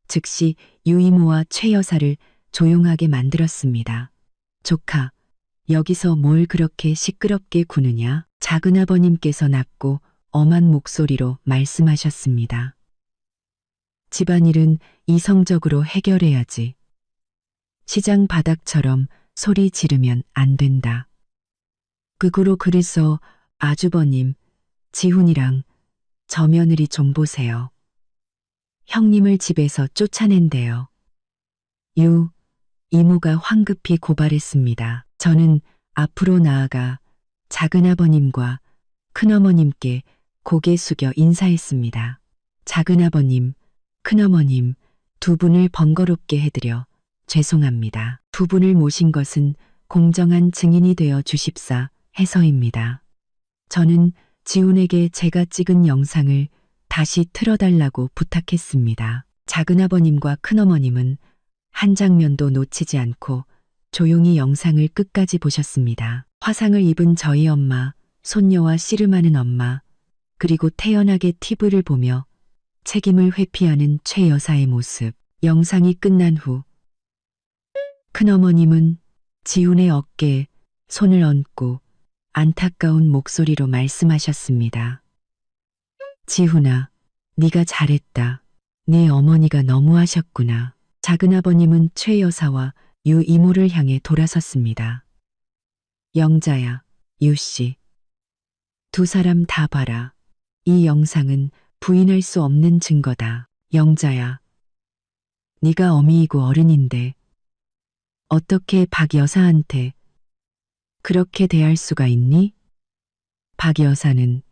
즉시 유이모와 최 여사를 조용하게 만들었습니다. 조카, 여기서 뭘 그렇게 시끄럽게 구느냐? 작은아버님께서 낮고 엄한 목소리로 말씀하셨습니다. 집안일은 이성적으로 해결해야지. 시장 바닥처럼 소리 지르면 안 된다. 그거로 그래서 아주버님, 지훈이랑 저 며느리 좀 보세요. 형님을 집에서 쫓아낸대요. 이모가 황급히 고발했습니다. 저는 앞으로 나아가 작은아버님과 큰어머님께 고개 숙여 인사했습니다. 작은아버님, 큰어머님, 두 분을 번거롭게 해드려 죄송합니다. 두 분을 모신 것은 공정한 증인이 되어 주십사 해서입니다. 저는 지훈에게 제가 찍은 영상을 다시 틀어달라고 부탁했습니다. 작은아버님과 큰어머님은 한 장면도 놓치지 않고 조용히 영상을 끝까지 보셨습니다. 화상을 입은 저희 엄마, 손녀와 씨름하는 엄마, 그리고 태연하게 TV를 보며 책임을 회피하는 최 여사의 모습. 영상이 끝난 후 큰어머님은 지훈의 어깨에 손을 얹고 안타까운 목소리로 말씀하셨습니다. 지훈아, 네가 잘했다. 네 어머니가 너무하셨구나. 작은아버님은 최 여사와 유 이모를 향해 돌아섰습니다. 영자야, 유씨. 두 사람 다 봐라. 이 영상은 부인할 수 없는 증거다. 영자야. 네가 어미이고 어른인데 어떻게 박 여사한테 그렇게 대할 수가 있니? 박 여사는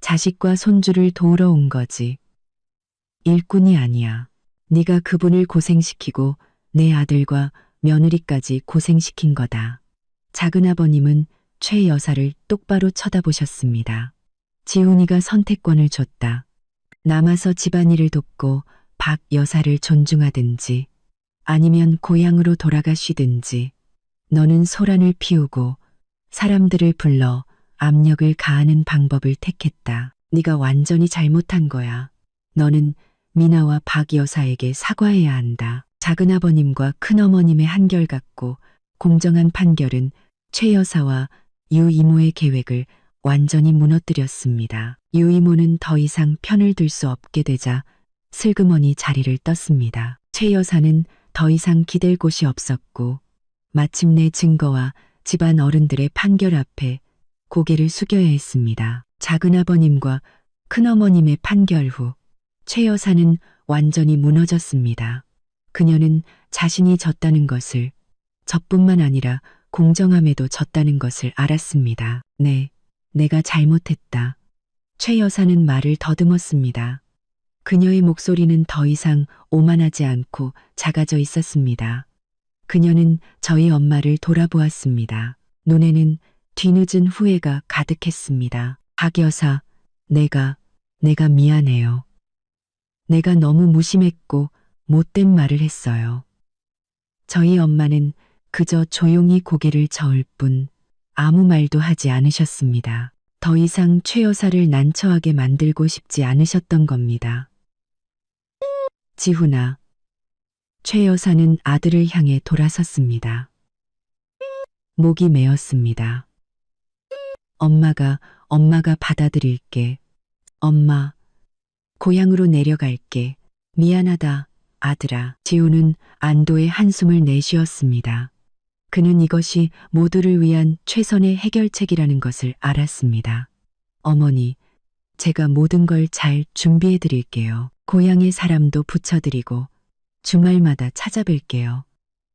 자식과 손주를 도우러 온 거지. 일꾼이 아니야. 네가 그분을 고생시키고 내 아들과 며느리까지 고생시킨 거다. 작은아버님은 최 여사를 똑바로 쳐다보셨습니다. 지훈이가 선택권을 줬다. 남아서 집안일을 돕고 박 여사를 존중하든지 아니면 고향으로 돌아가 쉬든지 너는 소란을 피우고 사람들을 불러 압력을 가하는 방법을 택했다. 네가 완전히 잘못한 거야. 너는 미나와 박 여사에게 사과해야 한다. 작은아버님과 큰어머님의 한결같고 공정한 판결은 최 여사와 유 이모의 계획을 완전히 무너뜨렸습니다. 유 이모는 더 이상 편을 들 수 없게 되자 슬그머니 자리를 떴습니다. 최 여사는 더 이상 기댈 곳이 없었고 마침내 증거와 집안 어른들의 판결 앞에 고개를 숙여야 했습니다. 작은아버님과 큰어머님의 판결 후 최 여사는 완전히 무너졌습니다. 그녀는 자신이 졌다는 것을, 저뿐만 아니라 공정함에도 졌다는 것을 알았습니다. 네, 내가 잘못했다. 최 여사는 말을 더듬었습니다. 그녀의 목소리는 더 이상 오만하지 않고 작아져 있었습니다. 그녀는 저희 엄마를 돌아보았습니다. 눈에는 뒤늦은 후회가 가득했습니다. 박 여사, 내가 미안해요. 내가 너무 무심했고 못된 말을 했어요. 저희 엄마는 그저 조용히 고개를 저을 뿐 아무 말도 하지 않으셨습니다. 더 이상 최 여사를 난처하게 만들고 싶지 않으셨던 겁니다. 지훈아, 최 여사는 아들을 향해 돌아섰습니다. 목이 메었습니다. 엄마가 받아들일게. 엄마, 고향으로 내려갈게. 미안하다, 아들아. 지훈은 안도의 한숨을 내쉬었습니다. 그는 이것이 모두를 위한 최선의 해결책이라는 것을 알았습니다. 어머니, 제가 모든 걸 잘 준비해 드릴게요. 고향의 사람도 붙여드리고 주말마다 찾아뵐게요.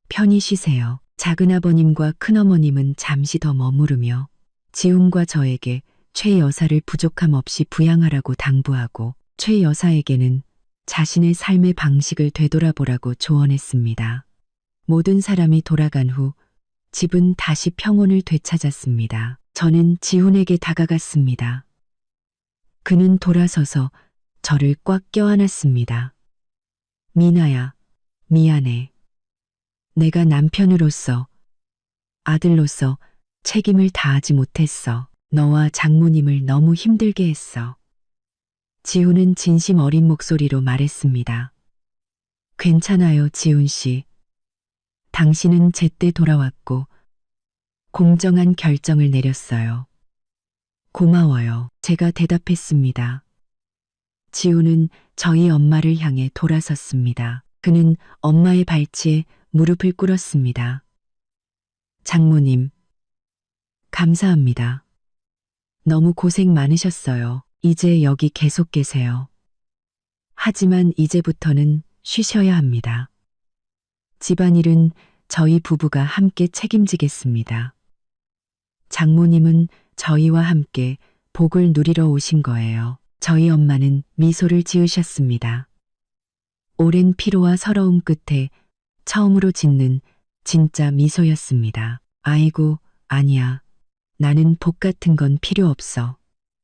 편히 쉬세요. 작은아버님과 큰어머님은 잠시 더 머무르며 지훈과 저에게 최 여사를 부족함 없이 부양하라고 당부하고 최 여사에게는 자신의 삶의 방식을 되돌아보라고 조언했습니다. 모든 사람이 돌아간 후 집은 다시 평온을 되찾았습니다. 저는 지훈에게 다가갔습니다. 그는 돌아서서 저를 꽉 껴안았습니다. 미나야, 미안해. 내가 남편으로서, 아들로서 책임을 다하지 못했어. 너와 장모님을 너무 힘들게 했어. 지훈은 진심 어린 목소리로 말했습니다. 괜찮아요, 지훈 씨. 당신은 제때 돌아왔고 공정한 결정을 내렸어요. 고마워요. 제가 대답했습니다. 지훈은 저희 엄마를 향해 돌아섰습니다. 그는 엄마의 발치에 무릎을 꿇었습니다. 장모님, 감사합니다. 너무 고생 많으셨어요. 이제 여기 계속 계세요. 하지만 이제부터는 쉬셔야 합니다. 집안일은 저희 부부가 함께 책임지겠습니다. 장모님은 저희와 함께 복을 누리러 오신 거예요. 저희 엄마는 미소를 지으셨습니다. 오랜 피로와 서러움 끝에 처음으로 짓는 진짜 미소였습니다. 아이고, 아니야. 나는 복 같은 건 필요 없어.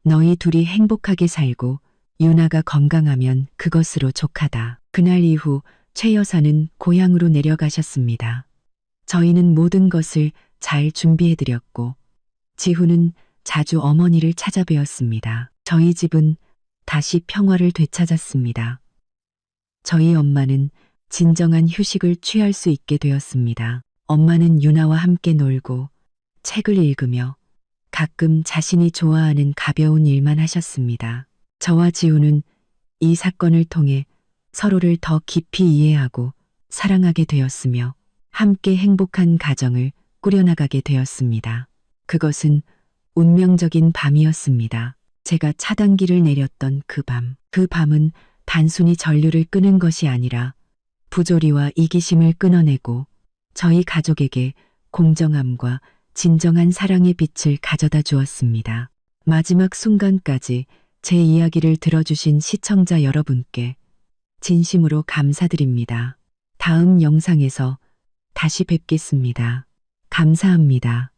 너희 둘이 행복하게 살고 유나가 건강하면 그것으로 족하다. 그날 이후 최 여사는 고향으로 내려가셨습니다. 저희는 모든 것을 잘 준비해드렸고 지훈은 자주 어머니를 찾아뵈었습니다. 저희 집은 다시 평화를 되찾았습니다. 저희 엄마는 진정한 휴식을 취할 수 있게 되었습니다. 엄마는 유나와 함께 놀고 책을 읽으며 가끔 자신이 좋아하는 가벼운 일만 하셨습니다. 저와 지훈은 이 사건을 통해 서로를 더 깊이 이해하고 사랑하게 되었으며 함께 행복한 가정을 꾸려나가게 되었습니다. 그것은 운명적인 밤이었습니다. 제가 차단기를 내렸던 그 밤. 그 밤은 단순히 전류를 끄는 것이 아니라 부조리와 이기심을 끊어내고 저희 가족에게 공정함과 진정한 사랑의 빛을 가져다 주었습니다. 마지막 순간까지 제 이야기를 들어주신 시청자 여러분께 진심으로 감사드립니다. 다음 영상에서 다시 뵙겠습니다. 감사합니다.